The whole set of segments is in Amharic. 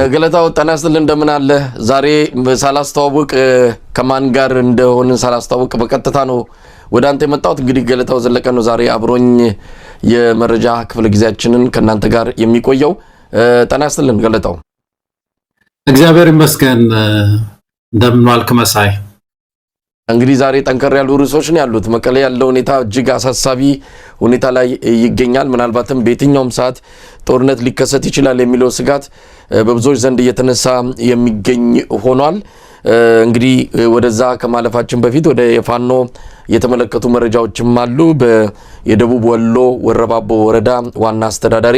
ገለታው ጣናስል እንደምን አለ ዛሬ ሳላስተዋውቅ ከማን ጋር እንደሆነ ሳላስተዋውቅ በቀጥታ ነው ወደ አንተ የመጣሁት። እንግዲህ ገለታው ዘለቀ ነው ዛሬ አብሮኝ የመረጃ ክፍለ ጊዜያችንን ከናንተ ጋር የሚቆየው። ጣናስልን ገለታው እግዚአብሔር ይመስገን። እንደምን ዋልክ መሳይ? እንግዲህ ዛሬ ጠንከር ያሉ ርዕሶች ነው ያሉት። መቀሌ ያለው ሁኔታ እጅግ አሳሳቢ ሁኔታ ላይ ይገኛል። ምናልባትም በየትኛውም ሰዓት ጦርነት ሊከሰት ይችላል የሚለው ስጋት በብዙዎች ዘንድ እየተነሳ የሚገኝ ሆኗል። እንግዲህ ወደዛ ከማለፋችን በፊት ወደ የፋኖ የተመለከቱ መረጃዎችም አሉ። በየደቡብ ወሎ ወረባቦ ወረዳ ዋና አስተዳዳሪ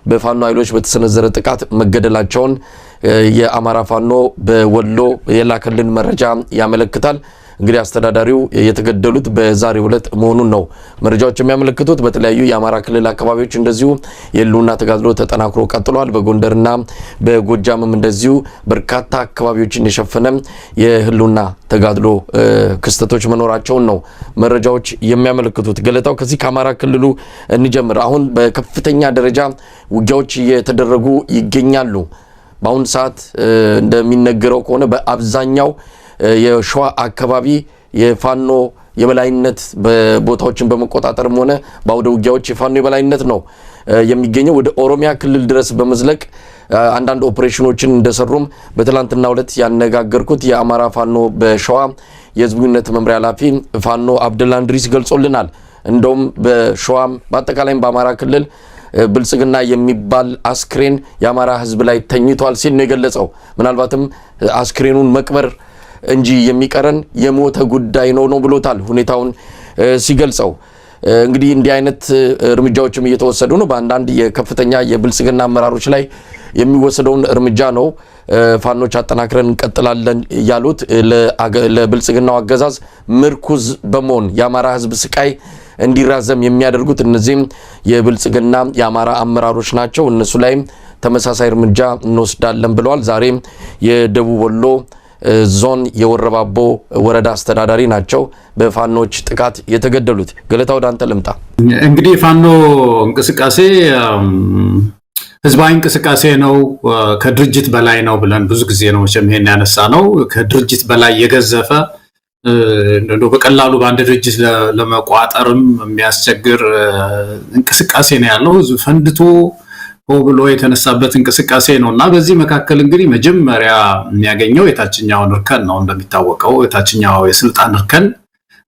በፋኖ ኃይሎች በተሰነዘረ ጥቃት መገደላቸውን የአማራ ፋኖ በወሎ የላከልን መረጃ ያመለክታል። እንግዲህ አስተዳዳሪው የተገደሉት በዛሬው ዕለት መሆኑን ነው መረጃዎች የሚያመለክቱት። በተለያዩ የአማራ ክልል አካባቢዎች እንደዚሁ የህልውና ተጋድሎ ተጠናክሮ ቀጥሏል። በጎንደርና በጎጃምም እንደዚሁ በርካታ አካባቢዎችን የሸፈነ የህልውና ተጋድሎ ክስተቶች መኖራቸውን ነው መረጃዎች የሚያመለክቱት። ገለታው ከዚህ ከአማራ ክልሉ እንጀምር። አሁን በከፍተኛ ደረጃ ውጊያዎች እየተደረጉ ይገኛሉ። በአሁን ሰዓት እንደሚነገረው ከሆነ በአብዛኛው የሸዋ አካባቢ የፋኖ የበላይነት በቦታዎችን በመቆጣጠርም ሆነ በአውደ ውጊያዎች የፋኖ የበላይነት ነው የሚገኘው። ወደ ኦሮሚያ ክልል ድረስ በመዝለቅ አንዳንድ ኦፕሬሽኖችን እንደሰሩም በትላንትናው ዕለት ያነጋገርኩት የአማራ ፋኖ በሸዋ የህዝብ ግንኙነት መምሪያ ኃላፊ ፋኖ አብደላ እንድሪስ ገልጾልናል። እንደውም በሸዋም በአጠቃላይም በአማራ ክልል ብልጽግና የሚባል አስክሬን የአማራ ህዝብ ላይ ተኝቷል ሲል ነው የገለጸው። ምናልባትም አስክሬኑን መቅበር እንጂ የሚቀረን የሞተ ጉዳይ ነው ብሎታል ሁኔታውን ሲገልጸው። እንግዲህ እንዲህ አይነት እርምጃዎችም እየተወሰዱ ነው። በአንዳንድ የከፍተኛ የብልጽግና አመራሮች ላይ የሚወሰደውን እርምጃ ነው ፋኖች አጠናክረን እንቀጥላለን ያሉት። ለብልጽግናው አገዛዝ ምርኩዝ በመሆን የአማራ ህዝብ ስቃይ እንዲራዘም የሚያደርጉት እነዚህም የብልጽግና የአማራ አመራሮች ናቸው። እነሱ ላይም ተመሳሳይ እርምጃ እንወስዳለን ብለዋል። ዛሬ የደቡብ ወሎ ዞን የወረባቦ ወረዳ አስተዳዳሪ ናቸው በፋኖች ጥቃት የተገደሉት። ገለታው ወደ አንተ ልምጣ። እንግዲህ ፋኖ እንቅስቃሴ ህዝባዊ እንቅስቃሴ ነው፣ ከድርጅት በላይ ነው ብለን ብዙ ጊዜ ነው መቼም ይሄን ያነሳ ነው። ከድርጅት በላይ የገዘፈ እንደው በቀላሉ በአንድ ድርጅት ለመቋጠርም የሚያስቸግር እንቅስቃሴ ነው ያለው። ህዝብ ፈንድቶ ብሎ የተነሳበት እንቅስቃሴ ነውና በዚህ መካከል እንግዲህ መጀመሪያ የሚያገኘው የታችኛውን እርከን ነው። እንደሚታወቀው የታችኛው የስልጣን እርከን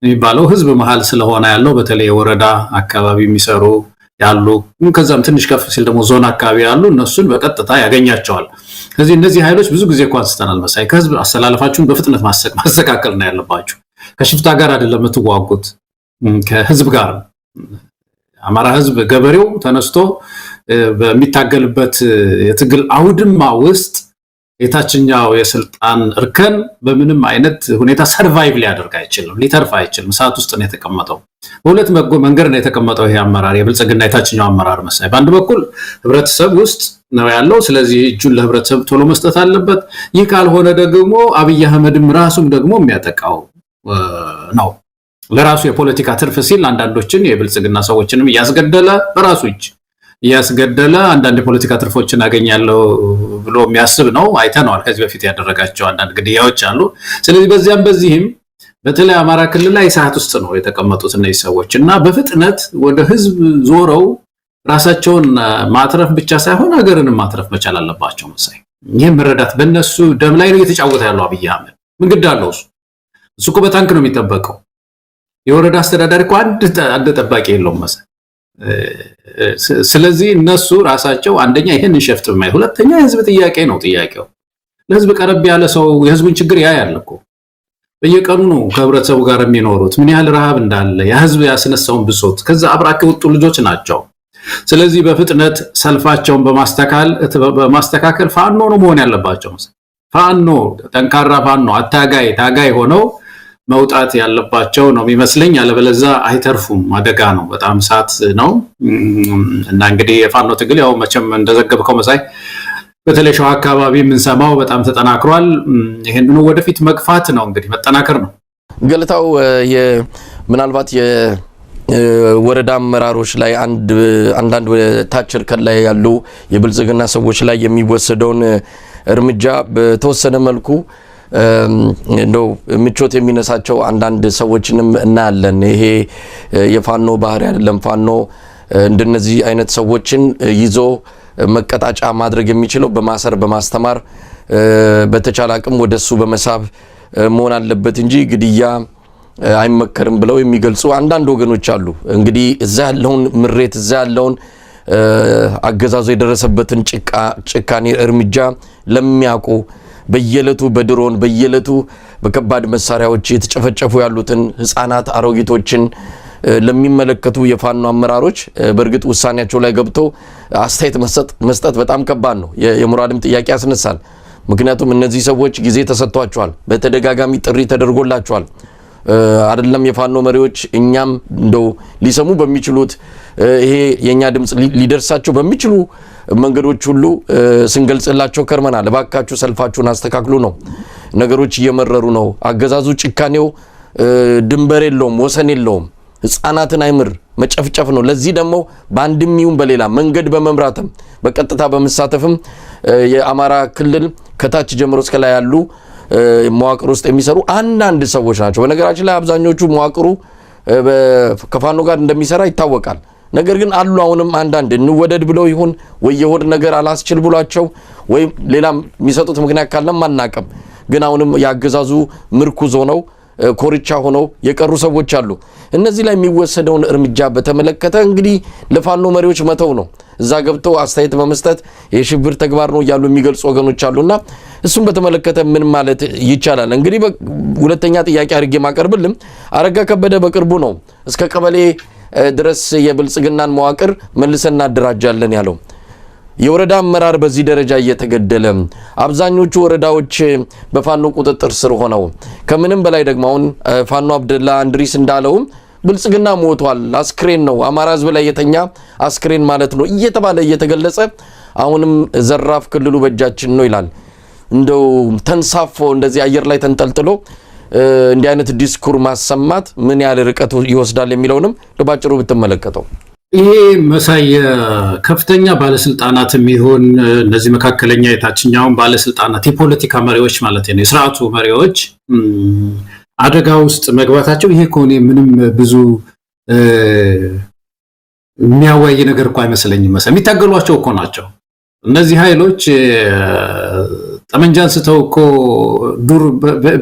የሚባለው ህዝብ መሃል ስለሆነ ያለው በተለይ የወረዳ አካባቢ የሚሰሩ ያሉ ከዛም ትንሽ ከፍ ሲል ደግሞ ዞን አካባቢ ያሉ እነሱን በቀጥታ ያገኛቸዋል። ስለዚህ እነዚህ ኃይሎች ብዙ ጊዜ እንኳን ስተናል መሳይ ከህዝብ አሰላለፋችሁን በፍጥነት ማስተካከል ነው ያለባችሁ። ከሽፍታ ጋር አይደለም የምትዋጉት፣ ከህዝብ ጋር። አማራ ህዝብ ገበሬው ተነስቶ በሚታገልበት የትግል አውድማ ውስጥ የታችኛው የስልጣን እርከን በምንም አይነት ሁኔታ ሰርቫይቭ ሊያደርግ አይችልም፣ ሊተርፍ አይችልም። ሰዓት ውስጥ ነው የተቀመጠው። በሁለት መንገድ ነው የተቀመጠው ይሄ አመራር፣ የብልጽግና የታችኛው አመራር መሳይ። በአንድ በኩል ህብረተሰብ ውስጥ ነው ያለው። ስለዚህ እጁን ለህብረተሰብ ቶሎ መስጠት አለበት። ይህ ካልሆነ ደግሞ አብይ አህመድም ራሱም ደግሞ የሚያጠቃው ነው። ለራሱ የፖለቲካ ትርፍ ሲል አንዳንዶችን የብልጽግና ሰዎችንም እያስገደለ በራሱ እጅ እያስገደለ አንዳንድ የፖለቲካ ትርፎችን አገኛለሁ ብሎ የሚያስብ ነው። አይተነዋል። ከዚህ በፊት ያደረጋቸው አንዳንድ ግድያዎች አሉ። ስለዚህ በዚያም በዚህም በተለይ አማራ ክልል ላይ ሰዓት ውስጥ ነው የተቀመጡት እነዚህ ሰዎች እና በፍጥነት ወደ ህዝብ ዞረው ራሳቸውን ማትረፍ ብቻ ሳይሆን ሀገርንም ማትረፍ መቻል አለባቸው መሳይ። ይህም መረዳት በእነሱ ደም ላይ ነው እየተጫወተ ያለው አብይ አህመድ። ምን ግድ አለው እሱ እኮ በታንክ ነው የሚጠበቀው። የወረዳ አስተዳዳሪ እኮ አንድ ጠባቂ የለውም መሳይ። ስለዚህ እነሱ ራሳቸው አንደኛ ይሄን ሸፍጥ ማይ፣ ሁለተኛ የህዝብ ጥያቄ ነው ጥያቄው። ለህዝብ ቀረብ ያለ ሰው የህዝቡን ችግር ያያል እኮ በየቀኑ ነው ከህብረተሰቡ ጋር የሚኖሩት። ምን ያህል ረሃብ እንዳለ የህዝብ ያስነሳውን ብሶት ከዛ አብራክ የወጡ ልጆች ናቸው። ስለዚህ በፍጥነት ሰልፋቸውን በማስተካከል ፋኖ ነው መሆን ያለባቸው። ፋኖ ጠንካራ ፋኖ ታጋይ ሆነው መውጣት ያለባቸው ነው የሚመስለኝ። ያለበለዚያ አይተርፉም፣ አደጋ ነው፣ በጣም ሰዓት ነው። እና እንግዲህ የፋኖ ትግል ያው መቼም እንደዘገብከው መሳይ በተለይ ሸዋ አካባቢ የምንሰማው በጣም ተጠናክሯል። ይሄንኑ ወደፊት መግፋት ነው እንግዲህ መጠናከር ነው። ገለታው ምናልባት ወረዳ አመራሮች ላይ አንዳንድ ታች እርከን ላይ ያሉ የብልጽግና ሰዎች ላይ የሚወሰደውን እርምጃ በተወሰነ መልኩ ነው ምቾት የሚነሳቸው አንዳንድ ሰዎችንም እናያለን። ይሄ የፋኖ ባህሪ አይደለም። ፋኖ እንደነዚህ አይነት ሰዎችን ይዞ መቀጣጫ ማድረግ የሚችለው በማሰር በማስተማር በተቻለ አቅም ወደሱ በመሳብ መሆን አለበት እንጂ ግድያ አይመከርም ብለው የሚገልጹ አንዳንድ ወገኖች አሉ። እንግዲህ እዛ ያለውን ምሬት እዛ ያለውን አገዛዙ የደረሰበትን ጭካኔ እርምጃ ለሚያውቁ በየለቱ በድሮን በየለቱ በከባድ መሳሪያዎች የተጨፈጨፉ ያሉትን ህፃናት አሮጊቶችን ለሚመለከቱ የፋኖ አመራሮች በእርግጥ ውሳኔያቸው ላይ ገብቶ አስተያየት መስጠት በጣም ከባድ ነው። የሞራልም ጥያቄ ያስነሳል። ምክንያቱም እነዚህ ሰዎች ጊዜ ተሰጥቷቸዋል፣ በተደጋጋሚ ጥሪ ተደርጎላቸዋል። አይደለም የፋኖ መሪዎች እኛም እንደው ሊሰሙ በሚችሉት ይሄ የኛ ድምጽ ሊደርሳቸው በሚችሉ መንገዶች ሁሉ ስንገልጽላቸው ከርመናል። እባካችሁ ሰልፋችሁን አስተካክሉ ነው። ነገሮች እየመረሩ ነው። አገዛዙ ጭካኔው ድንበር የለውም፣ ወሰን የለውም። ህፃናትን አይምር መጨፍጨፍ ነው። ለዚህ ደግሞ በአንድም ይሁን በሌላ መንገድ በመምራትም በቀጥታ በመሳተፍም የአማራ ክልል ከታች ጀምሮ እስከ ላይ ያሉ መዋቅር ውስጥ የሚሰሩ አንዳንድ ሰዎች ናቸው። በነገራችን ላይ አብዛኞቹ መዋቅሩ ከፋኖ ጋር እንደሚሰራ ይታወቃል። ነገር ግን አሉ አሁንም አንዳንድ እንወደድ ብለው ይሁን ወይ የሆድ ነገር አላስችል ብሏቸው ወይ ሌላ የሚሰጡት ምክንያት ካለም አናቀም። ግን አሁንም ያገዛዙ ምርኩዝ ሆነው ኮርቻ ሆነው የቀሩ ሰዎች አሉ። እነዚህ ላይ የሚወሰደውን እርምጃ በተመለከተ እንግዲህ ለፋኖ መሪዎች መተው ነው። እዛ ገብተው አስተያየት በመስጠት የሽብር ተግባር ነው ያሉ የሚገልጹ ወገኖች አሉና እሱን በተመለከተ ምን ማለት ይቻላል? እንግዲህ ሁለተኛ ጥያቄ አድርጌ ማቀርብልም አረጋ ከበደ በቅርቡ ነው እስከ ቀበሌ ድረስ የብልጽግናን መዋቅር መልሰን እናደራጃለን ያለው። የወረዳ አመራር በዚህ ደረጃ እየተገደለ አብዛኞቹ ወረዳዎች በፋኖ ቁጥጥር ስር ሆነው ከምንም በላይ ደግሞ አሁን ፋኖ አብደላ አንድሪስ እንዳለው ብልጽግና ሞቷል፣ አስክሬን ነው አማራ ህዝብ ላይ የተኛ አስክሬን ማለት ነው እየተባለ እየተገለጸ አሁንም ዘራፍ ክልሉ በእጃችን ነው ይላል። እንደው ተንሳፎ እንደዚህ አየር ላይ ተንጠልጥሎ እንዲህ አይነት ዲስኩር ማሰማት ምን ያህል ርቀት ይወስዳል የሚለውንም ለባጭሩ ብትመለከተው። ይሄ መሳይ ከፍተኛ ባለስልጣናትም ይሁን እነዚህ መካከለኛ የታችኛውን ባለስልጣናት የፖለቲካ መሪዎች ማለት ነው የስርዓቱ መሪዎች አደጋ ውስጥ መግባታቸው ይሄ ከሆነ ምንም ብዙ የሚያዋይ ነገር እኮ አይመስለኝም። መሳይ የሚታገሏቸው እኮ ናቸው እነዚህ ኃይሎች ጠመንጃን ስተው እኮ ዱር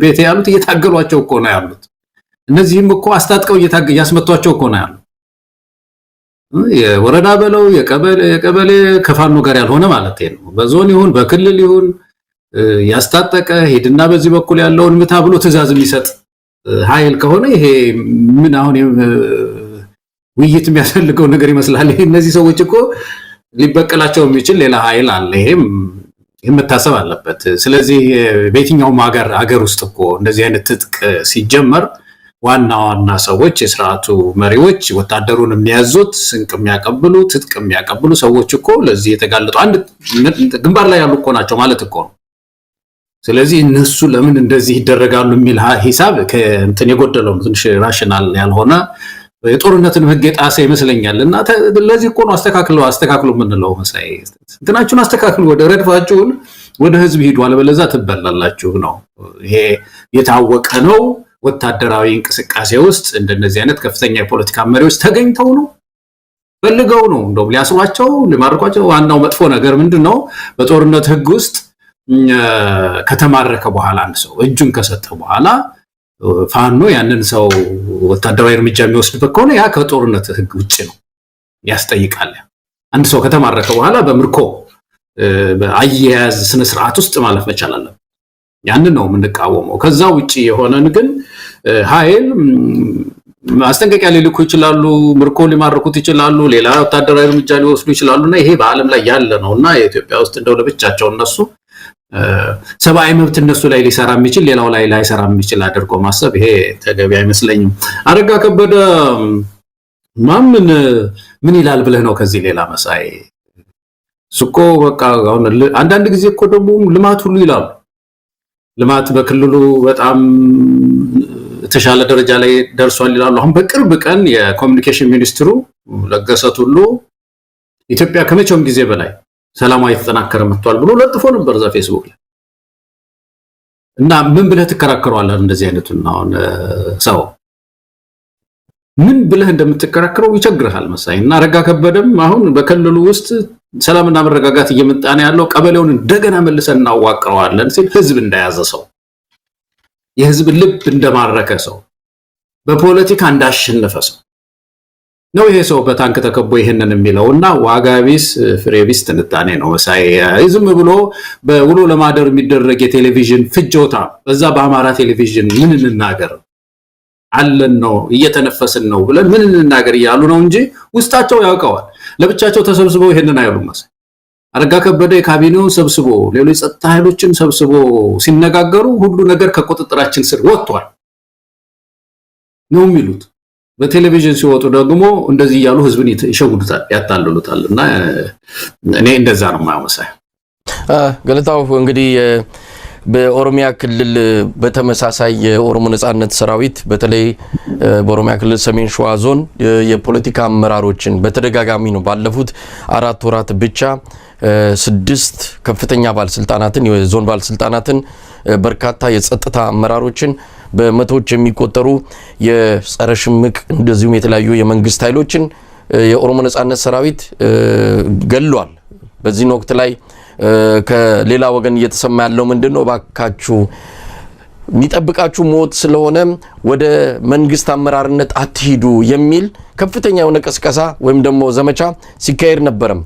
ቤት ያሉት እየታገሏቸው እኮ ነው ያሉት። እነዚህም እኮ አስታጥቀው እያስመቷቸው እኮ ነው ያሉት። የወረዳ በለው የቀበሌ ከፋኖ ጋር ያልሆነ ማለት ነው በዞን ይሁን በክልል ይሁን ያስታጠቀ ሄድና በዚህ በኩል ያለውን ምታ ብሎ ትዕዛዝ የሚሰጥ ኃይል ከሆነ ይሄ ምን አሁን ውይይት የሚያስፈልገው ነገር ይመስላል። እነዚህ ሰዎች እኮ ሊበቀላቸው የሚችል ሌላ ኃይል አለ። ይሄም መታሰብ አለበት። ስለዚህ በየትኛውም ሀገር ውስጥ እኮ እንደዚህ አይነት ትጥቅ ሲጀመር ዋና ሰዎች የስርዓቱ መሪዎች ወታደሩን የሚያዙት ስንቅ የሚያቀብሉ ትጥቅ የሚያቀብሉ ሰዎች እኮ ለዚህ የተጋለጡ አንድ ግንባር ላይ ያሉ እኮ ናቸው ማለት እኮ ነው። ስለዚህ እነሱ ለምን እንደዚህ ይደረጋሉ የሚል ሂሳብ ከእንትን የጎደለው ትንሽ ራሽናል ያልሆነ የጦርነትን ህግ የጣሰ ይመስለኛል። እና ለዚህ እኮ ነው አስተካክሉ የምንለው። መሳይ እንትናችሁን አስተካክሉ፣ ወደ ረድፋችሁን ወደ ህዝብ ሂዱ፣ አለበለዚያ ትበላላችሁ ነው። ይሄ የታወቀ ነው። ወታደራዊ እንቅስቃሴ ውስጥ እንደነዚህ አይነት ከፍተኛ የፖለቲካ መሪዎች ተገኝተው ነው ፈልገው ነው እንደው ሊያስሯቸው ሊማርኳቸው። ዋናው መጥፎ ነገር ምንድነው? በጦርነት ህግ ውስጥ ከተማረከ በኋላ አንድ ሰው እጁን ከሰጠ በኋላ ፋኖ ያንን ሰው ወታደራዊ እርምጃ የሚወስድበት ከሆነ ያ ከጦርነት ህግ ውጪ ነው፣ ያስጠይቃል። አንድ ሰው ከተማረከ በኋላ በምርኮ በአያያዝ ስነ ስርዓት ውስጥ ማለፍ መቻል አለበት። ያንን ነው የምንቃወመው። ከዛ ውጪ የሆነን ግን ኃይል ማስጠንቀቂያ ሊልኩ ይችላሉ፣ ምርኮ ሊማርኩት ይችላሉ፣ ሌላ ወታደራዊ እርምጃ ሊወስዱ ይችላሉና ይሄ በዓለም ላይ ያለ ነውና የኢትዮጵያ ውስጥ እንደው ለብቻቸው እነሱ ሰብአዊ መብት እነሱ ላይ ሊሰራ የሚችል ሌላው ላይ ላይሰራ የሚችል አድርጎ ማሰብ ይሄ ተገቢ አይመስለኝም። አረጋ ከበደ ምን ይላል ብለህ ነው ከዚህ ሌላ መሳይ? እኮ በቃ አሁን አንዳንድ ጊዜ እኮ ደግሞ ልማት ሁሉ ይላሉ። ልማት በክልሉ በጣም የተሻለ ደረጃ ላይ ደርሷል ይላሉ። አሁን በቅርብ ቀን የኮሙኒኬሽን ሚኒስትሩ ለገሰ ቱሉ ኢትዮጵያ ከመቼውም ጊዜ በላይ ሰላማዊ የተጠናከረ መጥቷል ብሎ ለጥፎ ነበር እዛ ፌስቡክ ላይ። እና ምን ብለህ ትከራከረዋለህ? እንደዚህ አይነቱን አሁን ሰው ምን ብለህ እንደምትከራከረው ይቸግርሃል መሳይ። እና አረጋ ከበደም አሁን በክልሉ ውስጥ ሰላምና መረጋጋት እየመጣ ነው ያለው፣ ቀበሌውን እንደገና መልሰን እናዋቅረዋለን ሲል ህዝብ እንደያዘ ሰው፣ የህዝብ ልብ እንደማረከ ሰው፣ በፖለቲካ እንዳሸነፈ ሰው ነው ይሄ ሰው በታንክ ተከቦ ይሄንን የሚለውና ዋጋ ቢስ ፍሬ ቢስ ትንታኔ ነው መሳይ። ዝም ብሎ በውሎ ለማደር የሚደረግ የቴሌቪዥን ፍጆታ በዛ በአማራ ቴሌቪዥን ምን እንናገር አለን ነው እየተነፈስን ነው ብለን ምን እንናገር እያሉ ነው እንጂ ውስጣቸው ያውቀዋል። ለብቻቸው ተሰብስበው ይሄንን አይሉም መሳይ። አረጋ ከበደ የካቢኔውን ሰብስቦ ሌሎች ጸጥታ ኃይሎችን ሰብስቦ ሲነጋገሩ ሁሉ ነገር ከቁጥጥራችን ስር ወጥቷል ነው የሚሉት። በቴሌቪዥን ሲወጡ ደግሞ እንደዚህ ያሉ ህዝብን ይሸውዱታል፣ ያታልሉታል። እና እኔ እንደዛ ነው ማመሳይ። ገለታው እንግዲህ በኦሮሚያ ክልል በተመሳሳይ የኦሮሞ ነጻነት ሰራዊት በተለይ በኦሮሚያ ክልል ሰሜን ሸዋ ዞን የፖለቲካ አመራሮችን በተደጋጋሚ ነው ባለፉት 4 ወራት ብቻ 6 ከፍተኛ ባለስልጣናትን የዞን ባለስልጣናትን በርካታ የጸጥታ አመራሮችን በመቶዎች የሚቆጠሩ የጸረ ሽምቅ እንደዚሁም የተለያዩ የመንግስት ኃይሎችን የኦሮሞ ነጻነት ሰራዊት ገሏል። በዚህ ወቅት ላይ ከሌላ ወገን እየተሰማ ያለው ምንድነው? ባካችሁ የሚጠብቃችሁ ሞት ስለሆነ ወደ መንግስት አመራርነት አትሂዱ የሚል ከፍተኛ የሆነ ቀስቀሳ ወይም ደግሞ ዘመቻ ሲካሄድ ነበርም።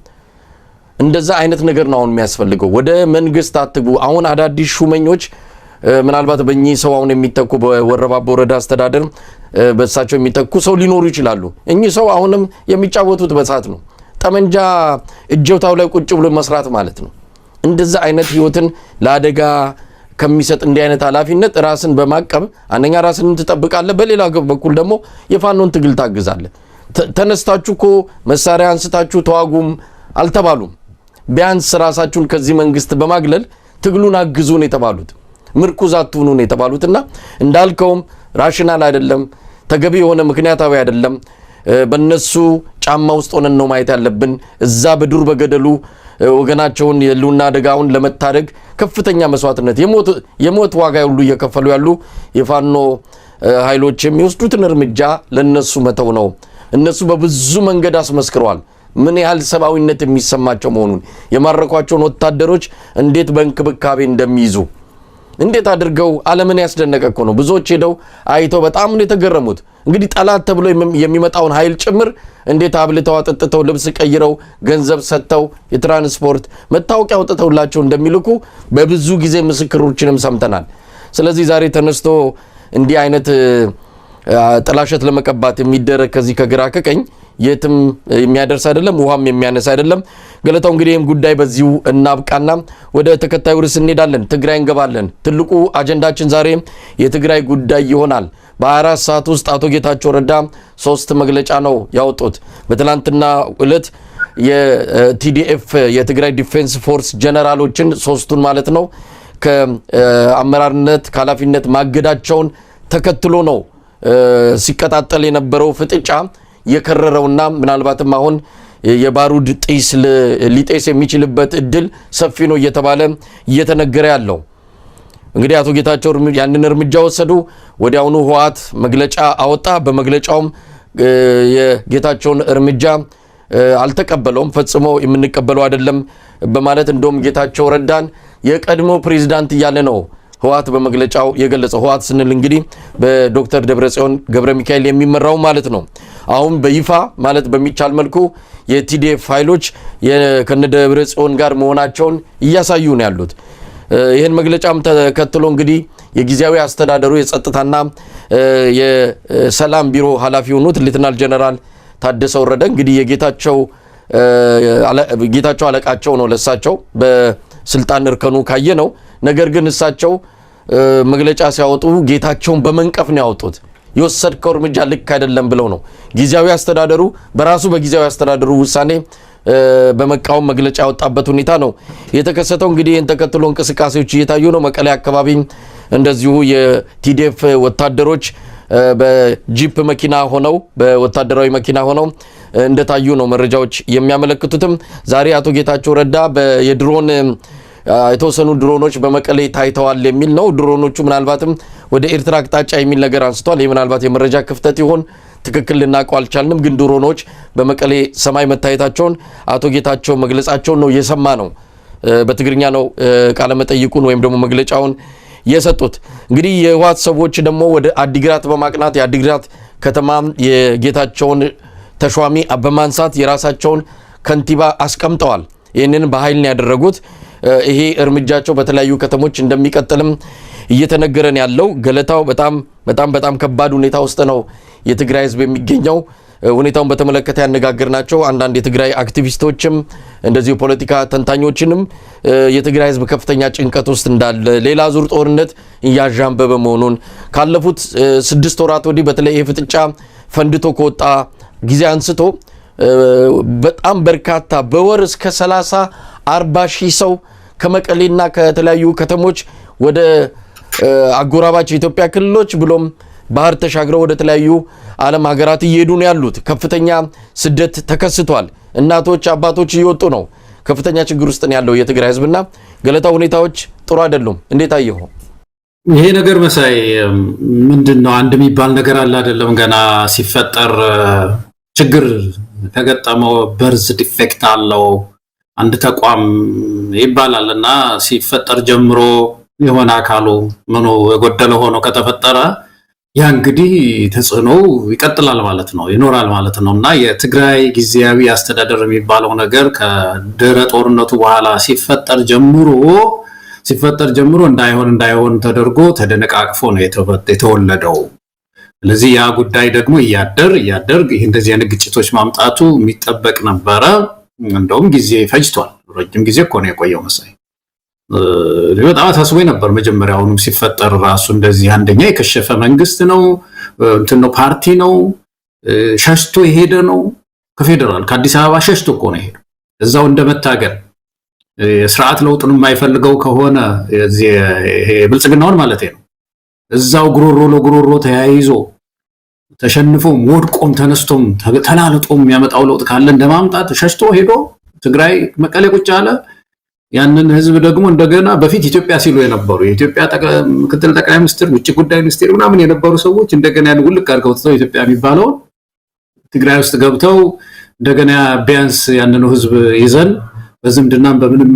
እንደዛ አይነት ነገር ነው አሁን የሚያስፈልገው። ወደ መንግስት አትግቡ። አሁን አዳዲስ ሹመኞች ምናልባት በእኚህ ሰው አሁን የሚተኩ በወረባቦ ወረዳ አስተዳደር በእሳቸው የሚተኩ ሰው ሊኖሩ ይችላሉ። እኚህ ሰው አሁንም የሚጫወቱት በሳት ነው። ጠመንጃ እጀውታው ላይ ቁጭ ብሎ መስራት ማለት ነው። እንደዛ አይነት ህይወትን ለአደጋ ከሚሰጥ እንዲህ አይነት ኃላፊነት ራስን በማቀብ አንደኛ ራስን ትጠብቃለህ፣ በሌላ በኩል ደግሞ የፋኖን ትግል ታግዛለህ። ተነስታችሁ እኮ መሳሪያ አንስታችሁ ተዋጉም አልተባሉም። ቢያንስ ራሳችሁን ከዚህ መንግስት በማግለል ትግሉን አግዙ ነው የተባሉት። ምርኩዝ አትሁኑ ነው የተባሉትና እንዳልከውም ራሽናል አይደለም፣ ተገቢ የሆነ ምክንያታዊ አይደለም። በነሱ ጫማ ውስጥ ሆነን ነው ማየት ያለብን። እዛ በዱር በገደሉ ወገናቸውን የሉና አደጋውን ለመታደግ ከፍተኛ መስዋዕትነት የሞት ዋጋ ሁሉ እየከፈሉ ያሉ የፋኖ ኃይሎች የሚወስዱትን እርምጃ ለነሱ መተው ነው። እነሱ በብዙ መንገድ አስመስክረዋል ምን ያህል ሰብአዊነት የሚሰማቸው መሆኑን። የማረኳቸውን ወታደሮች እንዴት በእንክብካቤ እንደሚይዙ እንዴት አድርገው ዓለምን ያስደነቀ እኮ ነው። ብዙዎች ሄደው አይተው በጣም ነው የተገረሙት። እንግዲህ ጠላት ተብሎ የሚመጣውን ኃይል ጭምር እንዴት አብልተው አጠጥተው ልብስ ቀይረው ገንዘብ ሰጥተው የትራንስፖርት መታወቂያ አውጥተውላቸው እንደሚልኩ በብዙ ጊዜ ምስክሮችንም ሰምተናል። ስለዚህ ዛሬ ተነስቶ እንዲህ አይነት ጥላሸት ለመቀባት የሚደረግ ከዚህ ከግራ ከቀኝ የትም የሚያደርስ አይደለም፣ ውሃም የሚያነሳ አይደለም። ገለታው እንግዲህ ይህም ጉዳይ በዚሁ እናብቃና ወደ ተከታዩ ርዕስ እንሄዳለን። ትግራይ እንገባለን። ትልቁ አጀንዳችን ዛሬ የትግራይ ጉዳይ ይሆናል። በ24 ሰዓት ውስጥ አቶ ጌታቸው ረዳ 3 መግለጫ ነው ያወጡት። በትላንትና ዕለት የቲዲኤፍ የትግራይ ዲፌንስ ፎርስ ጀነራሎችን 3ቱን ማለት ነው ከአመራርነት ከኃላፊነት ማገዳቸውን ተከትሎ ነው ሲቀጣጠል የነበረው ፍጥጫ የከረረውና ምናልባትም አሁን የባሩድ ጢስ ሊጤስ የሚችልበት እድል ሰፊ ነው እየተባለ እየተነገረ ያለው። እንግዲህ አቶ ጌታቸው ያንን እርምጃ ወሰዱ። ወዲያውኑ ህወሓት መግለጫ አወጣ። በመግለጫውም የጌታቸውን እርምጃ አልተቀበለውም፣ ፈጽሞ የምንቀበለው አይደለም በማለት እንደውም ጌታቸው ረዳን የቀድሞ ፕሬዝዳንት እያለ ነው ህወሓት በመግለጫው የገለጸው። ህወሓት ስንል እንግዲህ በዶክተር ደብረጽዮን ገብረ ሚካኤል የሚመራው ማለት ነው። አሁን በይፋ ማለት በሚቻል መልኩ የቲዲኤፍ ኃይሎች ከነ ደብረጽዮን ጋር መሆናቸውን እያሳዩ ነው ያሉት። ይህን መግለጫም ተከትሎ እንግዲህ የጊዜያዊ አስተዳደሩ የጸጥታና የሰላም ቢሮ ኃላፊ ሆኑት ሌተናል ጀነራል ታደሰ ወረደ እንግዲህ የጌታቸው አለቃቸው ነው ለሳቸው በስልጣን እርከኑ ካየ ነው። ነገር ግን እሳቸው መግለጫ ሲያወጡ ጌታቸውን በመንቀፍ ነው ያወጡት። የወሰድከው እርምጃ ልክ አይደለም ብለው ነው። ጊዜያዊ አስተዳደሩ በራሱ በጊዜያዊ አስተዳደሩ ውሳኔ በመቃወም መግለጫ ያወጣበት ሁኔታ ነው የተከሰተው። እንግዲህ ይህን ተከትሎ እንቅስቃሴዎች እየታዩ ነው። መቀሌ አካባቢ እንደዚሁ የቲዲኤፍ ወታደሮች በጂፕ መኪና ሆነው በወታደራዊ መኪና ሆነው እንደታዩ ነው መረጃዎች የሚያመለክቱትም። ዛሬ አቶ ጌታቸው ረዳ የድሮን የተወሰኑ ድሮኖች በመቀሌ ታይተዋል የሚል ነው። ድሮኖቹ ምናልባትም ወደ ኤርትራ አቅጣጫ የሚል ነገር አንስቷል። ይህ ምናልባት የመረጃ ክፍተት ይሆን ትክክል ልናውቀው አልቻልንም። ግን ድሮኖች በመቀሌ ሰማይ መታየታቸውን አቶ ጌታቸው መግለጻቸውን ነው የሰማ ነው። በትግርኛ ነው ቃለ መጠይቁን ወይም ደግሞ መግለጫውን የሰጡት። እንግዲህ የህወሓት ሰዎች ደግሞ ወደ አዲግራት በማቅናት የአዲግራት ከተማ የጌታቸውን ተሿሚ በማንሳት የራሳቸውን ከንቲባ አስቀምጠዋል። ይህንን በኃይል ነው ያደረጉት። ይሄ እርምጃቸው በተለያዩ ከተሞች እንደሚቀጥልም እየተነገረን ያለው። ገለታው በጣም ከባድ ሁኔታ ውስጥ ነው የትግራይ ህዝብ የሚገኘው። ሁኔታውን በተመለከተ ያነጋገርናቸው አንዳንድ የትግራይ አክቲቪስቶችም እንደዚሁ ፖለቲካ ተንታኞችንም የትግራይ ህዝብ ከፍተኛ ጭንቀት ውስጥ እንዳለ፣ ሌላ ዙር ጦርነት እያዣንበበ መሆኑን ካለፉት 6 ወራት ወዲህ በተለይ ይህ ፍጥጫ ፈንድቶ ከወጣ ጊዜ አንስቶ በጣም በርካታ በወር እስከ 30-40 ሺህ ሰው ከመቀሌና ከተለያዩ ከተሞች ወደ አጎራባች የኢትዮጵያ ክልሎች ብሎም ባህር ተሻግረው ወደ ተለያዩ ዓለም ሀገራት እየሄዱ ነው ያሉት። ከፍተኛ ስደት ተከስቷል። እናቶች አባቶች እየወጡ ነው። ከፍተኛ ችግር ውስጥ ነው ያለው የትግራይ ህዝብና ገለታ ሁኔታዎች ጥሩ አይደሉም። እንዴት አየሁ? ይሄ ነገር መሳይ ምንድነው? አንድ የሚባል ነገር አለ አይደለም? ገና ሲፈጠር ችግር ተገጠመው በርዝ ዲፌክት አለው አንድ ተቋም ይባላል እና ሲፈጠር ጀምሮ የሆነ አካሉ ምኑ የጎደለ ሆኖ ከተፈጠረ ያ እንግዲህ ተጽዕኖ ይቀጥላል ማለት ነው፣ ይኖራል ማለት ነው። እና የትግራይ ጊዜያዊ አስተዳደር የሚባለው ነገር ከድህረ ጦርነቱ በኋላ ሲፈጠር ጀምሮ እንዳይሆን ተደርጎ ተደነቃቅፎ ነው የተወለደው። ስለዚህ ያ ጉዳይ ደግሞ እያደር ይህ እንደዚህ አይነት ግጭቶች ማምጣቱ የሚጠበቅ ነበረ። እንደውም ጊዜ ፈጅቷል። ረጅም ጊዜ እኮ ነው የቆየው መሳይ። በጣም አሳስቦኝ ነበር መጀመሪያውንም ሲፈጠር ራሱ እንደዚህ አንደኛ የከሸፈ መንግስት ነው ነው ፓርቲ ነው ሸሽቶ የሄደ ነው ከፌደራል ከአዲስ አበባ ሸሽቶ እኮ ነው የሄደው። እዛው እንደመታገል የስርዓት ለውጥን የማይፈልገው ከሆነ ይሄ ብልጽግናውን ማለት ነው እዛው ጉሮሮ ለጉሮሮ ተያይዞ ተሸንፎም ወድቆም ተነስቶም ተላልጦም የሚያመጣው ለውጥ ካለ እንደማምጣት ሸሽቶ ሄዶ ትግራይ መቀሌ ቁጭ አለ። ያንን ህዝብ ደግሞ እንደገና በፊት ኢትዮጵያ ሲሉ የነበሩ የኢትዮጵያ ምክትል ጠቅላይ ሚኒስትር ውጭ ጉዳይ ሚኒስትር ምናምን የነበሩ ሰዎች እንደገና ያን ውልቅ አድርገው ተው ኢትዮጵያ የሚባለው ትግራይ ውስጥ ገብተው እንደገና ቢያንስ ያንኑ ህዝብ ይዘን በዝምድናም በምንም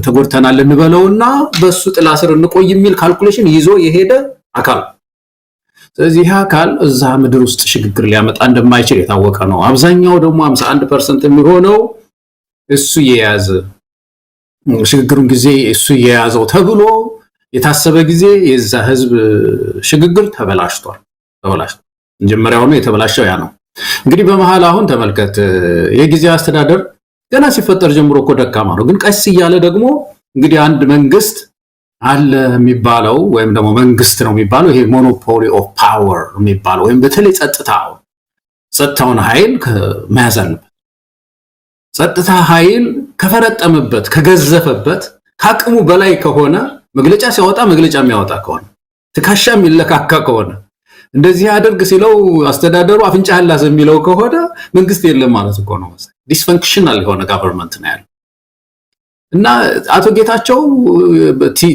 ተጎድተናል እንበለውና በሱ ጥላ ስር እንቆይ የሚል ካልኩሌሽን ይዞ የሄደ አካል። ስለዚህ ይህ አካል እዛ ምድር ውስጥ ሽግግር ሊያመጣ እንደማይችል የታወቀ ነው። አብዛኛው ደግሞ 51% የሚሆነው እሱ የያዘ ሽግግሩን ጊዜ እሱ የያዘው ተብሎ የታሰበ ጊዜ የዛ ህዝብ ሽግግር ተበላሽቷል። መጀመሪያውኑ የተበላሸው ያ ነው። እንግዲህ በመሃል አሁን ተመልከት፣ የጊዜ አስተዳደር ገና ሲፈጠር ጀምሮ እኮ ደካማ ነው። ግን ቀስ እያለ ደግሞ እንግዲህ አንድ መንግስት አለ የሚባለው ወይም ደግሞ መንግስት ነው የሚባለው ይሄ ሞኖፖሊ ኦፍ ፓወር የሚባለው ወይም በተለይ ጸጥታውን ኃይል መያዝ አለበት። ጸጥታ ኃይል ከፈረጠመበት ከገዘፈበት ከአቅሙ በላይ ከሆነ መግለጫ ሲያወጣ መግለጫ የሚያወጣ ከሆነ ትካሻ የሚለካካ ከሆነ እንደዚህ አድርግ ሲለው አስተዳደሩ አፍንጫ ያላዘ የሚለው ከሆነ መንግስት የለም ማለት እኮ ነው። ዲስፈንክሽናል የሆነ ጋቨርንመንት ነው ያለው እና አቶ ጌታቸው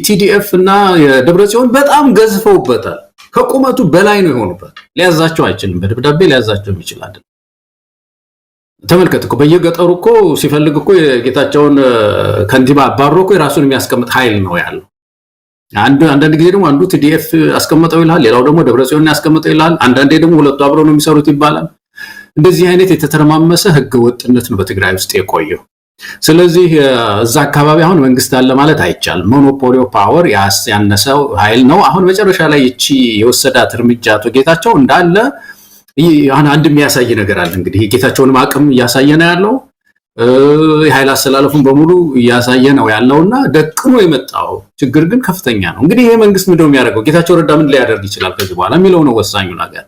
ቲዲኤፍ እና የደብረጽዮን በጣም ገዝፈውበታል። ከቁመቱ በላይ ነው የሆኑበት። ሊያዛቸው አይችልም። በደብዳቤ ሊያዛቸው ይችላል። ተመልከት እኮ በየገጠሩ እኮ ሲፈልግ እኮ የጌታቸውን ከንቲባ አባሮ እኮ የራሱን የሚያስቀምጥ ኃይል ነው ያለው። አንዳንድ ጊዜ ደግሞ አንዱ ቲዲኤፍ አስቀመጠው ይላል፣ ሌላው ደግሞ ደብረጽዮን ያስቀመጠው ይላል። አንዳንዴ ደግሞ ሁለቱ አብረው ነው የሚሰሩት ይባላል። እንደዚህ አይነት የተተረማመሰ ህገ ወጥነት ነው በትግራይ ውስጥ የቆየው። ስለዚህ እዛ አካባቢ አሁን መንግስት አለ ማለት አይቻልም። ሞኖፖሊ ኦፍ ፓወር ያነሰው ኃይል ነው። አሁን መጨረሻ ላይ እቺ የወሰዳት እርምጃ አቶ ጌታቸው እንዳለ አንድ የሚያሳይ ነገር አለ። እንግዲህ የጌታቸውን አቅም እያሳየ ነው ያለው፣ የኃይል አስተላለፉን በሙሉ እያሳየ ነው ያለውና ደቅኖ የመጣው ችግር ግን ከፍተኛ ነው። እንግዲህ ይሄ መንግስት ምንድነው የሚያደርገው? ጌታቸው ረዳ ምን ሊያደርግ ይችላል ከዚህ በኋላ የሚለው ነው ወሳኙ ነገር።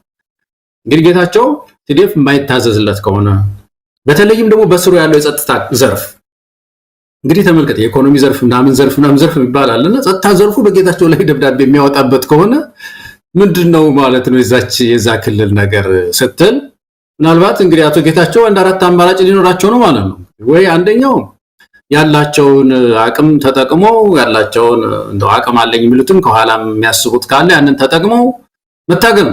እንግዲህ ጌታቸው ቲዲኤፍ የማይታዘዝለት ከሆነ በተለይም ደግሞ በስሩ ያለው የጸጥታ ዘርፍ እንግዲህ ተመልከተ፣ የኢኮኖሚ ዘርፍ ምናምን ዘርፍ ይባላልና ጸጥታ ዘርፉ በጌታቸው ላይ ደብዳቤ የሚያወጣበት ከሆነ ምንድነው ማለት ነው የዛ ክልል ነገር ስትል ምናልባት እንግዲህ አቶ ጌታቸው አንድ አራት አማራጭ ሊኖራቸው ነው ማለት ነው። ወይ አንደኛው ያላቸውን አቅም ተጠቅመው ያላቸውን እንደው አቅም አለኝ የሚሉትን ከኋላም የሚያስቡት ካለ ያንን ተጠቅመው መታገም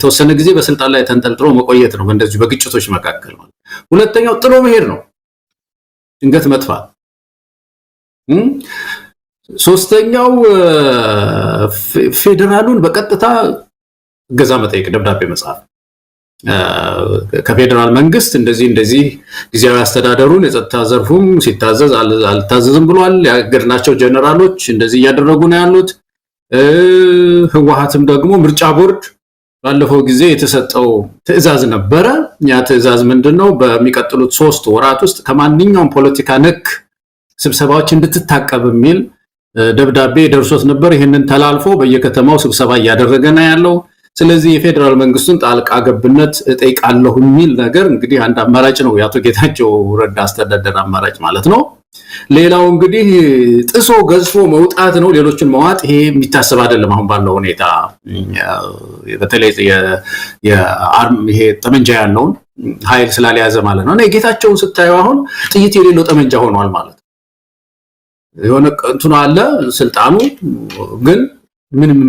ተወሰነ ጊዜ በስልጣን ላይ ተንጠልጥሎ መቆየት ነው እንደዚህ በግጭቶች መካከል ማለት። ሁለተኛው ጥሎ መሄድ ነው፣ ድንገት መጥፋት። ሶስተኛው ፌደራሉን በቀጥታ ገዛ መጠየቅ፣ ደብዳቤ መጻፍ ከፌደራል መንግስት እንደዚህ ጊዜያዊ አስተዳደሩን የጸጥታ ዘርፉም ሲታዘዝ አልታዘዝም ብሏል፣ ያገድናቸው ጀነራሎች እንደዚህ እያደረጉ ነው ያሉት። ህወሓትም ደግሞ ምርጫ ቦርድ ባለፈው ጊዜ የተሰጠው ትዕዛዝ ነበረ። ያ ትዕዛዝ ምንድነው? በሚቀጥሉት 3 ወራት ውስጥ ከማንኛውም ፖለቲካ ነክ ስብሰባዎች እንድትታቀብ የሚል ደብዳቤ ደርሶት ነበር። ይሄንን ተላልፎ በየከተማው ስብሰባ እያደረገ ነው ያለው። ስለዚህ የፌደራል መንግስቱን ጣልቃ ገብነት እጠይቃለሁ የሚል ነገር እንግዲህ አንድ አማራጭ ነው፣ የአቶ ጌታቸው ረዳ አስተዳደር አማራጭ ማለት ነው። ሌላው እንግዲህ ጥሶ ገዝፎ መውጣት ነው፣ ሌሎችን መዋጥ። ይሄ የሚታሰብ አይደለም አሁን ባለው ሁኔታ። በተለይ ይሄ ጠመንጃ ያለውን ኃይል ስላልያዘ ማለት ነው። እና የጌታቸውን ስታየው አሁን ጥይት የሌለው ጠመንጃ ሆኗል ማለት ነው። የሆነ እንትኑ አለ ስልጣኑ ግን ምንም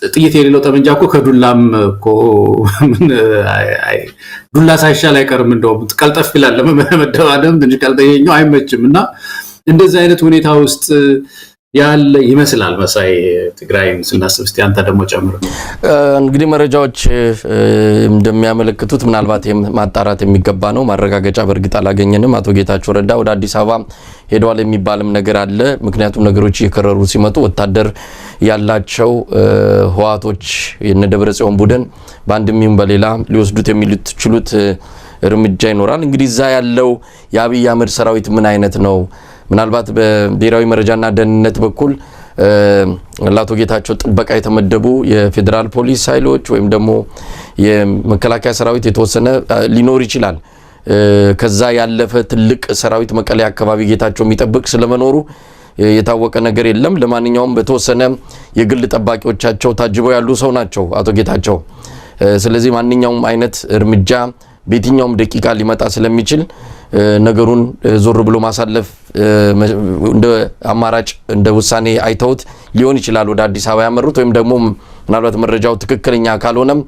ጥይት የሌለው ጠመንጃ እኮ ከዱላም እኮ ዱላ ሳይሻል አይቀርም። እንደውም ቀልጠፍ ይላል ለመደባደብ ትንሽ ቀልጠኛው አይመችም። እና እንደዚህ አይነት ሁኔታ ውስጥ ያለ ይመስላል መሳይ። ትግራይን ስናስብ እስቲ አንተ ደግሞ ጨምር። እንግዲህ መረጃዎች እንደሚያመለክቱት ምናልባት ማጣራት የሚገባ ነው፣ ማረጋገጫ በእርግጥ አላገኘንም። አቶ ጌታቸው ረዳ ወደ አዲስ አበባ ሄደዋል የሚባልም ነገር አለ። ምክንያቱም ነገሮች እየከረሩ ሲመጡ ወታደር ያላቸው ህወሓቶች የነ ደብረጽዮን ቡድን በአንድም ይሁን በሌላ ሊወስዱት የሚችሉት እርምጃ ይኖራል። እንግዲህ እዛ ያለው የአብይ አህመድ ሰራዊት ምን አይነት ነው? ምናልባት በብሔራዊ መረጃና ደህንነት በኩል ለአቶ ጌታቸው ጥበቃ የተመደቡ የፌዴራል ፖሊስ ኃይሎች ወይም ደግሞ የመከላከያ ሰራዊት የተወሰነ ሊኖር ይችላል። ከዛ ያለፈ ትልቅ ሰራዊት መቀሌ አካባቢ ጌታቸው የሚጠብቅ ስለመኖሩ የታወቀ ነገር የለም። ለማንኛውም በተወሰነ የግል ጠባቂዎቻቸው ታጅበው ያሉ ሰው ናቸው አቶ ጌታቸው። ስለዚህ ማንኛውም አይነት እርምጃ በየትኛውም ደቂቃ ሊመጣ ስለሚችል ነገሩን ዞር ብሎ ማሳለፍ እንደ አማራጭ እንደ ውሳኔ አይተውት ሊሆን ይችላል ወደ አዲስ አበባ ያመሩት። ወይም ደግሞ ምናልባት መረጃው ትክክለኛ ካልሆነም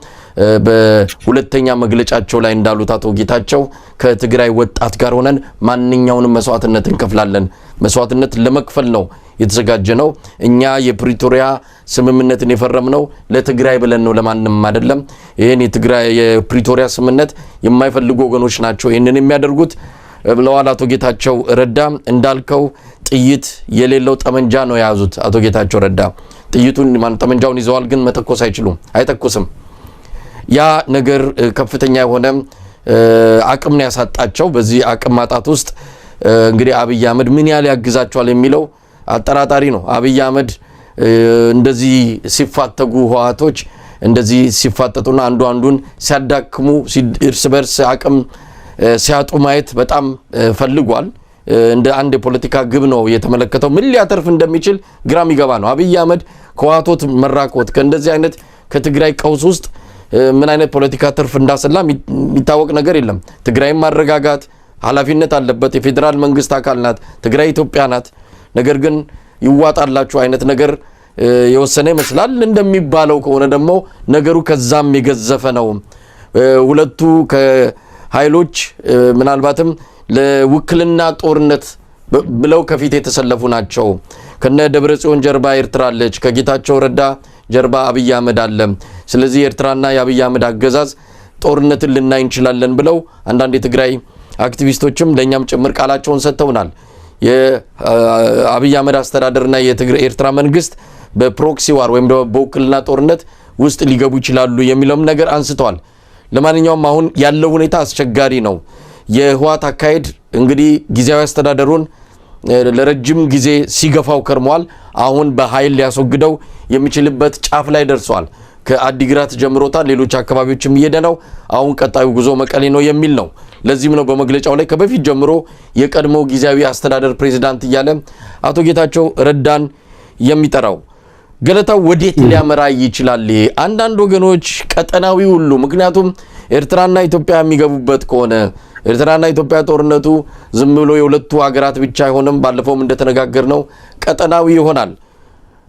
በሁለተኛ መግለጫቸው ላይ እንዳሉት አቶ ጌታቸው ከትግራይ ወጣት ጋር ሆነን ማንኛውንም መስዋዕትነት እንከፍላለን፣ መስዋዕትነት ለመክፈል ነው የተዘጋጀ ነው። እኛ የፕሪቶሪያ ስምምነትን የፈረምነው ለትግራይ ብለን ነው፣ ለማንም አይደለም። ይሄን የፕሪቶሪያ ስምምነት የማይፈልጉ ወገኖች ናቸው ይሄንን የሚያደርጉት ብለዋል አቶ ጌታቸው ረዳ። እንዳልከው ጥይት የሌለው ጠመንጃ ነው የያዙት አቶ ጌታቸው ረዳ። ጠመንጃውን ይዘዋል፣ ግን መተኮስ አይችሉም፣ አይተኩስም። ያ ነገር ከፍተኛ የሆነ አቅም ነው ያሳጣቸው። በዚህ አቅም ማጣት ውስጥ እንግዲህ አብይ አህመድ ምን ያህል ያግዛቸዋል የሚለው አጠራጣሪ ነው። አብይ አህመድ እንደዚህ ሲፋተጉ ህወሓቶች እንደዚህ ሲፋጠጡና አንዱን ሲያዳክሙ እርስ በርስ አቅም ሲያጡ ማየት በጣም ፈልጓል። እንደ አንድ የፖለቲካ ግብ ነው የተመለከተው። ምን ሊያተርፍ እንደሚችል ግራም ይገባ ነው። አብይ አህመድ ከህወሓቶች መራቆት ከእንደዚህ አይነት ከትግራይ ቀውስ ውስጥ ምን አይነት ፖለቲካ ትርፍ እንዳሰላ የሚታወቅ ነገር የለም። ትግራይም ማረጋጋት ኃላፊነት አለበት። የፌዴራል መንግስት አካል ናት ትግራይ፣ ኢትዮጵያ ናት። ነገር ግን ይዋጣላችሁ አይነት ነገር የወሰነ ይመስላል። እንደሚባለው ከሆነ ደግሞ ነገሩ ከዛም የገዘፈ ነው። ሁለቱ ከኃይሎች ምናልባትም ለውክልና ጦርነት ብለው ከፊት የተሰለፉ ናቸው። ከነ ደብረጽዮን ጀርባ ኤርትራ አለች፣ ከጌታቸው ረዳ ጀርባ አብይ አህመድ አለ። ስለዚህ ኤርትራና የአብይ አህመድ አገዛዝ ጦርነትን ልናይ እንችላለን ብለው አንዳንድ የትግራይ አክቲቪስቶችም ለኛም ጭምር ቃላቸውን ሰጥተውናል። የአብይ አህመድ አስተዳደርና የኤርትራ መንግስት በፕሮክሲ ዋር ወይም በውክልና ጦርነት ውስጥ ሊገቡ ይችላሉ የሚለውም ነገር አንስተዋል። ለማንኛውም አሁን ያለው ሁኔታ አስቸጋሪ ነው። የህወሓት አካሄድ እንግዲህ ጊዜያዊ አስተዳደሩን ለረጅም ጊዜ ሲገፋው ከርሟል። አሁን በኃይል ሊያስወግደው የሚችልበት ጫፍ ላይ ደርሷል። ከአዲግራት ጀምሮታል፣ ሌሎች አካባቢዎችም እየሄደ ነው። አሁን ቀጣዩ ጉዞ መቀሌ ነው የሚል ነው። ለዚህም ነው በመግለጫው ላይ ከበፊት ጀምሮ የቀድሞ ጊዜያዊ አስተዳደር ፕሬዝዳንት እያለ አቶ ጌታቸው ረዳን የሚጠራው። ገለታው ወዴት ሊያመራ ይችላል? አንዳንድ ወገኖች ቀጠናዊ ሁሉ ምክንያቱም ኤርትራና ኢትዮጵያ የሚገቡበት ከሆነ ኤርትራና ኢትዮጵያ ጦርነቱ ዝም ብሎ የሁለቱ ሀገራት ብቻ አይሆንም። ባለፈውም እንደተነጋገርነው ቀጠናዊ ይሆናል።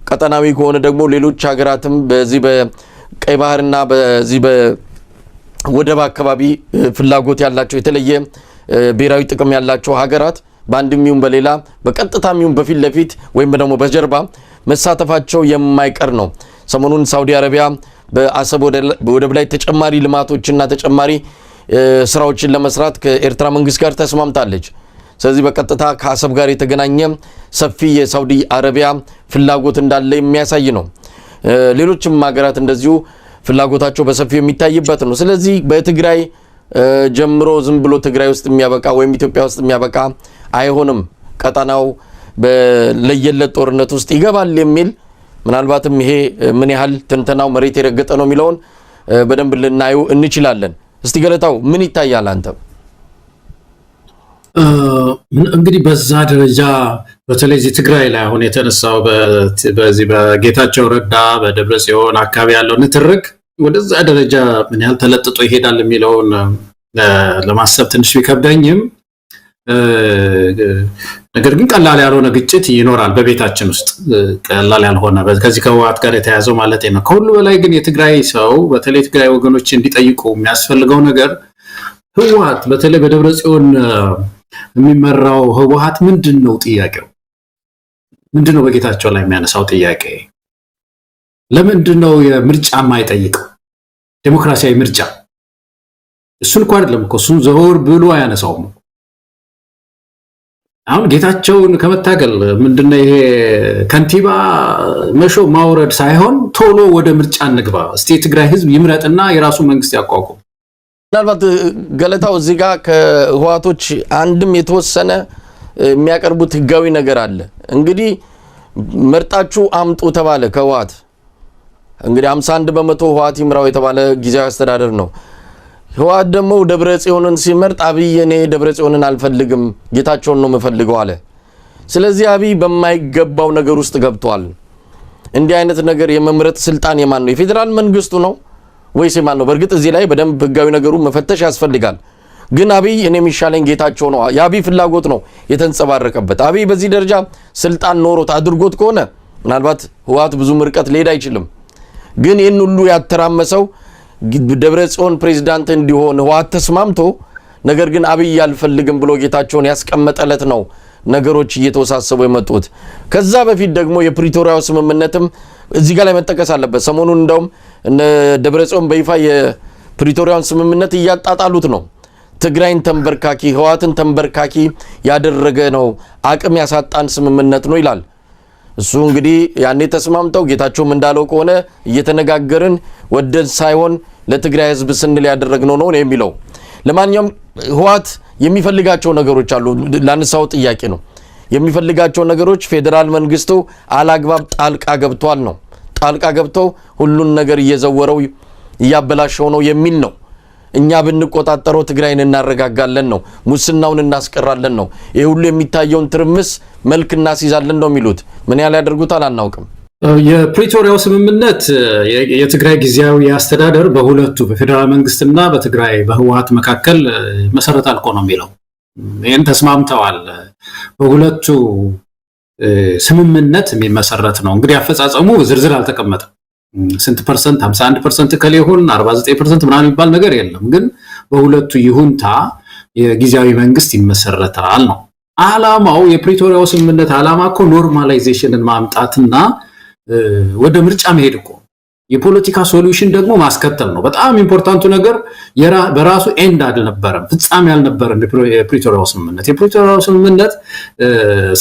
ቀጠናዊ ከሆነ ደግሞ ሌሎች ሀገራትም በዚህ በቀይ ባህርና በዚህ በወደብ አካባቢ ፍላጎት ያላቸው የተለየ ብሔራዊ ጥቅም ያላቸው ሀገራት በአንድም ይሁን በሌላ በቀጥታም ይሁን በፊት ለፊት ወይም ደግሞ በጀርባ መሳተፋቸው የማይቀር ነው። ሰሞኑን ሳውዲ አረቢያ በአሰብ ወደብ ላይ ተጨማሪ ልማቶችና ተጨማሪ ስራዎችን ለመስራት ከኤርትራ መንግስት ጋር ተስማምታለች። ስለዚህ በቀጥታ ከአሰብ ጋር የተገናኘ ሰፊ የሳውዲ አረቢያ ፍላጎት እንዳለ የሚያሳይ ነው። ሌሎችም ሀገራት እንደዚሁ ፍላጎታቸው በሰፊው የሚታይበት ነው። ስለዚህ በትግራይ ጀምሮ ዝም ብሎ ትግራይ ውስጥ የሚያበቃ ወይም ኢትዮጵያ ውስጥ የሚያበቃ አይሆንም። ቀጠናው በለየለት ጦርነት ውስጥ ይገባል የሚል ምናልባትም ይሄ ምን ያህል ትንተናው መሬት የረገጠ ነው የሚለውን በደንብ ልናዩ እንችላለን። እስቲ ገለታው ምን ይታያል አንተ? እንግዲህ በዛ ደረጃ በተለይ እዚህ ትግራይ ላይ አሁን የተነሳው በዚህ በጌታቸው ረዳ በደብረጽዮን አካባቢ ያለው ንትርክ ወደዛ ደረጃ ምን ያህል ተለጥጦ ይሄዳል የሚለውን ለማሰብ ትንሽ ቢከብደኝም ነገር ግን ቀላል ያልሆነ ግጭት ይኖራል በቤታችን ውስጥ ቀላል ያልሆነ ከዚህ ከህወሓት ጋር የተያዘው ማለት ነው። ከሁሉ በላይ ግን የትግራይ ሰው በተለይ ትግራይ ወገኖች እንዲጠይቁ የሚያስፈልገው ነገር ህወሓት በተለይ በደብረጽዮን የሚመራው ህወሓት ምንድነው ጥያቄው? ምንድነው በጌታቸው ላይ የሚያነሳው ጥያቄ? ለምንድነው የምርጫ የማይጠይቀው? ዴሞክራሲያዊ ምርጫ እሱን እንኳን አይደለም እኮ እሱን ዘወር ብሎ አያነሳውም። አሁን ጌታቸውን ከመታገል ምንድነው ይሄ ከንቲባ መሾ ማውረድ ሳይሆን ቶሎ ወደ ምርጫ እንግባ፣ እስቲ የትግራይ ህዝብ ይምረጥና የራሱ መንግስት ያቋቁም። ምናልባት ገለታው እዚህ ጋር ከህወሓቶች አንድም የተወሰነ የሚያቀርቡት ህጋዊ ነገር አለ። እንግዲህ መርጣችሁ አምጡ ተባለ ከህወሓት። እንግዲህ 51% ህወሓት ይምራው የተባለ ጊዜያዊ አስተዳደር ነው። ህወሓት ደግሞ ደብረጽዮንን ሲመርጥ አብይ እኔ ደብረጽዮንን አልፈልግም ጌታቸውን ነው የምፈልገው አለ። ስለዚህ አብይ በማይገባው ነገር ውስጥ ገብቷል። እንዲህ አይነት ነገር የመምረጥ ስልጣን የማን ነው? የፌደራል መንግስቱ ነው ወይስ የማን ነው? በእርግጥ እዚህ ላይ በደንብ ህጋዊ ነገሩ መፈተሽ ያስፈልጋል። ግን አብይ እኔ የሚሻለኝ ጌታቸው ነው የአብይ ፍላጎት ነው የተንጸባረቀበት። አብይ በዚህ ደረጃ ስልጣን ኖሮት አድርጎት ከሆነ ምናልባት ህወሓት ብዙ ርቀት ሊሄድ አይችልም። ግን ይህን ሁሉ ያተራመሰው ደብረጽዮን ፕሬዝዳንት እንዲሆን ህወሓት ተስማምቶ ነገር ግን አብይ ያልፈልግም ብሎ ጌታቸውን ያስቀመጠለት ነው ነገሮች እየተወሳሰቡ የመጡት። ከዛ በፊት ደግሞ የፕሪቶሪያው ስምምነትም እዚህ ጋር ላይ መጠቀስ አለበት። ሰሞኑን እንደውም ደብረጽዮን በይፋ የፕሪቶሪያውን ስምምነት እያጣጣሉት ነው። ትግራይን ተንበርካኪ ህወሓትን ተንበርካኪ ያደረገ ነው፣ አቅም ያሳጣን ስምምነት ነው ይላል። እሱ እንግዲህ ያኔ ተስማምተው ጌታቸውም እንዳለው ከሆነ እየተነጋገርን ወደን ሳይሆን ለትግራይ ህዝብ ስንል ያደረግነው ነው የሚለው። ለማንኛውም ህወሓት የሚፈልጋቸው ነገሮች አሉ። ላነሳው ጥያቄ ነው የሚፈልጋቸው ነገሮች ፌደራል መንግስቱ አላግባብ ጣልቃ ገብቷል ነው። ጣልቃ ገብተው ሁሉን ነገር እየዘወረው እያበላሸው ነው የሚል ነው። እኛ ብንቆጣጠረው ትግራይን እናረጋጋለን ነው፣ ሙስናውን እናስቀራለን ነው፣ ይሄ ሁሉ የሚታየውን ትርምስ መልክ እናስይዛለን ነው የሚሉት። ምን ያህል ያደርጉታል አናውቅም። የፕሪቶሪያው ስምምነት የትግራይ ጊዜያዊ አስተዳደር በሁለቱ በፌደራል መንግስትና በትግራይ በህወሓት መካከል መሰረታል እኮ ነው የሚለው። ይሄን ተስማምተዋል። በሁለቱ ስምምነት የሚመሰረት ነው። እንግዲህ አፈጻጸሙ ዝርዝር አልተቀመጠም። ስንት ፐርሰንት 51% ከሌ ይሁን 49% ምናምን የሚባል ነገር የለም። ግን በሁለቱ ይሁንታ የጊዜያዊ መንግስት ይመሰረታል ነው ዓላማው። የፕሪቶሪያው ስምምነት ዓላማ እኮ ኖርማላይዜሽንን ማምጣትና ወደ ምርጫ መሄድ እኮ፣ የፖለቲካ ሶሉሽን ደግሞ ማስከተል ነው። በጣም ኢምፖርታንቱ ነገር በራሱ ኤንድ አልነበረም፣ ፍጻሜ አልነበረም። የፕሪቶሪያው ስምምነት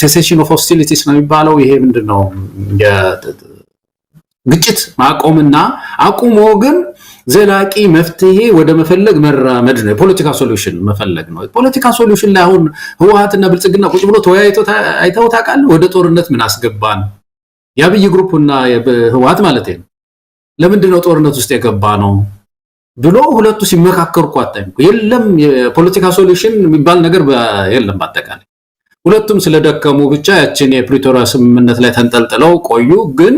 ሴሴሽን ኦፍ ሆስቲሊቲስ ነው የሚባለው። ይሄ ምንድነው? ግጭት ማቆምና አቁሞ ግን ዘላቂ መፍትሄ ወደ መፈለግ መራመድ ነው። የፖለቲካ ሶሉሽን መፈለግ ነው። የፖለቲካ ሶሉሽን ላይ አሁን ህወሓትና ብልጽግና ቁጭ ብሎ ተወያይተው አይተው ታውቃለህ? ወደ ጦርነት ምን አስገባን? የአብይ ግሩፕና ህወሓት ማለት ነው። ለምንድነው ጦርነት ውስጥ የገባ ነው ብሎ ሁለቱ ሲመካከሩ ቋጣኝ የለም። የፖለቲካ ሶሉሽን የሚባል ነገር የለም። በአጠቃላይ ሁለቱም ስለደከሙ ብቻ ያችን የፕሪቶሪያ ስምምነት ላይ ተንጠልጥለው ቆዩ። ግን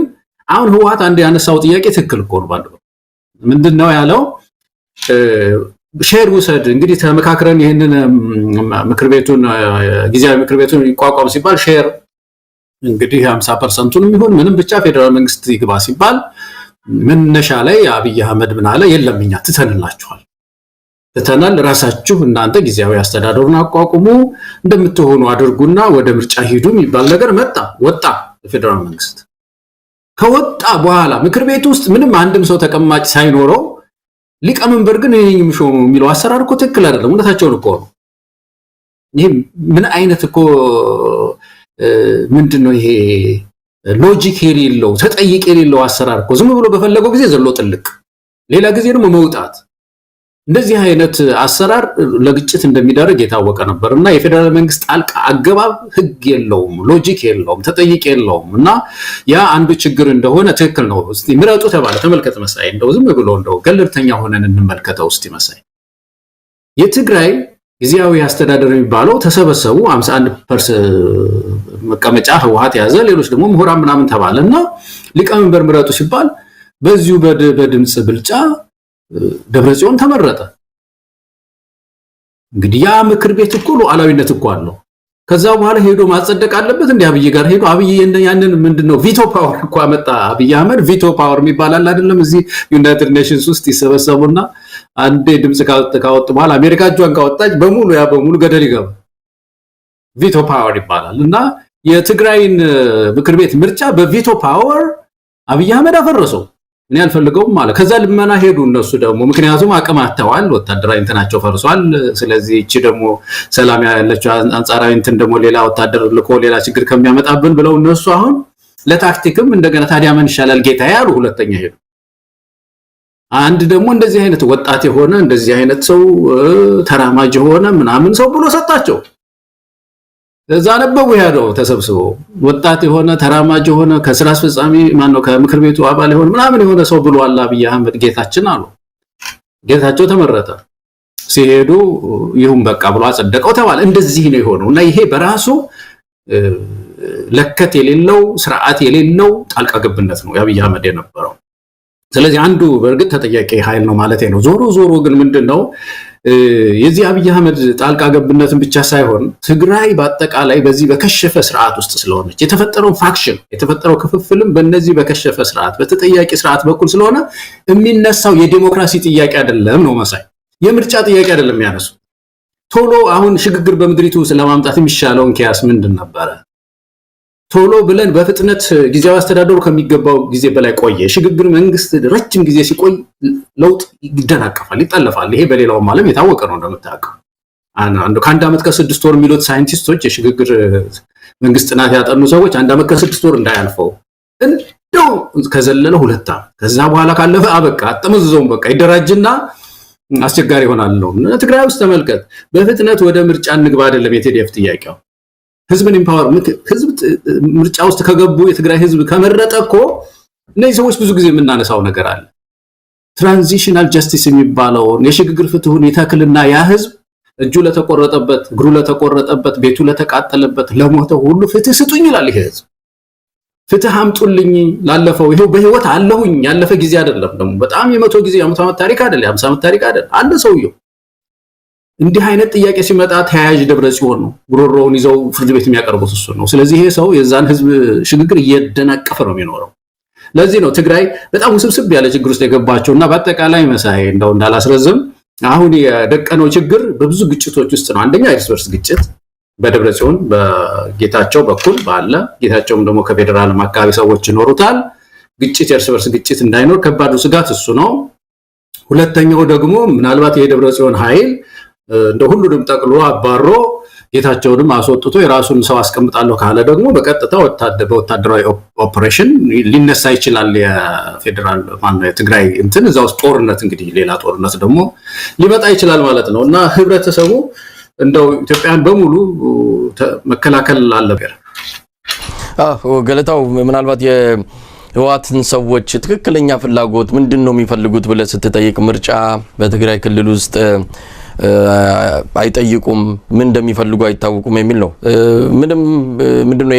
አሁን ህወሓት አንድ ያነሳው ጥያቄ ትክክል እኮ ነው። ባለው ምንድነው ያለው? ሼር ውሰድ እንግዲህ ተመካክረን ይሄንን ምክር ቤቱን ጊዜያዊ ምክር ቤቱን ይቋቋም ሲባል ሼር እንግዲህ 50%ን ይሁን ምንም ብቻ ፌደራል መንግስት ይግባ ሲባል መነሻ ላይ አብይ አህመድ ምን አለ? የለም እኛ ትተናል፣ ራሳችሁ እናንተ ጊዜያዊ አስተዳደሩን አቋቁሙ እንደምትሆኑ አድርጉና ወደ ምርጫ ሂዱ የሚባል ነገር ወጣ። ፌደራል መንግስት ከወጣ በኋላ ምክር ቤት ውስጥ ምንም አንድም ሰው ተቀማጭ ሳይኖረው ሊቀመንበር ግን ይሄን የሚሾሙ የሚለው አሰራር እኮ ትክክል አይደለም። እውነታቸውን እኮ ነው። ይሄ ምን አይነት እኮ ምንድነው ይሄ ሎጂክ የሌለው ተጠይቅ የሌለው አሰራር እኮ ዝም ብሎ በፈለገው ጊዜ ዘሎ ጥልቅ፣ ሌላ ጊዜ ደግሞ መውጣት። እንደዚህ አይነት አሰራር ለግጭት እንደሚዳርግ የታወቀ ነበርና የፌደራል መንግስት ጣልቃ አገባብ ህግ የለውም፣ ሎጂክ የለውም፣ ተጠይቅ የለውም እና ያ አንዱ ችግር እንደሆነ ትክክል ነው። እስቲ ምረጡ ተባለ። ተመልከት መሳይ፣ እንደው ዝም ብሎ እንደው ገለልተኛ ሆነን እንመልከተው እስቲ መሳይ። የትግራይ ጊዜያዊ አስተዳደር የሚባለው ተሰበሰቡ 51% መቀመጫ ህወሓት ያዘ፣ ሌሎች ደግሞ ምሁራን ምናምን ተባለና ሊቀመንበር ምረጡ ሲባል በዚሁ በድምጽ ብልጫ ደብረጽዮን ተመረጠ። እንግዲህ ያ ምክር ቤት እኮ ሉዓላዊነት እኮ አለው። ከዛ በኋላ ሄዶ ማጸደቅ አለበት። እንደ አብይ ጋር ሄዶ አብይ ያንን ምንድነው ቪቶ ፓወር እኮ አመጣ። አብይ አህመድ ቪቶ ፓወር የሚባል አይደለም? እዚህ ዩናይትድ ኔሽንስ ውስጥ ይሰበሰቡና አንዴ ድምጽ ካወጡ በኋላ አሜሪካ እጇን ካወጣች በሙሉ ገደል ይገባ። ቪቶ ፓወር ይባላል። እና የትግራይን ምክር ቤት ምርጫ በቪቶ ፓወር አብይ አህመድ አፈረሰው። እኔ አልፈልገውም ማለት። ከዛ ልመና ሄዱ እነሱ ደግሞ፣ ምክንያቱም አቅም አጥተዋል፣ ወታደራዊ እንትናቸው ፈርሷል። ስለዚህ እቺ ደግሞ ሰላም ያለችው አንጻራዊ እንትን ደግሞ ሌላ ወታደር ልኮ ሌላ ችግር ከሚያመጣብን ብለው እነሱ አሁን ለታክቲክም እንደገና ታዲያ ምን ይሻላል ጌታዬ ያሉ ሁለተኛ ሄዱ። አንድ ደግሞ እንደዚህ አይነት ወጣት የሆነ እንደዚህ አይነት ሰው ተራማጅ የሆነ ምናምን ሰው ብሎ ሰጣቸው። እዛ ነበው ያለው ተሰብስቦ ወጣት የሆነ ተራማጅ የሆነ ከስራ አስፈጻሚ ማነው ከምክር ቤቱ አባል የሆነ ምናምን የሆነ ሰው ብሎ አላ አብይ አህመድ ጌታችን አሉ። ጌታቸው ተመረጠ። ሲሄዱ ይሁን በቃ ብሎ አጸደቀው ተባለ። እንደዚህ ነው የሆነው እና ይሄ በራሱ ለከት የሌለው ስርዓት የሌለው ጣልቃ ገብነት ነው የአብይ አህመድ የነበረው። ስለዚህ አንዱ በእርግጥ ተጠያቂ ኃይል ነው ማለት ነው። ዞሮ ግን ምንድነው የዚህ አብይ አህመድ ጣልቃ ገብነትን ብቻ ሳይሆን ትግራይ በአጠቃላይ በዚህ በከሸፈ ስርዓት ውስጥ ስለሆነች የተፈጠረው ፋክሽን የተፈጠረው ክፍፍልም በእነዚህ በከሸፈ ስርዓት በተጠያቂ ስርዓት በኩል ስለሆነ የሚነሳው የዲሞክራሲ ጥያቄ አይደለም ነው መሳይ፣ የምርጫ ጥያቄ አይደለም ያነሱ። ቶሎ አሁን ሽግግር በምድሪቱ ስለማምጣት የሚሻለውን ኪያስ ምንድን ነበረ? ቶሎ ብለን በፍጥነት ጊዜያዊ አስተዳደሩ ከሚገባው ጊዜ በላይ ቆየ። ሽግግር መንግስት ረጅም ጊዜ ሲቆይ ለውጥ ይደናቀፋል፣ ይጠለፋል። ይሄ በሌላውም ዓለም የታወቀ ነው እንደምታውቀው። ከአንድ ዓመት ከ6 ወር የሚሉት ሳይንቲስቶች የሽግግር መንግስት ጥናት ያጠኑ ሰዎች 1 ዓመት ከ6 ወር እንዳያልፈው እንደው ከዘለለ 2 ዓመት ከዛ በኋላ ካለፈ አበቃ አጠመዝዘውም በቃ ይደራጅና አስቸጋሪ ይሆናል ነው። ትግራይ ውስጥ ተመልከት፣ በፍጥነት ወደ ምርጫ እንግባ አይደለም የቴዲኤፍ ጥያቄው። ህዝብን ኢምፓወር ህዝብ ምርጫ ውስጥ ከገቡ የትግራይ ህዝብ ከመረጠ እኮ እነዚህ ሰዎች ብዙ ጊዜ የምናነሳው ነገር አለ። ትራንዚሽናል ጀስቲስ የሚባለውን የሽግግር ፍትሁን ይተክልና ያ ህዝብ እጁ ለተቆረጠበት፣ እግሩ ለተቆረጠበት፣ ቤቱ ለተቃጠለበት፣ ለሞተው ሁሉ ፍትህ ስጡኝ ይላል። ይሄ ህዝብ ፍትህ አምጡልኝ፣ ላለፈው ይሄው በህይወት አለሁኝ ያለፈ ጊዜ አይደለም ደግሞ በጣም የ100 ጊዜ የ100 ዓመት ታሪክ አይደለም የ50 ዓመት ታሪክ አይደለም አለ ሰውየው። እንዲህ አይነት ጥያቄ ሲመጣ ተያያዥ ደብረጽዮን ነው ጉሮሮውን ይዘው ፍርድ ቤት የሚያቀርቡት እሱ ነው። ስለዚህ ይሄ ሰው የዛን ህዝብ ሽግግር እየደናቀፈ ነው የሚኖረው። ለዚህ ነው ትግራይ በጣም ውስብስብ ያለ ችግር ውስጥ የገባቸውና በአጠቃላይ መሳይ እንደው እንዳላስረዝም አሁን የደቀነው ችግር በብዙ ግጭቶች ውስጥ ነው። አንደኛ የእርስ በርስ ግጭት በደብረጽዮን በጌታቸው በኩል ባለ፣ ጌታቸውም ደግሞ ከፌደራል አካባቢ ሰዎች ይኖሩታል። ግጭት የእርስ በርስ ግጭት እንዳይኖር ከባዱ ስጋት እሱ ነው። ሁለተኛው ደግሞ ምናልባት የደብረጽዮን ኃይል እንደ ሁሉንም ጠቅሎ አባሮ ጌታቸውንም አስወጥቶ የራሱን ሰው አስቀምጣለሁ ካለ ደግሞ በቀጥታ ወታደራዊ ኦፕሬሽን ሊነሳ ይችላል። የፌደራል ማነው የትግራይ እንትን እዛው ጦርነት እንግዲህ ሌላ ጦርነት ደግሞ ሊመጣ ይችላል ማለት ነው እና ህብረተሰቡ እንደው ኢትዮጵያን በሙሉ መከላከል አለበት። ገለታው ምናልባት የህወሓትን ሰዎች ትክክለኛ ፍላጎት ምንድነው የሚፈልጉት ብለ ስትጠይቅ ምርጫ በትግራይ ክልል ውስጥ አይጠይቁም፣ ምን እንደሚፈልጉ አይታወቁም የሚል ነው። ምንድነው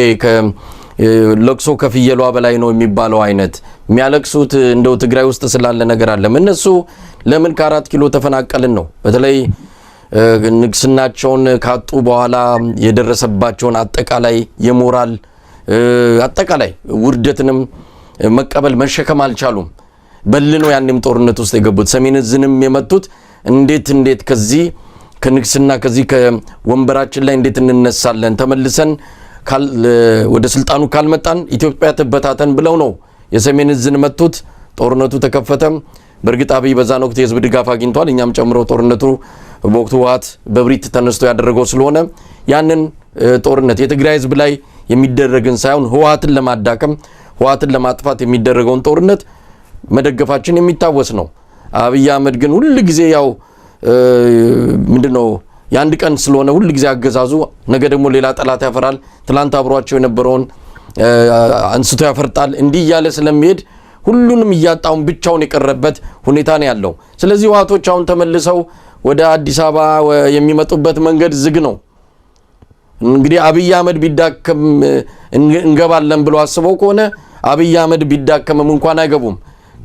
ለቅሶ ከፍየሏ በላይ ነው የሚባለው አይነት የሚያለቅሱት እንደው ትግራይ ውስጥ ስላለ ነገር አለ። እነሱ ለምን ከ4 ኪሎ ተፈናቀልን ነው። በተለይ ንግስናቸውን ካጡ በኋላ የደረሰባቸውን አጠቃላይ የሞራል አጠቃላይ ውርደትንም መቀበል መሸከም አልቻሉም። በልነው ያንንም ጦርነት ውስጥ የገቡት ሰሜን ዕዝንም የመቱት እንዴት ከዚህ ከንግስና ከዚህ ከወንበራችን ላይ እንዴት እንነሳለን ተመልሰን ወደ ስልጣኑ ካልመጣን ኢትዮጵያ ተበታተን ብለው ነው የሰሜን ዕዝን መቱት። ጦርነቱ ተከፈተ። በርግጥ አብይ በዛን ወቅት የህዝብ ድጋፍ አግኝቷል። እኛም ጨምሮ ጦርነቱ በወቅቱ ህወሓት በብሪት ተነስቶ ያደረገው ስለሆነ ያንን ጦርነት የትግራይ ህዝብ ላይ የሚደረግን ሳይሆን ህወሓትን ለማዳከም ህወሓትን ለማጥፋት የሚደረገውን ጦርነት መደገፋችን የሚታወስ ነው። አብይ አህመድ ግን ሁሉ ጊዜ ያው ምንድነው የአንድ ቀን ስለሆነ ሁሉ ጊዜ አገዛዙ ነገ ደግሞ ሌላ ጠላት ያፈራል፣ ትላንት አብሯቸው የነበረውን አንስቶ ያፈርጣል። እንዲህ እያለ ስለሚሄድ ሁሉንም እያጣውን ብቻውን የቀረበት ሁኔታ ነው ያለው። ስለዚህ ህወሓቶች አሁን ተመልሰው ወደ አዲስ አበባ የሚመጡበት መንገድ ዝግ ነው። እንግዲህ አብይ አህመድ ቢዳከም እንገባለን ብሎ አስበው ከሆነ አብይ አህመድ ቢዳከምም እንኳን አይገቡም።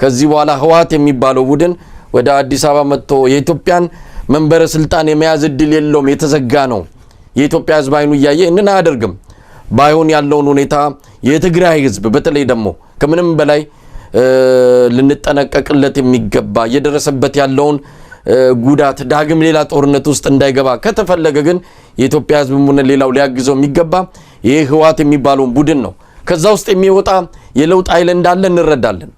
ከዚህ በኋላ ህወሓት የሚባለው ቡድን ወደ አዲስ አበባ መጥቶ የኢትዮጵያን መንበረ ስልጣን የመያዝ እድል የለውም፣ የተዘጋ ነው። የኢትዮጵያ ህዝብ አይኑ እያየ እንን አያደርግም። ባይሆን ያለውን ሁኔታ የትግራይ ህዝብ በተለይ ደግሞ ከምንም በላይ ልንጠነቀቅለት የሚገባ እየደረሰበት ያለውን ጉዳት ዳግም ሌላ ጦርነት ውስጥ እንዳይገባ ከተፈለገ ግን የኢትዮጵያ ህዝብ ምን ሌላው ሊያግዘው የሚገባ ይሄ ህወሓት የሚባለውን ቡድን ነው። ከዛ ውስጥ የሚወጣ የለውጥ ኃይል እንዳለ እንረዳለን።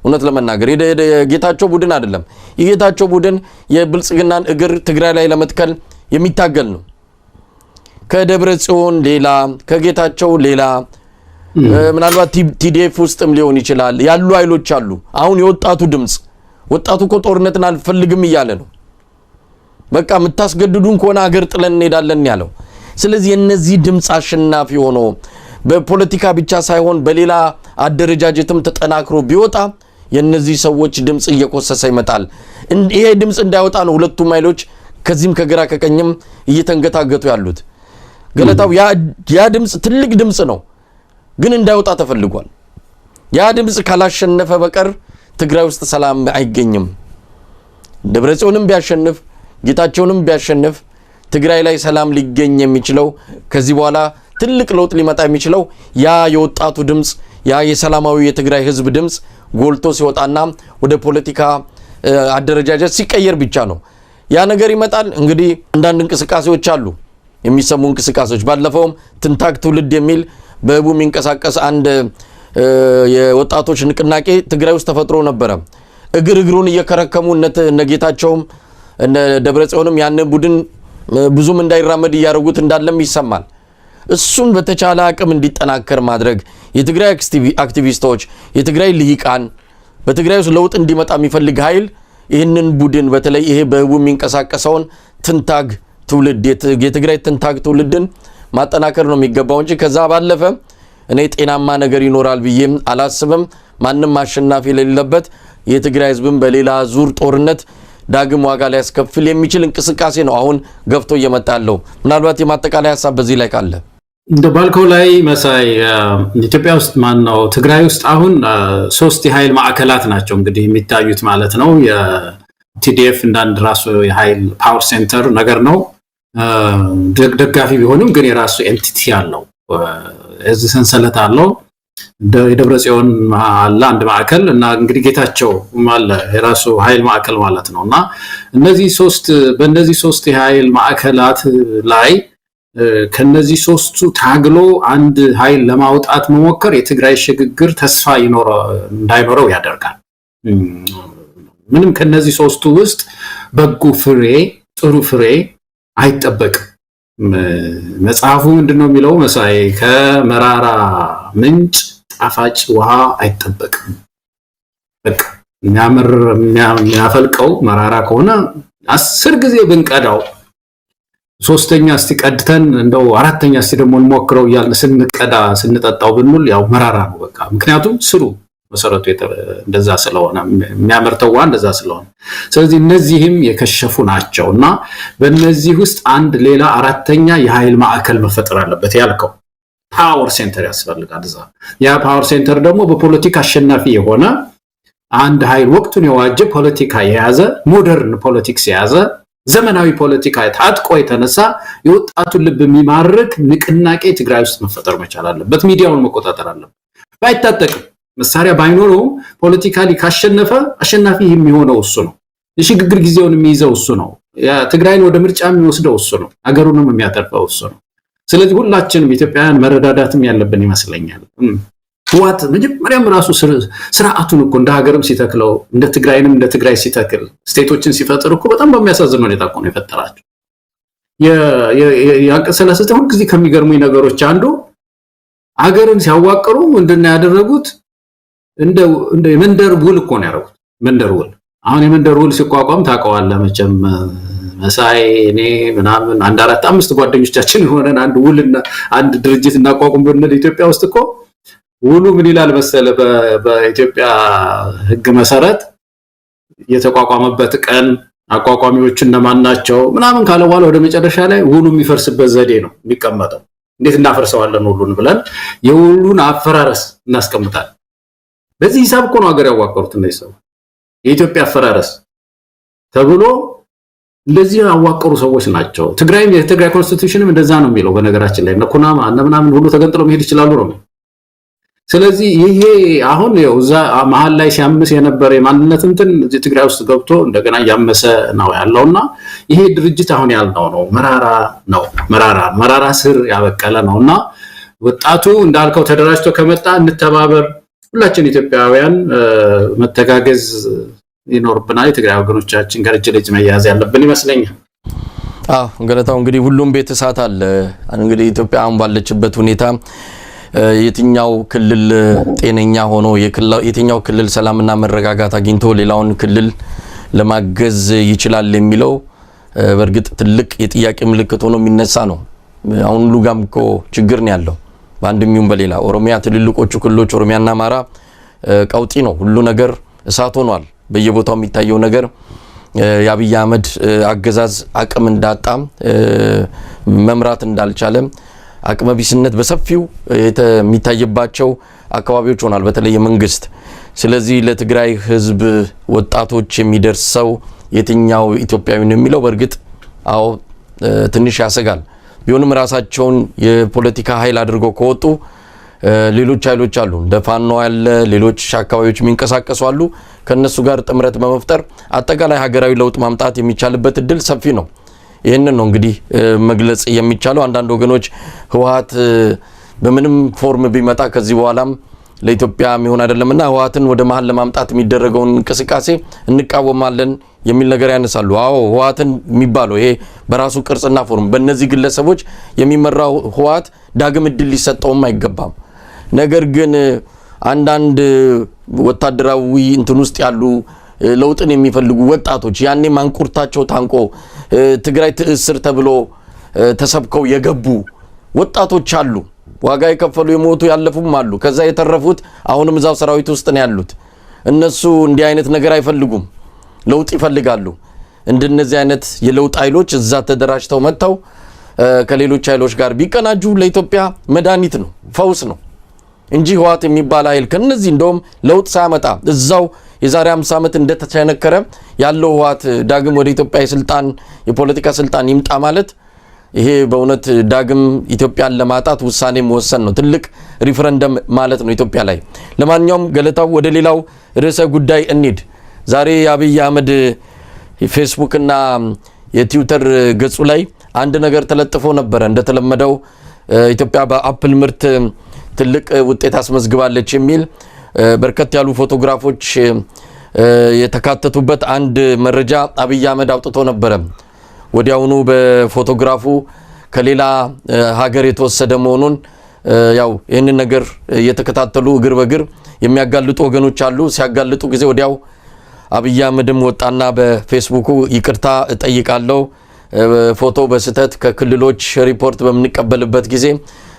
እውነት ለመናገር የጌታቸው ቡድን አይደለም። የጌታቸው ቡድን የብልጽግናን እግር ትግራይ ላይ ለመትከል የሚታገል ነው። ከደብረ ጽዮን ሌላ ከጌታቸው ሌላ ምናልባት ቲዲኤፍ ውስጥም ሊሆን ይችላል ያሉ ኃይሎች አሉ። አሁን የወጣቱ ድምጽ ወጣቱ እኮ ጦርነትን አልፈልግም እያለ ነው። በቃ የምታስገድዱን ከሆነ አገር ጥለን እንሄዳለን ያለው። ስለዚህ የነዚህ ድምጽ አሸናፊ ሆኖ በፖለቲካ ብቻ ሳይሆን በሌላ አደረጃጀትም ተጠናክሮ ቢወጣ የነዚህ ሰዎች ድምጽ እየቆሰሰ ይመጣል። ይሄ ድምጽ እንዳይወጣ ነው ሁለቱም ኃይሎች ከዚህም ከግራ ከቀኝም እየተንገታገቱ ያሉት። ገለታው ያ ድምጽ ትልቅ ድምጽ ነው፣ ግን እንዳይወጣ ተፈልጓል። ያ ድምጽ ካላሸነፈ በቀር ትግራይ ውስጥ ሰላም አይገኝም። ደብረጽዮንም ቢያሸንፍ ጌታቸውንም ቢያሸንፍ ትግራይ ላይ ሰላም ሊገኝ የሚችለው ከዚህ በኋላ ትልቅ ለውጥ ሊመጣ የሚችለው ያ የወጣቱ ድምጽ ያ የሰላማዊ የትግራይ ህዝብ ድምጽ ጎልቶ ሲወጣና ወደ ፖለቲካ አደረጃጀት ሲቀየር ብቻ ነው ያ ነገር ይመጣል። እንግዲህ አንዳንድ እንቅስቃሴዎች አሉ፣ የሚሰሙ እንቅስቃሴዎች። ባለፈውም ትንታግ ትውልድ የሚል በህቡ የሚንቀሳቀስ አንድ የወጣቶች ንቅናቄ ትግራይ ውስጥ ተፈጥሮ ነበረ። እግሩን እየከረከሙ እነጌታቸውም እነ ደብረጽዮንም ያን ቡድን ብዙም እንዳይራመድ እያደረጉት እንዳለም ይሰማል። እሱን በተቻለ አቅም እንዲጠናከር ማድረግ የትግራይ አክቲቪስቶች የትግራይ ልሂቃን በትግራይ ውስጥ ለውጥ እንዲመጣ የሚፈልግ ኃይል ይህንን ቡድን በተለይ ይሄ በህቡ የሚንቀሳቀሰውን ትንታግ ትውልድ የትግራይ ትንታግ ትውልድን ማጠናከር ነው የሚገባው እንጂ ከዛ ባለፈ እኔ ጤናማ ነገር ይኖራል ብዬም አላስብም። ማንም አሸናፊ የሌለበት የትግራይ ህዝብን በሌላ ዙር ጦርነት ዳግም ዋጋ ሊያስከፍል የሚችል እንቅስቃሴ ነው አሁን ገፍቶ እየመጣለው። ምናልባት የማጠቃለያ ሐሳብ በዚህ ላይ ካለ እንደ ባልከው ላይ መሳይ ኢትዮጵያ ውስጥ ማነው ትግራይ ውስጥ አሁን 3 የኃይል ማዕከላት ናቸው እንግዲህ የሚታዩት ማለት ነው። የቲዲኤፍ እንዳንድ ራሱ የኃይል ፓወር ሴንተር ነገር ነው። ደጋፊ ቢሆንም ግን የራሱ ኤንቲቲ አለው፣ እዚህ ሰንሰለት አለው። የደብረ ጽዮን አለ አንድ ማዕከል እና እንግዲህ ጌታቸው ማለ የራሱ ኃይል ማዕከል ማለት ነውና እነዚህ በእነዚህ 3 የኃይል ማዕከላት ላይ ከነዚህ 3ቱ ታግሎ አንድ ኃይል ለማውጣት መሞከር የትግራይ ሽግግር ተስፋ እንዳይኖረው ያደርጋል። ምንም ከነዚህ 3ቱ ውስጥ በጎ ፍሬ ጥሩ ፍሬ አይጠበቅም። መጽሐፉ ምንድነው የሚለው መሳይ? ከመራራ ምንጭ ጣፋጭ ውሃ አይጠበቅም። በቃ የሚያፈልቀው መራራ ከሆነ 10 ጊዜ ብንቀዳው 3ኛ እስቲ ቀድተን እንደው 4ኛ እስቲ ደግሞ እንሞክረው እያልን ስንጠጣው ብንል ያው መራራ ነው በቃ። ምክንያቱም ስሩ መሰረቱ እንደዛ ስለሆነ የሚያመርተው እንደዛ ስለሆነ ስለዚህ እነዚህም የከሸፉ ናቸውና በእነዚህ ውስጥ አንድ ሌላ 4ኛ የኃይል ማዕከል መፈጠር አለበት ያልከው ፓወር ሴንተር ያስፈልጋል እዛ። ያ ፓወር ሴንተር ደግሞ በፖለቲካ አሸናፊ የሆነ አንድ ኃይል ወቅቱን የዋጀ ፖለቲካ የያዘ ሞደርን ፖለቲክስ የያዘ ዘመናዊ ፖለቲካ ታጥቆ የተነሳ የወጣቱን ልብ የሚማርክ ንቅናቄ ትግራይ ውስጥ መፈጠር መቻል አለበት። ሚዲያውን መቆጣጠር አለበት። ባይታጠቅም መሳሪያ ባይኖረው ፖለቲካሊ ካሸነፈ አሸናፊ የሚሆነው እሱ ነው። የሽግግር ጊዜውን የሚይዘው እሱ ነው። ትግራይን ወደ ምርጫ የሚወስደው እሱ ነው። አገሩንም የሚያተርፈው እሱ ነው። ስለዚህ ሁላችንም ኢትዮጵያውያን መረዳዳትም ያለብን ይመስለኛል። ህወሓት መጀመሪያም ራሱ ስርዓቱን እኮ እንደ ሀገርም ሲተክለው እንደ ትግራይንም እንደ ትግራይ ሲተክል ስቴቶችን ሲፈጥር እኮ በጣም በሚያሳዝን ሁኔታ እኮ ነው የፈጠራቸው። የአንቀጽ 39 ጊዜ ከሚገርሙኝ ነገሮች አንዱ ሀገርን ሲያዋቅሩ ምንድነው ያደረጉት? እንደ መንደር ውል እኮ ነው ያደረጉት። መንደር ውል አሁን የመንደር ውል ሲቋቋም ታውቀዋለህ መቼም መሳይ እኔ ምናምን አንድ 4-5 ጓደኞቻችን ሆነን አንድ ውልና አንድ ድርጅት እናቋቁም ብንል ኢትዮጵያ ውስጥ እኮ ውሉ ምን ይላል መሰለ? በኢትዮጵያ ህግ መሰረት የተቋቋመበት ቀን አቋቋሚዎቹ እነማን ናቸው ምናምን ካለ በኋላ ወደ መጨረሻ ላይ ውሉ የሚፈርስበት ዘዴ ነው የሚቀመጠው። እንዴት እናፈርሰዋለን ውሉን ብለን የውሉን አፈራረስ እናስቀምጣለን። በዚህ ሂሳብ እኮ ነው ሀገር ያዋቀሩት እነዚህ ሰው የኢትዮጵያ አፈራረስ ተብሎ እንደዚህ ያዋቀሩ ሰዎች ናቸው። የትግራይ ኮንስቲቱሽንም እንደዛ ነው የሚለው በነገራችን ላይ ነኩናማ ምናምን ሁሉ ተገንጥለው መሄድ ይችላሉ ነው። ስለዚህ ይሄ አሁን እዛ መሃል ላይ ሲያምስ የነበረ የማንነት እንትን ትግራይ ውስጥ ገብቶ እንደገና ያመሰ ነው ያለውና ይሄ ድርጅት አሁን ያልነው ነው መራራ ስር ያበቀለ ነውና ወጣቱ እንዳልከው ተደራጅቶ ከመጣ እንተባበር፣ ሁላችን ኢትዮጵያውያን መተጋገዝ ይኖርብናል። የትግራይ ወገኖቻችን ጋር እጅ ለእጅ መያያዝ ያለብን ይመስለኛል። ገለታው እንግዲህ ሁሉም ቤት እሳት አለ። እንግዲህ ኢትዮጵያ አሁን ባለችበት ሁኔታ የትኛው ክልል ጤነኛ ሆኖ የትኛው ክልል ሰላምና መረጋጋት አግኝቶ ሌላውን ክልል ለማገዝ ይችላል የሚለው በእርግጥ ትልቅ የጥያቄ ምልክት ሆኖ የሚነሳ ነው። አሁን ሁሉ ጋም እኮ ችግር ነው ያለው በአንድም ይሁን በሌላ። ኦሮሚያ ትልልቆቹ ክልሎች ኦሮሚያና አማራ ቀውጢ ነው። ሁሉ ነገር እሳት ሆኗል። በየቦታው የሚታየው ነገር የአብይ አህመድ አገዛዝ አቅም እንዳጣ መምራት እንዳልቻለ አቅመ ቢስነት በሰፊው የሚታይባቸው አካባቢዎች ሆናል በተለይ መንግስት። ስለዚህ ለትግራይ ህዝብ ወጣቶች የሚደርሰው የትኛው ኢትዮጵያዊ ነው የሚለው በእርግጥ ትንሽ ያሰጋል። ቢሆንም ራሳቸውን የፖለቲካ ኃይል አድርገው ከወጡ ሌሎች ኃይሎች አሉ እንደ ፋኖ ያለ ሌሎች አካባቢዎች የሚንቀሳቀሱ አሉ። ከነሱ ጋር ጥምረት በመፍጠር አጠቃላይ ሀገራዊ ለውጥ ማምጣት የሚቻልበት እድል ሰፊ ነው። ይሄንን ነው እንግዲህ መግለጽ የሚቻለው። አንዳንድ ወገኖች ህወሓት በምንም ፎርም ቢመጣ ከዚህ በኋላም ለኢትዮጵያ የሚሆን አይደለምና ህወሓትን ወደ መሃል ለማምጣት የሚደረገውን እንቅስቃሴ እንቃወማለን የሚል ነገር ያነሳሉ። ህወሓትን የሚባለው ይሄ በራሱ ቅርጽና ፎርም በእነዚህ ግለሰቦች የሚመራው ህወሓት ዳግም እድል ሊሰጠውም አይገባም። ነገር ግን አንዳንድ ወታደራዊ እንትን ውስጥ ያሉ ለውጥን የሚፈልጉ ወጣቶች ያኔ ማንቁርታቸው ታንቆ ትግራይ ትእስር ተብሎ ተሰብከው የገቡ ወጣቶች አሉ። ዋጋ የከፈሉ የሞቱ ያለፉም አሉ። ከዛ የተረፉት አሁንም እዛው ሰራዊት ውስጥ ነው ያሉት። እነሱ እንዲህ አይነት ነገር አይፈልጉም፣ ለውጥ ይፈልጋሉ። እንደነዚህ አይነት የለውጥ ኃይሎች እዛ ተደራጅተው መጥተው ከሌሎች ኃይሎች ጋር ቢቀናጁ ለኢትዮጵያ መድኃኒት ነው፣ ፈውስ ነው እንጂ ህወሓት የሚባል ኃይል ከነዚህ እንደውም ለውጥ ሳያመጣ እዛው የዛሬ 50 ዓመት እንደተቸነከረ ያለው ህወሓት ዳግም ወደ ኢትዮጵያ የፖለቲካ ስልጣን ይምጣ ማለት ይሄ በእውነት ዳግም ኢትዮጵያን ለማጣት ውሳኔ መወሰን ነው። ትልቅ ሪፈረንደም ማለት ነው ኢትዮጵያ ላይ። ለማንኛውም ገለታው ወደ ሌላው ርዕሰ ጉዳይ እንሂድ። ዛሬ የአብይ አህመድ ፌስቡክ እና የትዊተር ገጹ ላይ አንድ ነገር ተለጥፎ ነበረ። እንደተለመደው ኢትዮጵያ በአፕል ምርት ትልቅ ውጤት አስመዝግባለች የሚል በርከት ያሉ ፎቶግራፎች የተካተቱበት አንድ መረጃ አብይ አህመድ አውጥቶ ነበረ። ወዲያውኑ በፎቶግራፉ ከሌላ ሀገር የተወሰደ መሆኑን ያው ይህንን ነገር እየተከታተሉ እግር በእግር የሚያጋልጡ ወገኖች አሉ። ሲያጋልጡ ጊዜ ወዲያው አብይ አህመድም ወጣና በፌስቡኩ ይቅርታ እጠይቃለሁ፣ ፎቶ በስተት ከክልሎች ሪፖርት በምንቀበልበት ጊዜ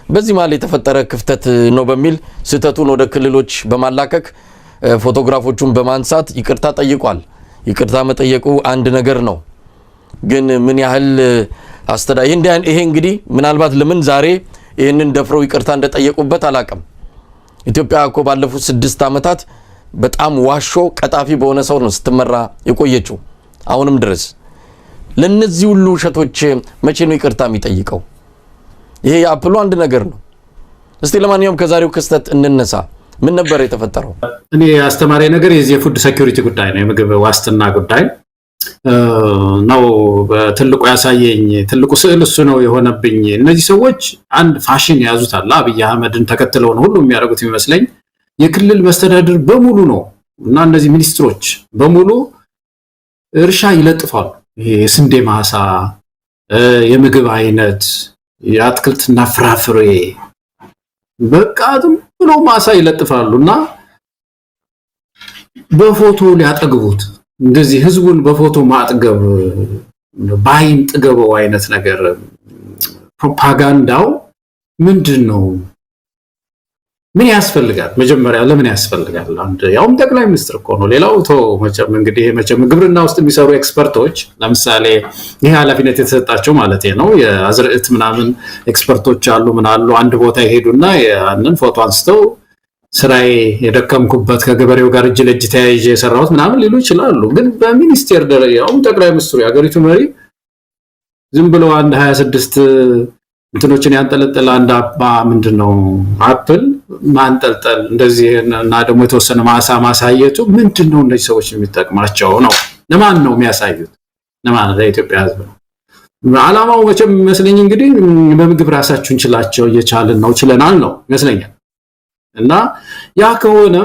በዚህ ማለት የተፈጠረ ክፍተት ነው በሚል ስተቱን ወደ ክልሎች በማላከክ ፎቶግራፎቹን በማንሳት ይቅርታ ጠይቋል። ይቅርታ መጠየቁ አንድ ነገር ነው፣ ግን ምን ያህል ይሄ እንግዲህ ምናልባት ለምን ዛሬ ይህንን ደፍረው ይቅርታ እንደጠየቁበት አላቅም። ኢትዮጵያ እኮ ባለፉት 6 ዓመታት በጣም ዋሾ ቀጣፊ በሆነ ሰው ነው ስትመራ የቆየችው አሁንም ድረስ። ለነዚህ ሁሉ ውሸቶች መቼ ነው ይቅርታ የሚጠይቀው? ይሄ የአፕሉ አንድ ነገር ነው። እስቲ ለማንኛውም ከዛሬው ክስተት እንነሳ። ምን ነበር የተፈጠረው? እኔ አስተማሪ ነገር የዚህ የፉድ ሴኩሪቲ ጉዳይ ነው፣ የምግብ ዋስትና ጉዳይ ነው በትልቁ ያሳየኝ። ትልቁ ስዕል እሱ ነው የሆነብኝ። እነዚህ ሰዎች አንድ ፋሽን የያዙት አለ። አብይ አህመድን ተከትለው ነው ሁሉ የሚያደርጉት የሚመስለኝ። የክልል መስተዳድር በሙሉ ነው እና እነዚህ ሚኒስትሮች በሙሉ እርሻ ይለጥፋሉ። ይሄ የስንዴ ማሳ፣ የምግብ አይነት፣ የአትክልትና ፍራፍሬ በቃ ዝም ብሎ ማሳ ይለጥፋሉና በፎቶ ሊያጠግቡት እንደዚህ ህዝቡን በፎቶ ማጥገብ ባይን ጥገበው አይነት ነገር ፕሮፓጋንዳው ምንድነው? ምን ያስፈልጋል? መጀመሪያ ለምን ያስፈልጋል? አንድ ያውም ጠቅላይ ሚኒስትር እኮ ነው። ሌላው መቼም እንግዲህ ግብርና ውስጥ የሚሰሩ ኤክስፐርቶች ለምሳሌ ይሄ ኃላፊነት የተሰጣቸው ማለት ነው የአዝርዕት ምናምን ኤክስፐርቶች አሉ ምን አሉ አንድ ቦታ ይሄዱና ያንን ፎቶ አንስተው ስራዬ የደከምኩበት ከገበሬው ጋር እጅ ለእጅ ተያይዤ የሰራሁት ምናምን ሊሉ ይችላሉ። ግን በሚኒስቴር ደረጃ ያውም ጠቅላይ ሚኒስትሩ የሀገሪቱ መሪ ዝም ብለው አንድ 26 እንትኖችን ያንጠለጠለ አንድ አባ ምንድነው አፕል ማንጠልጠል እንደዚህ እና ደግሞ የተወሰነ ማሳ ማሳየቱ ምንድነው እነዚህ ሰዎች የሚጠቅማቸው ነው? ለማን ነው የሚያሳዩት? ለማን? ለኢትዮጵያ ሕዝብ ነው። ዓላማው መቼም መስለኝ እንግዲህ በምግብ ራሳችሁን ችላቸው እየቻልን ነው ችለናል ነው ይመስለኛል። እና ያ ከሆነ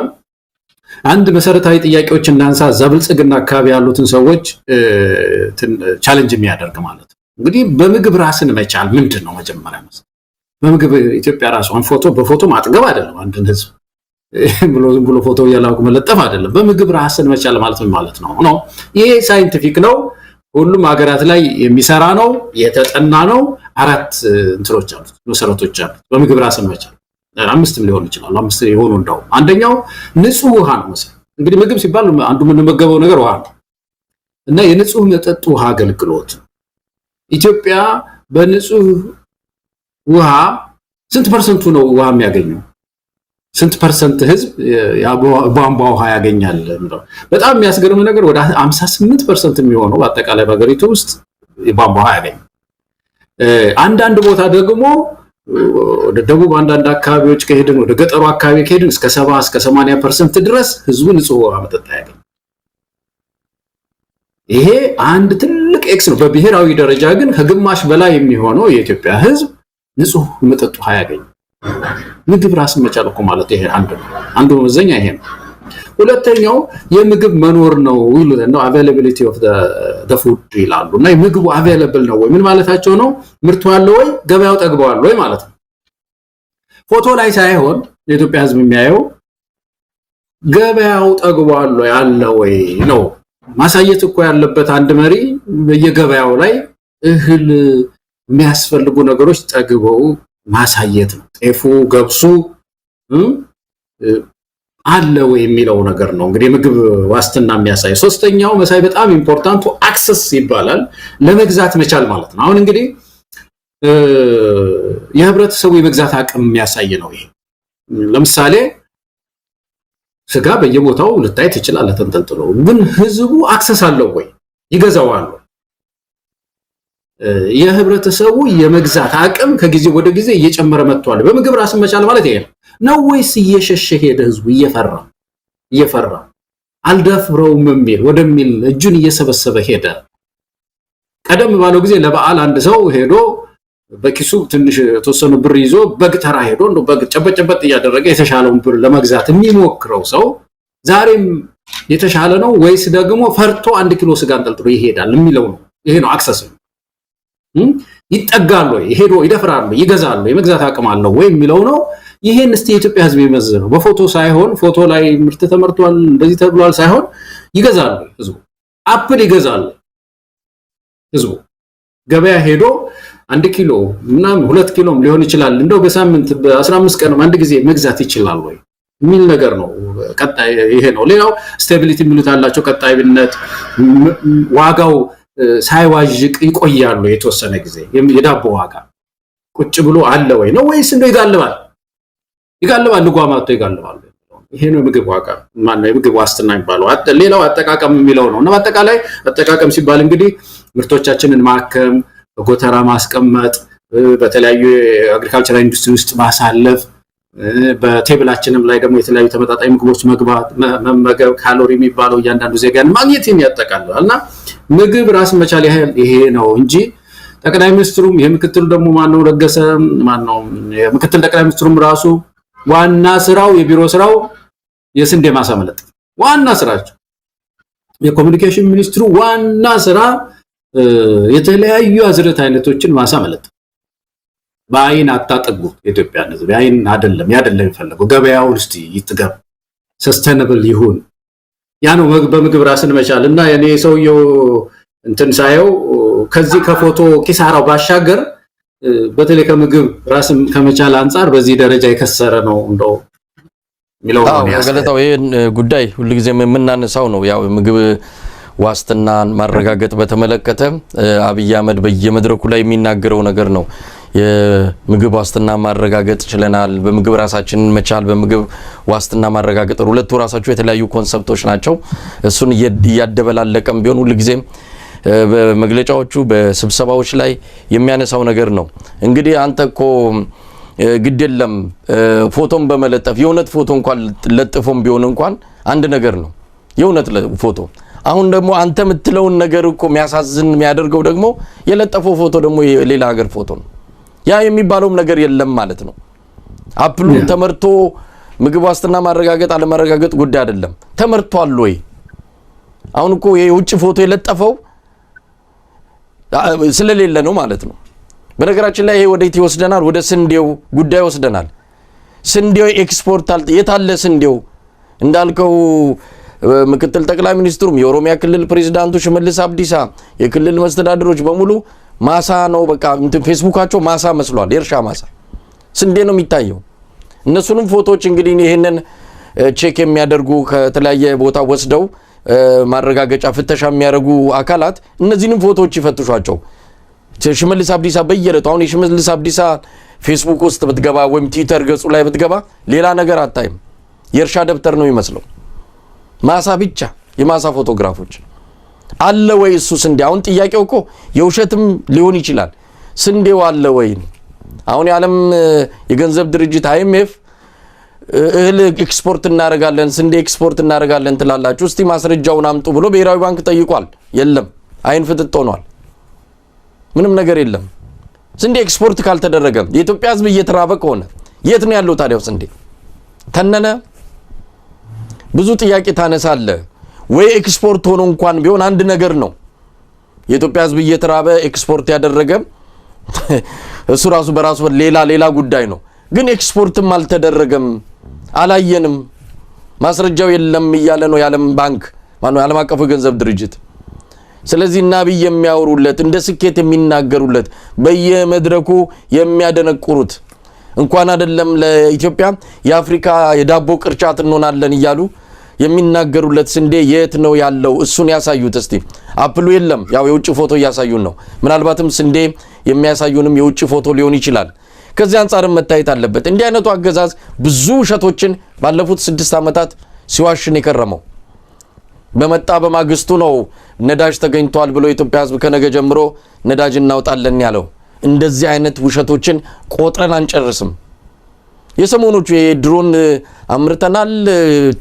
አንድ መሰረታዊ ጥያቄዎች እናንሳ። ዘብልጽግና አካባቢ ያሉትን ሰዎች ቻሌንጅ የሚያደርግ ማለት ነው። እንግዲህ በምግብ ራስን መቻል ምንድነው? መጀመሪያ በምግብ ኢትዮጵያ ራሷን ፎቶ በፎቶ ማጥገብ አይደለም። አንድን ህዝብ ብሎ ፎቶ ያላውቅ መለጠፍ አይደለም። በምግብ ራስን መቻል ማለት ምን ማለት ነው? ነው ይሄ ሳይንቲፊክ ነው። ሁሉም ሀገራት ላይ የሚሰራ ነው፣ የተጠና ነው። 4 እንትሮች አሉት፣ መሰረቶች አሉት በምግብ ራስን መቻል። 5 ሊሆን ይችላል። 5 የሆኑ እንደው አንደኛው ንጹህ ውሃ ነው። መሰለኝ እንግዲህ ምግብ ሲባል አንዱ የምንመገበው ነገር ውሃ ነው እና የንጹህ መጠጥ ውሃ አገልግሎት ኢትዮጵያ በንጹህ ውሃ ስንት ፐርሰንቱ ነው ውሃ የሚያገኘው? ስንት ፐርሰንት ህዝብ ቧንቧ ውሃ ያገኛል? በጣም የሚያስገርም ነገር ወደ 58% የሚሆነው በአጠቃላይ በሀገሪቱ ውስጥ የቧንቧ ውሃ ያገኛል። አንዳንድ ቦታ ደግሞ ወደ ደቡብ አንዳንድ አካባቢዎች ከሄድን ወደ ገጠሩ አካባቢ ከሄድን እስከ 70 እስከ 80% ድረስ ህዝቡ ንጹህ ውሃ መጠጥ ያገኛል። ይሄ አንድ ትልቅ ኤክስ ነው። በብሔራዊ ደረጃ ግን ከግማሽ በላይ የሚሆነው የኢትዮጵያ ህዝብ ንጹህ መጠጥ ውሃ ያገኛል። ምግብ ራስን መቻል እኮ ማለት ይሄ አንዱ መዘኛ ይሄ ነው። ሁለተኛው የምግብ መኖር ነው ይሉት ነው availability of the food ይላሉ። እና የምግቡ available ነው ወይ ምን ማለታቸው ነው? ምርቱ አለ ወይ? ገበያው ጠግቧል ወይ ማለት ነው። ፎቶ ላይ ሳይሆን የኢትዮጵያ ህዝብ የሚያየው ገበያው ጠግቧል ወይ አለ ወይ ነው ማሳየት እኮ ያለበት። አንድ መሪ በየገበያው ላይ እህል የሚያስፈልጉ ነገሮች ጠግበው ማሳየት ነው። ጤፉ ገብሱ አለ ወይ የሚለው ነገር ነው እንግዲህ ምግብ ዋስትና የሚያሳይ። ሶስተኛው መሳይ በጣም ኢምፖርታንቱ አክሰስ ይባላል፣ ለመግዛት መቻል ማለት ነው። አሁን እንግዲህ የህብረተሰቡ የመግዛት አቅም የሚያሳይ ነው ይሄ። ለምሳሌ ስጋ በየቦታው ልታይ ትችላለህ ተንጠልጥሎ፣ ግን ህዝቡ አክሰስ አለው ወይ? ይገዛዋል? የህብረተሰቡ የመግዛት አቅም ከጊዜ ወደ ጊዜ እየጨመረ መጥቷል። በምግብ ራስን መቻል ማለት ይሄ ነው ወይስ እየሸሸ ሄደ? ህዝቡ እየፈራ አልደፍረውም ወደሚል እጁን እየሰበሰበ ሄደ። ቀደም ባለው ጊዜ ለበዓል አንድ ሰው ሄዶ በኪሱ ትንሽ ተወሰኑ ብር ይዞ በግ ተራ ሄዶ ነው በግ ጨበጨበጥ እያደረገ የተሻለውን ብር ለመግዛት የሚሞክረው ሰው ዛሬም የተሻለ ነው ወይስ ደግሞ ፈርቶ 1 ኪሎ ስጋ አንጠልጥሎ ይሄዳል የሚለው ነው። ይሄ ነው አክሰስ። ይጠጋሉ ወይ? ሄዶ ይደፍራሉ? ይገዛሉ? የመግዛት አቅም አለው ወይ የሚለው ነው። ይሄን እስቲ የኢትዮጵያ ህዝብ ይመዝነው። በፎቶ ሳይሆን ፎቶ ላይ ምርት ተመርቷል እንደዚህ ተብሏል ሳይሆን ይገዛሉ ህዝቡ። አፕል ይገዛሉ ህዝቡ። ገበያ ሄዶ 1 ኪሎ ምናምን 2 ኪሎም ሊሆን ይችላል እንደው በሳምንት በ15 ቀን አንድ ጊዜ መግዛት ይችላል ወይ የሚል ነገር ነው። ቀጣይ ይሄ ነው። ሌላው ስቴቢሊቲ የሚሉት አላቸው። ቀጣይነት ዋጋው ሳይዋዥቅ ይቆያሉ የተወሰነ ጊዜ። የዳቦ ዋጋ ቁጭ ብሎ አለ ወይ ነው ወይስ እንደው ይጋልባል ልጓማቶ ይጋልባል? ይሄ ነው ምግብ ዋጋ ማን ነው የምግብ ዋስትና የሚባለው። ሌላው አጠቃቀም የሚለው ነው። እና በአጠቃላይ አጠቃቀም ሲባል እንግዲህ ምርቶቻችንን ማከም፣ በጎተራ ማስቀመጥ፣ በተለያዩ አግሪካልቸራል ኢንዱስትሪ ውስጥ ማሳለፍ፣ በቴብላችንም ላይ ደግሞ የተለያዩ ተመጣጣኝ ምግቦች መመገብ፣ ካሎሪ የሚባለው እያንዳንዱ ዜጋን ማግኘት የሚያጠቃልላል። እና ምግብ ራስ መቻል ይሄ ነው እንጂ ጠቅላይ ሚኒስትሩም የምክትሉ ደግሞ ማነው ለገሰ ማነው የምክትል ጠቅላይ ሚኒስትሩም ራሱ ዋና ስራው የቢሮ ስራው የስንዴ ማሳ መለጠፍ ዋና ስራቸው። የኮሙኒኬሽን ሚኒስትሩ ዋና ስራ የተለያዩ አዝርዕት አይነቶችን ማሳ መለጠፍ። በአይን አታጠጉ ኢትዮጵያ ህዝብ በአይን አይደለም የሚፈልገው ገበያው ውስጥ ይጥገብ ሰስተነብል ይሁን። ያ ነው በምግብ ራስን መቻል። እና የኔ ሰውየው እንትን ሳየው ከዚህ ከፎቶ ኪሳራው ባሻገር በተለይ ከምግብ ራስን ከመቻል አንፃር በዚህ ደረጃ የከሰረ ነው እንደው ሚለው ነው ያገለጣው። ይሄን ጉዳይ ሁሉ ጊዜ የምናነሳው ነው። ያው ምግብ ዋስትናን ማረጋገጥ በተመለከተ አብይ አህመድ በየመድረኩ ላይ የሚናገረው ነገር ነው። የምግብ ዋስትና ማረጋገጥ ችለናል፣ በምግብ ራሳችንን መቻል፣ በምግብ ዋስትና ማረጋገጥ ሁለቱ ራሳቸው የተለያዩ ኮንሰፕቶች ናቸው። እሱን እያደበላለቀም ቢሆን ሁሉ ጊዜ በመግለጫዎቹ በስብሰባዎች ላይ የሚያነሳው ነገር ነው። እንግዲህ አንተኮ ግድለም ፎቶን በመለጠፍ የውነት ፎቶ እንኳን ለጥፎም ቢሆን እንኳን አንድ ነገር ነው የውነት ፎቶ። አሁን ደግሞ አንተ የምትለውን ነገር እኮ የሚያሳዝን የሚያደርገው ደግሞ የለጠፈው ፎቶ ደግሞ የሌላ ሀገር ፎቶ ነው። ያ የሚባለውም ነገር የለም ማለት ነው። አፕሉን ተመርቶ ምግብ ዋስትና ማረጋገጥ አለማረጋገጥ ጉዳይ አይደለም። ተመርቷል ወይ? አሁን እኮ የውጭ ፎቶ የለጠፈው ስለሌለ ነው ማለት ነው። በነገራችን ላይ ይሄ ወዴት ይወስደናል? ወደ ስንዴው ጉዳይ ይወስደናል። ስንዴው ኤክስፖርት የታለ ስንዴው? እንዳልከው ምክትል ጠቅላይ ሚኒስትሩም የኦሮሚያ ክልል ፕሬዝዳንቱ ሽመልስ አብዲሳ የክልል መስተዳድሮች በሙሉ ማሳ ነው በቃ ፌስቡካቸው ማሳ መስሏል። የእርሻ ማሳ ስንዴ ነው የሚታየው። እነሱንም ፎቶዎች እንግዲህ ይሄንን ቼክ የሚያደርጉ ከተለያየ ቦታ ወስደው ማረጋገጫ ፍተሻ የሚያደርጉ አካላት እነዚህንም ፎቶዎች ይፈትሿቸው። ሽመልስ አብዲሳ በየለቱ አሁን የሽመልስ አብዲሳ ፌስቡክ ውስጥ ብትገባ ወይም ትዊተር ገጹ ላይ ብትገባ ሌላ ነገር አታይም። የእርሻ ደብተር ነው የሚመስለው። ማሳ ብቻ የማሳ ፎቶግራፎች አለ ወይ? እሱ ስንዴ አሁን ጥያቄው እኮ የውሸትም ሊሆን ይችላል። ስንዴው አለ ወይ? አሁን የዓለም የገንዘብ ድርጅት IMF እህል ኤክስፖርት እናደርጋለን ስንዴ ኤክስፖርት እናደርጋለን ትላላችሁ እስቲ ማስረጃውን አምጡ ብሎ ብሔራዊ ባንክ ጠይቋል። የለም፣ አይን ፍጥጥ ሆኗል። ምንም ነገር የለም። ስንዴ ኤክስፖርት ካልተደረገ የኢትዮጵያ ሕዝብ እየተራበ ከሆነ የት ነው ያለው ታዲያው ስንዴ? ተነነ? ብዙ ጥያቄ ታነሳለ። ወይ ኤክስፖርት ሆኖ እንኳን ቢሆን አንድ ነገር ነው። የኢትዮጵያ ሕዝብ እየተራበ ኤክስፖርት ያደረገ እሱ ራሱ በራሱ ሌላ ጉዳይ ነው። ግን ኤክስፖርትም አልተደረገም፣ አላየንም፣ ማስረጃው የለም እያለ ነው የዓለም ባንክ ማነው የዓለም አቀፉ ገንዘብ ድርጅት። ስለዚህ አብይ የሚያወሩለት እንደ ስኬት የሚናገሩለት በየመድረኩ የሚያደነቁሩት እንኳን አይደለም ለኢትዮጵያ የአፍሪካ የዳቦ ቅርጫት እንሆናለን እያሉ የሚናገሩለት ስንዴ የት ነው ያለው? እሱን ያሳዩት እስቲ። አፕሉ የለም፣ ያው የውጭ ፎቶ እያሳዩን ነው። ምናልባትም ስንዴ የሚያሳዩንም የውጭ ፎቶ ሊሆን ይችላል። ከዚህ አንፃርም መታየት አለበት። እንዲህ አይነቱ አገዛዝ ብዙ ውሸቶችን ባለፉት 6 ዓመታት ሲዋሽን የከረመው በመጣ በማግስቱ ነው ነዳጅ ተገኝቷል ብሎ የኢትዮጵያ ሕዝብ ከነገ ጀምሮ ነዳጅ እናውጣለን ያለው። እንደዚህ አይነት ውሸቶችን ቆጥረን አንጨርስም። የሰሞኑቹ የድሮን አምርተናል፣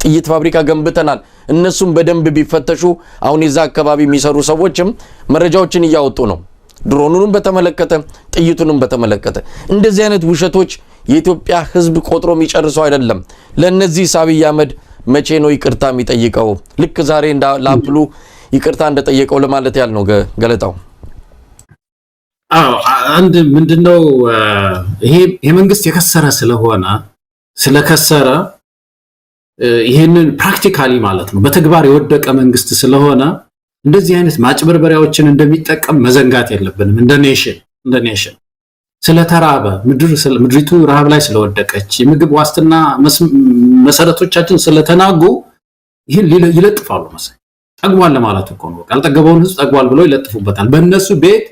ጥይት ፋብሪካ ገንብተናል፣ እነሱም በደንብ ቢፈተሹ አሁን የዛ አካባቢ የሚሰሩ ሰዎችም መረጃዎችን እያወጡ ነው። ድሮኑንም በተመለከተ ጥይቱንም በተመለከተ እንደዚህ አይነት ውሸቶች የኢትዮጵያ ሕዝብ ቆጥሮ የሚጨርሰው አይደለም። ለነዚህ አብይ አህመድ መቼ ነው ይቅርታ የሚጠይቀው? ልክ ዛሬ ለአፕሉ ይቅርታ እንደጠየቀው ለማለት ያህል ነው ገለጣው። አንድ ምንድነው ይሄ መንግስት የከሰረ ስለከሰረ ይሄንን ፕራክቲካሊ ማለት ነው በተግባር የወደቀ መንግስት ስለሆነ እንደዚህ አይነት ማጭበርበሪያዎችን እንደሚጠቀም መዘንጋት የለብንም። እንደ ኔሽን ስለተራበ ምድሪቱ ረሃብ ላይ ስለወደቀች የምግብ ዋስትና መሰረቶቻችን ስለተናጉ ይሄን ይለጥፋሉ መሰለኝ። ጠግቧል ለማለት እኮ ነው። ያልጠገበውን ህዝብ ጠግቧል ብለው ይለጥፉበታል። በእነሱ ቤት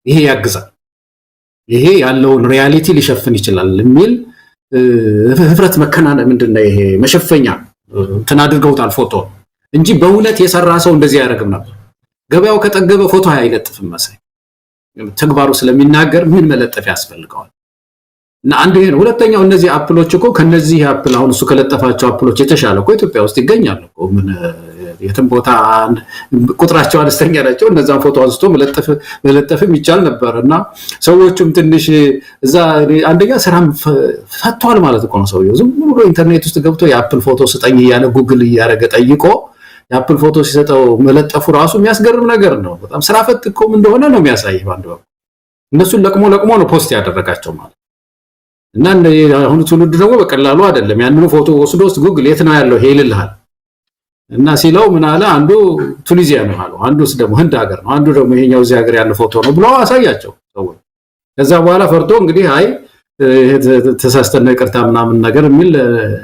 ይሄ ያግዛል። ይሄ ያለውን ሪያሊቲ ሊሸፍን ይችላል የሚል ህፍረት መከናነ ምንድነው ይሄ መሸፈኛ እንትን አድርገውታል ፎቶ እንጂ በእውነት የሰራ ሰው እንደዚህ ያደርግም ነበር። ገበያው ከጠገበ ፎቶ አይለጥፍም መሳይ ተግባሩ ስለሚናገር ምን መለጠፍ ያስፈልገዋል? እና አንድ ይሄ ነው። ሁለተኛው እነዚህ አፕሎች እኮ ከነዚህ አፕል አሁን እሱ ከለጠፋቸው አፕሎች የተሻለ እኮ ኢትዮጵያ ውስጥ ይገኛሉ እኮ ምን የትም ቦታ ቁጥራቸው አነስተኛ ናቸው። እነዛን ፎቶ አንስቶ መለጠፍም ይቻል ነበርና ሰዎቹም ትንሽ እዛ አንደኛ ስራም ፈቷል ማለት እኮ ነው። ሰውየው ዝም ብሎ ኢንተርኔት ውስጥ ገብቶ የአፕል ፎቶ ስጠኝ እያለ ጉግል እያደረገ ጠይቆ የአፕል ፎቶ ሲሰጠው መለጠፉ ራሱ የሚያስገርም ነገር ነው። በጣም ስራ ፈት እኮ እንደሆነ ነው የሚያሳየው። ባንዱ እነሱን ለቅሞ ነው ፖስት ያደረጋቸው ማለት እና አሁን ትውልድ ደግሞ በቀላሉ አይደለም ያንኑ ፎቶ ወስዶ ጉግል የት ነው ያለው ይልልሃል እና ሲለው ምን አለ አንዱ ቱኒዚያ ነው አለው፣ አንዱስ ደግሞ ህንድ ሀገር ነው፣ አንዱ ደግሞ ይሄኛው እዚህ ሀገር ያለ ፎቶ ነው ብሎ አሳያቸው ሰዎች። ከዛ በኋላ ፈርቶ እንግዲህ አይ ተሳስተነ ይቅርታ ምናምን ነገር የሚል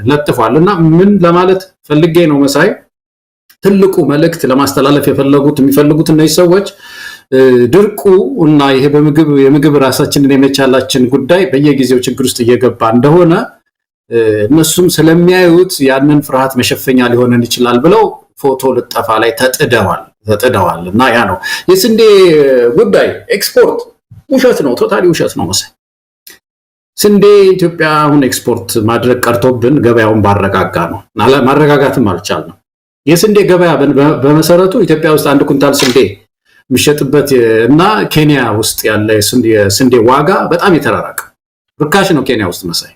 ለጥፏልና ምን ለማለት ፈልጌ ነው መሳይ ትልቁ መልእክት ለማስተላለፍ የሚፈልጉት እነዚህ ሰዎች ድርቁ እና ይሄ የምግብ ራሳችንን የመቻላችን ጉዳይ በየጊዜው ችግር ውስጥ እየገባ እንደሆነ እነሱም ስለሚያዩት ያንን ፍርሃት መሸፈኛ ሊሆነን ይችላል ብለው ፎቶ ልጠፋ ላይ ተጥደዋል እና ያ ነው የስንዴ ጉዳይ። ኤክስፖርት ውሸት ነው፣ ቶታሊ ውሸት ነው መሰለኝ። ስንዴ ኢትዮጵያ አሁን ኤክስፖርት ማድረግ ቀርቶብን ገበያውን ባረጋጋ ነው ማረጋጋትም አልቻልንም። የስንዴ ገበያ በመሰረቱ ኢትዮጵያ ውስጥ አንድ ኩንታል ስንዴ የሚሸጥበት እና ኬንያ ውስጥ ያለ የስንዴ ዋጋ በጣም የተራራቀ ርካሽ ነው። ኬንያ ውስጥ መሳይ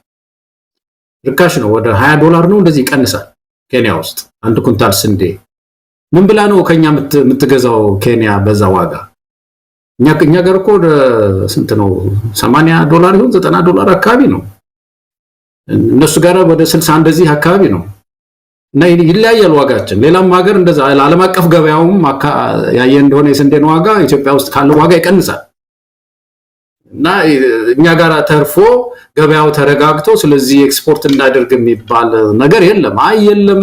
ርካሽ ነው፣ ወደ $20 ነው እንደዚህ ይቀንሳል። ኬንያ ውስጥ አንድ ኩንታል ስንዴ ምን ብላ ነው ከኛ የምትገዛው ኬንያ በዛ ዋጋ? እኛ ጋር እኮ ስንት ነው $80 ይሁን $90 አካባቢ ነው። እነሱ ጋር ወደ 60 እንደዚህ አካባቢ ነው። እና ይለያያል ዋጋችን። ሌላም ሀገር እንደዛ ዓለም አቀፍ ገበያውም ያየ እንደሆነ የስንዴን ዋጋ ኢትዮጵያ ውስጥ ካለው ዋጋ ይቀንሳል። እና እኛ ጋር ተርፎ ገበያው ተረጋግቶ ስለዚህ ኤክስፖርት እንዳደርግ የሚባል ነገር የለም። የለም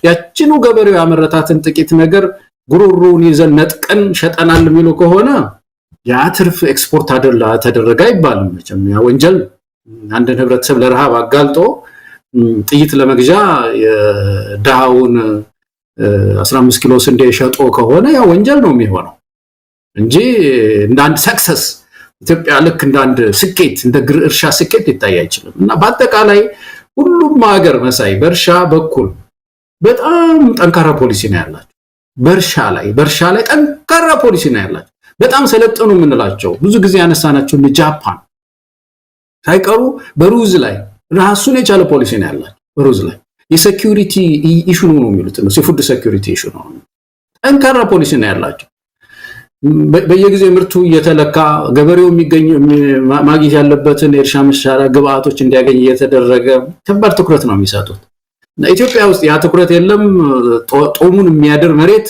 ያቺኑ ገበሬው ያመረታትን ጥቂት ነገር ጉሩሩን ይዘን ነጥቀን ሸጠናል የሚሉ ከሆነ ያ ትርፍ ኤክስፖርት ተደረገ አይባልም። መቼም ያ ወንጀል አንድ ህብረተሰብ ለረሃብ አጋልጦ ጥይት ለመግዣ የዳውን 15 ኪሎ ስንዴ ሸጦ ከሆነ ያ ወንጀል ነው የሚሆነው እንጂ እንደ አንድ ሰክሰስ ኢትዮጵያ ልክ እንደ አንድ ስኬት እንደ እርሻ ስኬት ሊታይ አይችልም። እና በአጠቃላይ ሁሉም ሀገር መሳይ በእርሻ በኩል በጣም ጠንካራ ፖሊሲ ነው ያላቸው። በእርሻ ላይ ጠንካራ ፖሊሲ ነው ያላቸው። በጣም ሰለጠኑ የምንላቸው ብዙ ጊዜ ያነሳናቸው ጃፓን ሳይቀሩ በሩዝ ላይ ራሱን የቻለ ፖሊሲ ነው ያላቸው። በሩዝ ላይ የሴኩሪቲ ኢሹ ነው የሚሉት ነው፣ የፉድ ሴኩሪቲ ኢሹ ነው። ጠንካራ ፖሊሲ ነው ያላቸው። በየጊዜው ምርቱ እየተለካ ገበሬው ማግኘት ያለበትን የእርሻ መሳሪያ ግብአቶች እንዲያገኝ እየተደረገ ከባድ ትኩረት ነው የሚሰጡት። እና ኢትዮጵያ ውስጥ ያ ትኩረት የለም። ጦሙን የሚያድር መሬት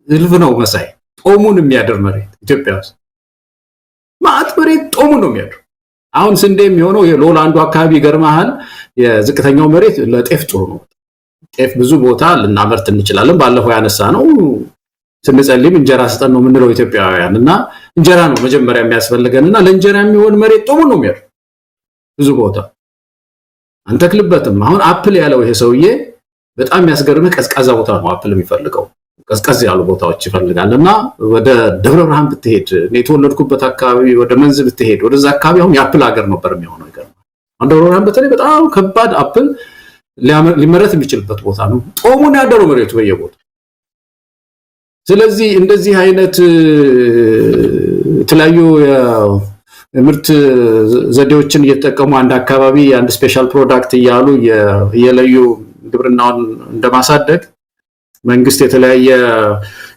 ህልፍ ነው መሳይ። ጦሙን የሚያድር መሬት ኢትዮጵያ ውስጥ ማዕት መሬት ጦሙን ነው የሚያድር። አሁን ስንዴ የሚሆነው የሎላንዱ አካባቢ ገርማሃል። የዝቅተኛው መሬት ለጤፍ ጥሩ ነው። ጤፍ ብዙ ቦታ ልናመርት እንችላለን። ባለፈው ያነሳ ነው ስንጸልም እንጀራ ስጠን ነው የምንለው ኢትዮጵያውያን። እና እንጀራ ነው መጀመሪያ የሚያስፈልገንና ለእንጀራ የሚሆን መሬት ጦሙን ነው የሚያድር ብዙ ቦታ አንተክልበትም። አሁን አፕል ያለው ይሄ ሰውዬ በጣም የሚያስገርምህ ቀዝቃዛ ቦታ ነው አፕል የሚፈልገው። ቀዝቀዝ ያሉ ቦታዎች ይፈልጋልና ወደ ደብረ ብርሃን ብትሄድ እኔ የተወለድኩበት አካባቢ ወደ መንዝ ብትሄድ ወደዛ አካባቢ አሁን የአፕል ሀገር ነበር የሚሆነው። ይገርማል። ደብረ ብርሃን በተለይ በጣም ከባድ አፕል ሊመረት የሚችልበት ቦታ ነው። ጦሙን ያደረው መሬቱ በየቦታው። ስለዚህ እንደዚህ አይነት የተለያዩ የምርት ዘዴዎችን እየተጠቀሙ አንድ አካባቢ አንድ ስፔሻል ፕሮዳክት እያሉ የለዩ ግብርናውን እንደማሳደግ መንግስት የተለያየ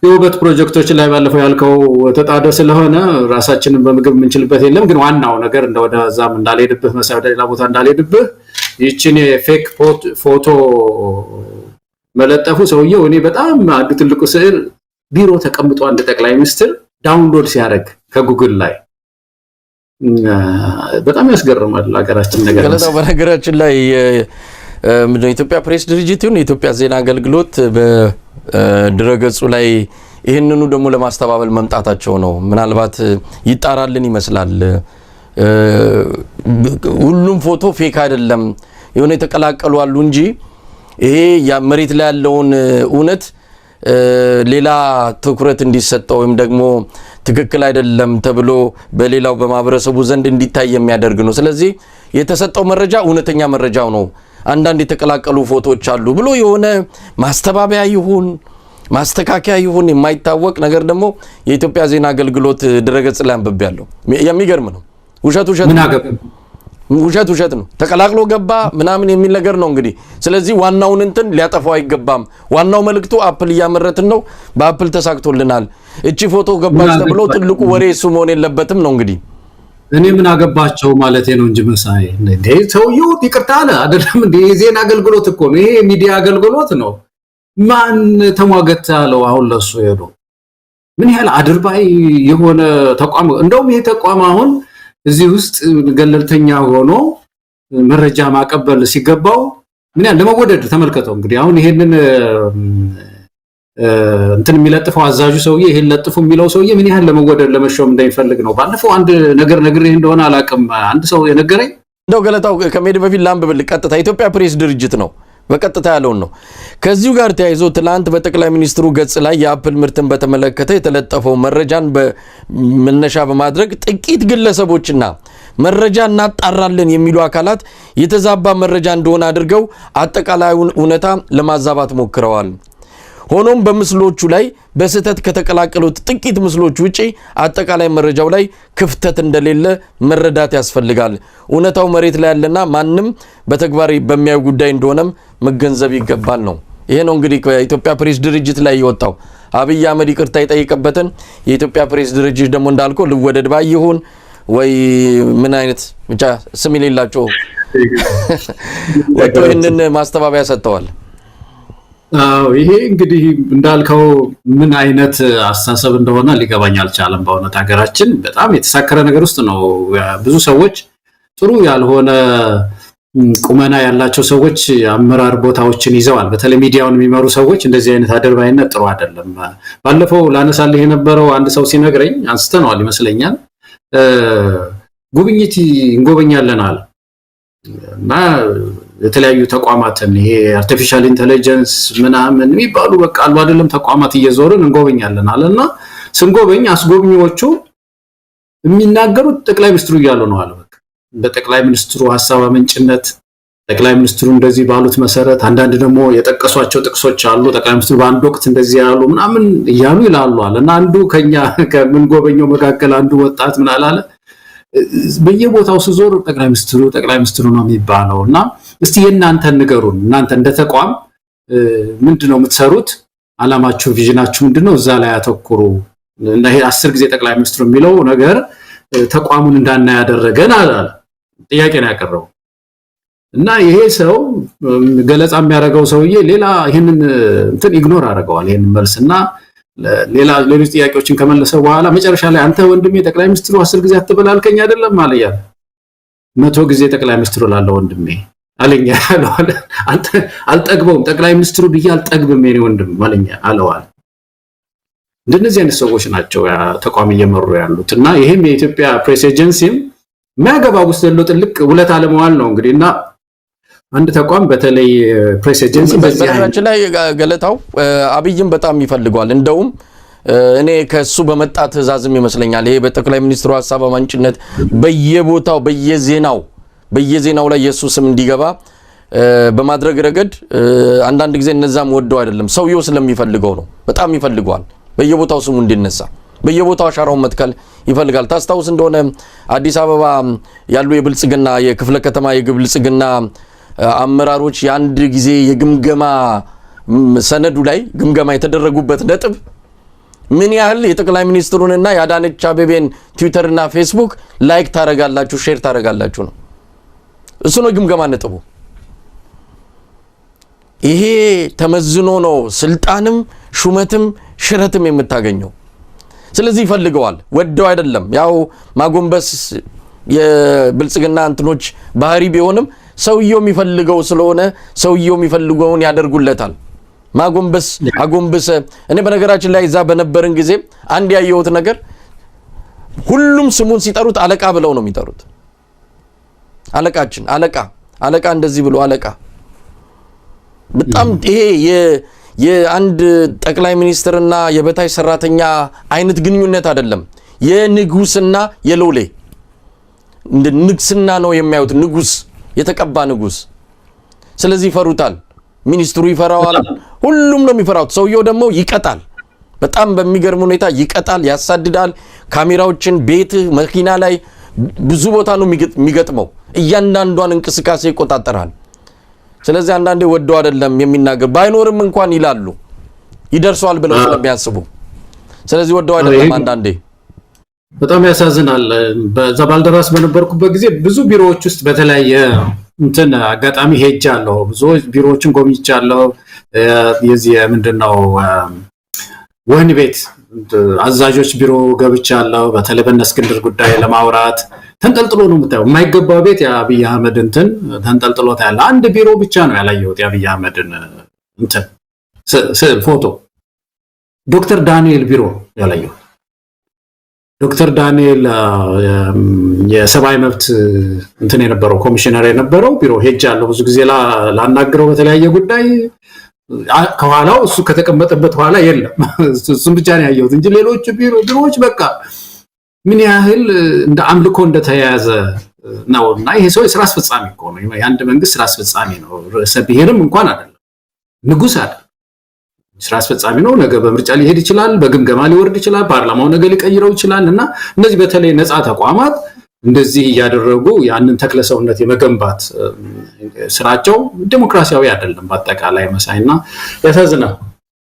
የውበት ፕሮጀክቶች ላይ ባለፈው ያልከው ተጣደ ስለሆነ ራሳችንን በምግብ የምንችልበት የለም። ግን ዋናው ነገር እንደወደዛም እንዳልሄድብህ መሳይ ወደ ሌላ ቦታ እንዳልሄድብህ ይህችን የፌክ ፎቶ መለጠፉ ሰውየው እኔ በጣም አንድ ትልቁ ስዕል ቢሮ ተቀምጦ አንድ ጠቅላይ ሚኒስትር ዳውንሎድ ሲያደርግ ከጉግል ላይ በጣም ያስገርማል። ሀገራችን ነገር ነው። በነገራችን ላይ የኢትዮጵያ ፕሬስ ድርጅት ይሁን የኢትዮጵያ ዜና አገልግሎት በድረገጹ ላይ ይህንኑ ደግሞ ለማስተባበል መምጣታቸው ነው። ምናልባት ይጣራልን ይመስላል። ሁሉም ፎቶ ፌክ አይደለም የሆነ የተቀላቀሉ አሉ እንጂ ይሄ መሬት ላይ ያለውን እውነት ሌላ ትኩረት እንዲሰጠው ወይም ደግሞ ትክክል አይደለም ተብሎ በሌላው በማህበረሰቡ ዘንድ እንዲታይ የሚያደርግ ነው። ስለዚህ የተሰጠው መረጃ እውነተኛ መረጃው ነው። አንዳንድ የተቀላቀሉ ፎቶዎች አሉ ብሎ የሆነ ማስተባበያ ይሁን ማስተካከያ ይሁን የማይታወቅ ነገር ደግሞ የኢትዮጵያ ዜና አገልግሎት ድረገጽ ላይ አንብቤያለሁ። የሚገርም ነው። ውሸት ነው። ተቀላቅሎ ገባ ምናምን የሚል ነገር ነው እንግዲህ። ስለዚህ ዋናውን እንትን ሊያጠፋው አይገባም። ዋናው መልእክቱ አፕል እያመረትን ነው፣ በአፕል ተሳክቶልናል፣ እቺ ፎቶ ገባች ተብሎ ትልቁ ወሬ እሱ መሆን የለበትም ነው እንግዲህ። እኔ ምን አገባቸው ማለት ነው እንጂ መሳይ እንዴ ሰውየው ይቅርታ አለ አይደለም እንዴ? የዜና አገልግሎት እኮ ነው ይሄ፣ ሚዲያ አገልግሎት ነው። ማን ተሟገተ አለው? አሁን ለሱ ሄዶ ምን ያህል አድርባይ የሆነ ተቋም። እንደውም ይሄ ተቋም አሁን እዚህ ውስጥ ገለልተኛ ሆኖ መረጃ ማቀበል ሲገባው ምን ያህል ለመወደድ ተመልከተው። እንግዲህ አሁን ይሄንን እንትን የሚለጥፈው አዛዡ ሰውዬ ይሄን ለጥፉ የሚለው ሰውዬ ምን ያህል ለመወደድ ለመሾም እንደሚፈልግ ነው። ባለፈው አንድ ነገር ነግሬህ እንደሆነ አላውቅም፣ አንድ ሰው የነገረኝ እንደው ገለታው ከመሄድ በፊት ላንብብል። ቀጥታ ኢትዮጵያ ፕሬስ ድርጅት ነው በቀጥታ ያለውን ነው። ከዚሁ ጋር ተያይዞ ትላንት በጠቅላይ ሚኒስትሩ ገጽ ላይ የአፕል ምርትን በተመለከተ የተለጠፈው መረጃን በመነሻ በማድረግ ጥቂት ግለሰቦችና መረጃ እናጣራለን የሚሉ አካላት የተዛባ መረጃ እንደሆነ አድርገው አጠቃላዩን እውነታ ለማዛባት ሞክረዋል። ሆኖም በምስሎቹ ላይ በስህተት ከተቀላቀሉት ጥቂት ምስሎች ውጪ አጠቃላይ መረጃው ላይ ክፍተት እንደሌለ መረዳት ያስፈልጋል። እውነታው መሬት ላይ ያለና ማንም በተግባር በሚያዩ ጉዳይ እንደሆነም መገንዘብ ይገባል ነው። ይሄ ነው እንግዲህ ከኢትዮጵያ ፕሬስ ድርጅት ላይ የወጣው። አብይ አህመድ ይቅርታ የጠየቀበትን የኢትዮጵያ ፕሬስ ድርጅት ደግሞ እንዳልከው ልወደድ ባይ ይሁን ወይ ምን አይነት ብቻ ስም የሌላቸው ወጥቶ ይህንን ማስተባበያ ሰጥተዋል። ይሄ እንግዲህ እንዳልከው ምን አይነት አስተሳሰብ እንደሆነ ሊገባኝ አልቻለም። በእውነት ሀገራችን በጣም የተሳከረ ነገር ውስጥ ነው። ብዙ ሰዎች ጥሩ ያልሆነ ቁመና ያላቸው ሰዎች አመራር ቦታዎችን ይዘዋል። በተለይ ሚዲያውን የሚመሩ ሰዎች እንደዚህ አይነት አደርባይነት ጥሩ አይደለም። ባለፈው ላነሳልህ የነበረው አንድ ሰው ሲነግረኝ አንስተነዋል ይመስለኛል። ጉብኝት እንጎበኛለን አለ እና የተለያዩ ተቋማትን ይሄ አርቲፊሻል ኢንተለጀንስ ምናምን የሚባሉ በቃ አሉ አይደለም ተቋማት እየዞርን እንጎበኛለን አለና ስንጎበኝ አስጎብኚዎቹ የሚናገሩት ጠቅላይ ሚኒስትሩ እያሉ ነው አለ። በቃ በጠቅላይ ሚኒስትሩ ሐሳብ አመንጭነት ጠቅላይ ሚኒስትሩ እንደዚህ ባሉት መሰረት አንዳንድ ደግሞ የጠቀሷቸው ጥቅሶች አሉ። ጠቅላይ ሚኒስትሩ በአንድ ወቅት እንደዚህ ያሉ ምናምን እያሉ ይላሉ አለና አንዱ ከኛ ከምንጎበኘው መካከል አንዱ ወጣት ምን አላለ በየቦታው ስዞር ጠቅላይ ሚኒስትሩ ነው የሚባለው እና እስቲ የእናንተን ንገሩን። እናንተ እንደ ተቋም ምንድነው የምትሰሩት? አላማችሁ ቪዥናችሁ ምንድነው? እዛ ላይ አተኩሩ እና ይሄ 10 ጊዜ ጠቅላይ ሚኒስትሩ የሚለው ነገር ተቋሙን እንዳና ያደረገን አለ ጥያቄ ነው ያቀረበው። እና ይሄ ሰው ገለጻ የሚያደርገው ሰውዬ ሌላ ይሄንን እንትን ኢግኖር አደረገዋል ይሄንን መልስና ሌሎች ጥያቄዎችን ከመለሰ በኋላ መጨረሻ ላይ አንተ ወንድሜ ጠቅላይ ሚኒስትሩ 10 ጊዜ አትበላልከኝ አይደለም አለያ 100 ጊዜ ጠቅላይ ሚኒስትሩ ላለው ወንድሜ አለኛ አለ። አንተ አልጠግበውም ጠቅላይ ሚኒስትሩ ብዬ አልጠግብም የኔ ወንድም አለኛ አለዋል። እንደነዚህ አይነት ሰዎች ናቸው ያ ተቋም እየመሩ ያሉት እና ይሄም የኢትዮጵያ ፕሬስ ኤጀንሲም ማገባ ውስጥ ያለው ጥልቅ ውለታ አለመዋል ነው እንግዲህና አንድ ተቋም በተለይ ፕሬስ ኤጀንሲ በዚህ ላይ ገለታው አብይም በጣም ይፈልጋል። እንደውም እኔ ከሱ በመጣ ትዕዛዝም ይመስለኛል ይሄ በጠቅላይ ሚኒስትሩ ሐሳብ አመንጭነት በየቦታው በየዜናው ላይ ኢየሱስ ስም እንዲገባ በማድረግ ረገድ አንዳንድ ጊዜ እነዛም ወደው አይደለም ሰውየው ስለሚፈልገው ነው። በጣም ይፈልጋል በየቦታው ስሙ እንዲነሳ በየቦታው አሻራውን መትከል ይፈልጋል። ታስታውስ እንደሆነ አዲስ አበባ ያሉ የብልጽግና የክፍለ ከተማ የብልጽግና አመራሮች የአንድ ጊዜ የግምገማ ሰነዱ ላይ ግምገማ የተደረጉበት ነጥብ ምን ያህል የጠቅላይ ሚኒስትሩንና የአዳነች አቤቤን ትዊተርና ፌስቡክ ላይክ ታረጋላችሁ ሼር ታረጋላችሁ ነው። እሱ ነው ግምገማ ነጥቡ። ይሄ ተመዝኖ ነው ስልጣንም ሹመትም ሽረትም የምታገኘው። ስለዚህ ይፈልገዋል ወደው አይደለም። ያው ማጎንበስ የብልጽግና እንትኖች ባህሪ ቢሆንም ሰውየው የሚፈልገው ስለሆነ ሰውየው የሚፈልገውን ያደርጉለታል። ማጎንበስ አጎንበሰ። እኔ በነገራችን ላይ እዛ በነበርን ጊዜ አንድ ያየሁት ነገር ሁሉም ስሙን ሲጠሩት አለቃ ብለው ነው የሚጠሩት። አለቃችን አለቃ እንደዚህ ብሎ አለቃ። በጣም ይሄ የአንድ ጠቅላይ ሚኒስትርና የበታች ሰራተኛ አይነት ግንኙነት አይደለም። የንጉስና የሎሌ እንደ ንግስና ነው የሚያዩት። ንጉስ የተቀባ ንጉስ። ስለዚህ ይፈሩታል። ሚኒስትሩ ይፈራዋል። ሁሉም ነው የሚፈራው። ሰውየው ደግሞ ይቀጣል። በጣም በሚገርም ሁኔታ ይቀጣል፣ ያሳድዳል። ካሜራዎችን ቤት መኪና ላይ ብዙ ቦታ ነው የሚገጥመው። እያንዳንዷን እንቅስቃሴ ይቆጣጠራል። ስለዚህ አንዳንዴ ወደው አይደለም የሚናገር ባይኖርም እንኳን ይላሉ ይደርሷል ብለው ስለሚያስቡ። ስለዚህ ወደው አይደለም አንዳንዴ። በጣም ያሳዝናል። በዛ ባልደራስ በነበርኩበት ጊዜ ብዙ ቢሮዎች ውስጥ በተለያየ እንትን አጋጣሚ ሄጃለሁ። ብዙ ቢሮዎችን ጎብኝቻለሁ። የዚህ ምንድነው ወህኒ ቤት አዛዦች ቢሮ ገብቻለሁ። በተለይ በእነ እስክንድር ጉዳይ ለማውራት ተንጠልጥሎ ነው የምታየው። የማይገባው ቤት የአብይ አህመድ እንትን ተንጠልጥሎ ታያለ። አንድ ቢሮ ብቻ ነው ያላየሁት የአብይ አህመድን እንትን ፎቶ። ዶክተር ዳንኤል ቢሮ ያላየሁት። ዶክተር ዳንኤል የሰብአዊ መብት እንትን የነበረው ኮሚሽነር የነበረው ቢሮ ሄጃለሁ ብዙ ጊዜ ላናግረው በተለያየ ጉዳይ። ከኋላው እሱ ከተቀመጠበት ኋላ የለም። እሱም ብቻ ነው ያየሁት እንጂ ሌሎች ቢሮዎች በቃ ምን ያህል እንደ አምልኮ እንደተያያዘ ነውና ይሄ ሰው የሥራ አስፈጻሚ እኮ ነው። የአንድ መንግስት ሥራ አስፈጻሚ ነው። ርዕሰ ብሔርም እንኳን አይደለም፣ ንጉስ አይደለም። ሥራ አስፈጻሚ ነው። ነገ በምርጫ ሊሄድ ይችላል፣ በግምገማ ሊወርድ ይችላል፣ ፓርላማው ነገ ሊቀይረው ይችላል። እና እነዚህ በተለይ ነፃ ተቋማት እንደዚህ እያደረጉ ያንን ተክለሰውነት የመገንባት ስራቸው ዲሞክራሲያዊ አይደለም በአጠቃላይ መሳይና ያሳዝናል።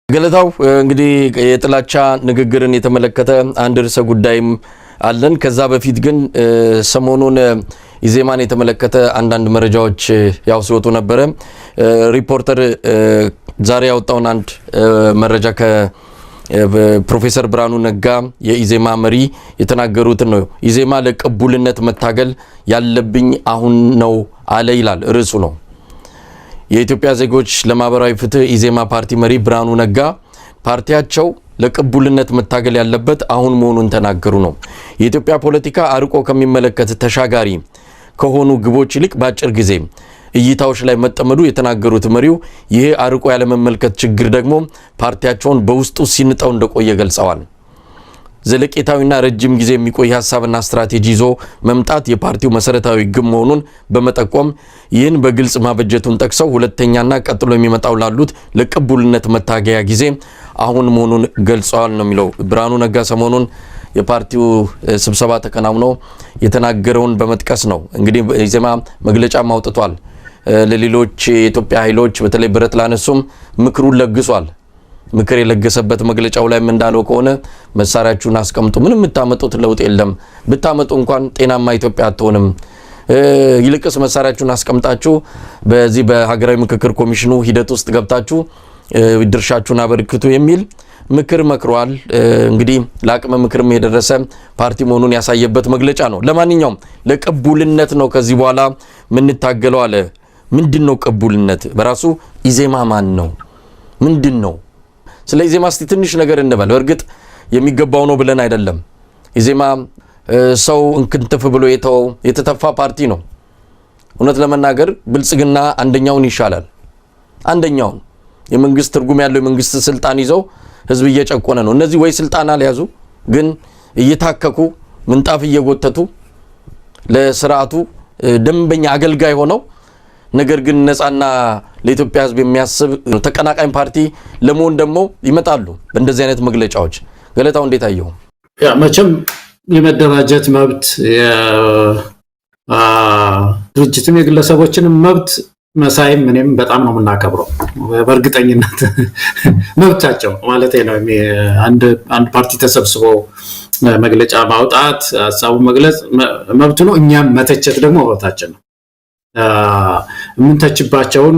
ገለታው እንግዲህ የጥላቻ ንግግርን የተመለከተ አንድ ርዕሰ ጉዳይም አለን። ከዛ በፊት ግን ሰሞኑን ኢዜማን የተመለከተ አንዳንድ መረጃዎች ያው ሲወጡ ነበረ። ሪፖርተር ዛሬ ያወጣውን አንድ መረጃ ፕሮፌሰር ብርሃኑ ነጋ የኢዜማ መሪ የተናገሩትን ነው። ኢዜማ ለቅቡልነት መታገል ያለብኝ አሁን ነው አለ ይላል ርዕሱ ነው። የኢትዮጵያ ዜጎች ለማህበራዊ ፍትህ ኢዜማ ፓርቲ መሪ ብርሃኑ ነጋ ፓርቲያቸው ለቅቡልነት መታገል ያለበት አሁን መሆኑን ተናገሩ ነው። የኢትዮጵያ ፖለቲካ አርቆ ከሚመለከት ተሻጋሪ ከሆኑ ግቦች ይልቅ በአጭር ጊዜ እይታዎች ላይ መጠመዱ የተናገሩት መሪው ይሄ አርቆ ያለመመልከት ችግር ደግሞ ፓርቲያቸውን በውስጡ ሲንጠው እንደቆየ ገልጸዋል። ዘለቄታዊና ረጅም ጊዜ የሚቆይ ሐሳብና ስትራቴጂ ይዞ መምጣት የፓርቲው መሰረታዊ ግብ መሆኑን በመጠቆም ይህን በግልጽ ማበጀቱን ጠቅሰው ሁለተኛና ቀጥሎ የሚመጣው ላሉት ለቅቡልነት መታገያ ጊዜ አሁን መሆኑን ገልጸዋል ነው የሚለው። ብርሃኑ ነጋ ሰሞኑን የፓርቲው ስብሰባ ተከናውኖ የተናገረውን በመጥቀስ ነው እንግዲህ ኢዜማ መግለጫ አውጥቷል። ለሌሎች የኢትዮጵያ ኃይሎች በተለይ ብረት ላነሱም ምክሩን ለግሷል። ምክር የለገሰበት መግለጫው ላይ እንዳለው ከሆነ መሳሪያችሁን አስቀምጡ፣ ምንም የምታመጡት ለውጥ የለም፣ ብታመጡ እንኳን ጤናማ ኢትዮጵያ አትሆንም፣ ይልቅስ መሳሪያችሁን አስቀምጣችሁ በዚህ በሀገራዊ ምክክር ኮሚሽኑ ሂደት ውስጥ ገብታችሁ ድርሻችሁን አበርክቱ የሚል ምክር መክሯል። እንግዲህ ለአቅመ ምክርም የደረሰ ፓርቲ መሆኑን ያሳየበት መግለጫ ነው። ለማንኛውም ለቅቡልነት ነው ከዚህ በኋላ ምንታገለው አለ። ምንድነው ቅቡልነት? በራሱ ኢዜማ ማን ነው? ምንድነው? ስለ ኢዜማ እስቲ ትንሽ ነገር እንበል። በእርግጥ የሚገባው ነው ብለን አይደለም። ኢዜማ ሰው እንክንትፍ ብሎ የተተፋ ፓርቲ ነው። እውነት ለመናገር ብልጽግና አንደኛውን ይሻላል። አንደኛውን የመንግስት ትርጉም ያለው የመንግስት ስልጣን ይዘው ህዝብ እየጨቆነ ነው። እነዚህ ወይ ስልጣን አልያዙ ግን እየታከኩ ምንጣፍ እየጎተቱ ለስርዓቱ ደንበኛ አገልጋይ ሆነው ነገር ግን ነፃና ለኢትዮጵያ ህዝብ የሚያስብ ተቀናቃኝ ፓርቲ ለመሆን ደግሞ ይመጣሉ በእንደዚህ አይነት መግለጫዎች። ገለታው እንዴት አየው? ያ መቼም የመደራጀት መብት ድርጅትም የግለሰቦችን መብት መሳይም እኔም በጣም ነው የምናከብረው። በእርግጠኝነት መብታቸው ማለት ነው። አንድ ፓርቲ ተሰብስቦ መግለጫ ማውጣት ሀሳቡ መግለጽ መብቱ ነው። እኛም መተቸት ደግሞ መብታችን ነው። የምንተችባቸውን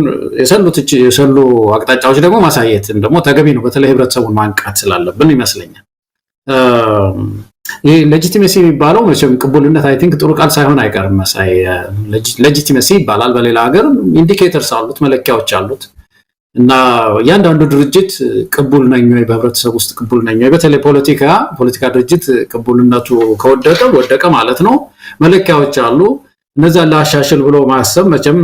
የሰሉ አቅጣጫዎች ደግሞ ማሳየትን ደግሞ ተገቢ ነው። በተለይ ህብረተሰቡን ማንቃት ስላለብን ይመስለኛል። ይሄ ሌጂቲሜሲ የሚባለው መቼም ቅቡልነት አይ ቲንክ ጥሩ ቃል ሳይሆን አይቀርም። መሳይ ሌጂቲሜሲ ይባላል። በሌላ ሀገር ኢንዲኬተርስ አሉት፣ መለኪያዎች አሉት። እና ያንዳንዱ ድርጅት ቅቡል ነኝ ወይ በህብረተሰብ ውስጥ ቅቡል ነኝ ወይ በተለይ ፖለቲካ ድርጅት ቅቡልነቱ ወደቀ ማለት ነው። መለኪያዎች አሉ። እነዛ ላሻሽል ብሎ ማሰብ መቼም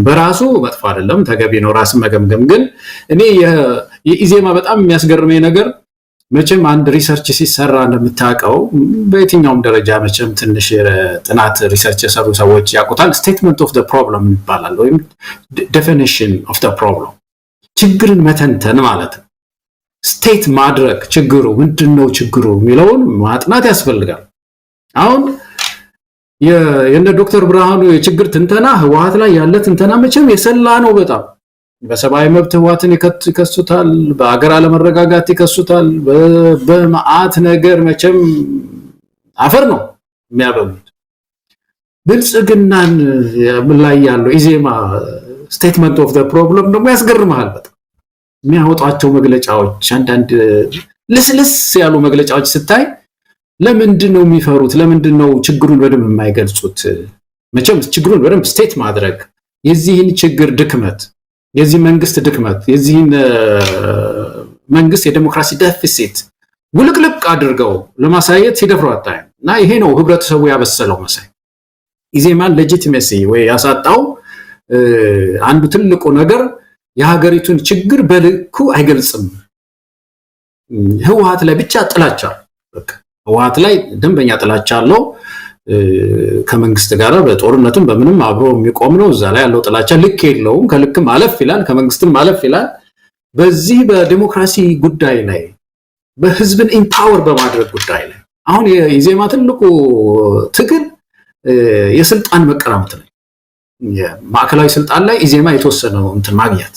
በራሱ መጥፎ አይደለም፣ ተገቢ ነው ራስን መገምገም። ግን እኔ የኢዜማ በጣም የሚያስገርመኝ ነገር መቼም አንድ ሪሰርች ሲሰራ እንደምታውቀው በየትኛውም ደረጃ መቼም ትንሽ ጥናት ሪሰርች የሰሩ ሰዎች ያውቁታል። ስቴትመንት ኦፍ ዘ ፕሮብለም ይባላል፣ ወይም ዴፊኒሽን ኦፍ ዘ ፕሮብለም፣ ችግርን መተንተን ማለት ነው። ስቴት ማድረግ ችግሩ ምንድነው ችግሩ የሚለውን ማጥናት ያስፈልጋል። አሁን የእነ ዶክተር ብርሃኑ የችግር ትንተና ህወሓት ላይ ያለ ትንተና መቼም የሰላ ነው በጣም። በሰብአዊ መብት ህወሓትን ይከሱታል፣ በአገር አለመረጋጋት ይከሱታል፣ በመዓት ነገር መቼም አፈር ነው የሚያበሉት። ብልጽግናን ላይ ያለው ኢዜማ ስቴትመንት ኦፍ ዘ ፕሮብለም ደግሞ ያስገርምሃል በጣም። የሚያወጣቸው መግለጫዎች አንዳንድ ልስልስ ያሉ መግለጫዎች ስታይ ለምንድን ነው የሚፈሩት? ለምንድን ነው ችግሩን በደንብ የማይገልጹት? መቼም ችግሩን በደንብ ስቴት ማድረግ የዚህን ችግር ድክመት፣ የዚህ መንግስት ድክመት፣ የዚህን መንግስት የዲሞክራሲ ዴፊሲት ውልቅልቅ አድርገው ለማሳየት ሲደፍሩ አታይም። እና ይሄ ነው ህብረተሰቡ ያበሰለው መሳይ። ኢዜማን ሌጂቲሜሲ ወይ ያሳጣው አንዱ ትልቁ ነገር የሀገሪቱን ችግር በልኩ አይገልጽም። ህወሓት ላይ ብቻ ጥላቻ፣ በቃ ህወሓት ላይ ደንበኛ ጥላቻ አለው። ከመንግስት ጋር በጦርነቱም በምንም አብሮ የሚቆም ነው። እዛ ላይ ያለው ጥላቻ ልክ የለውም፣ ከልክም አለፍ ይላል፣ ከመንግስትም አለፍ ይላል። በዚህ በዲሞክራሲ ጉዳይ ላይ በህዝብን ኢምፓወር በማድረግ ጉዳይ ላይ አሁን የኢዜማ ትልቁ ትግል የስልጣን መቀራመት ነው። የማዕከላዊ ስልጣን ላይ ኢዜማ የተወሰነው እንትን ማግኘት።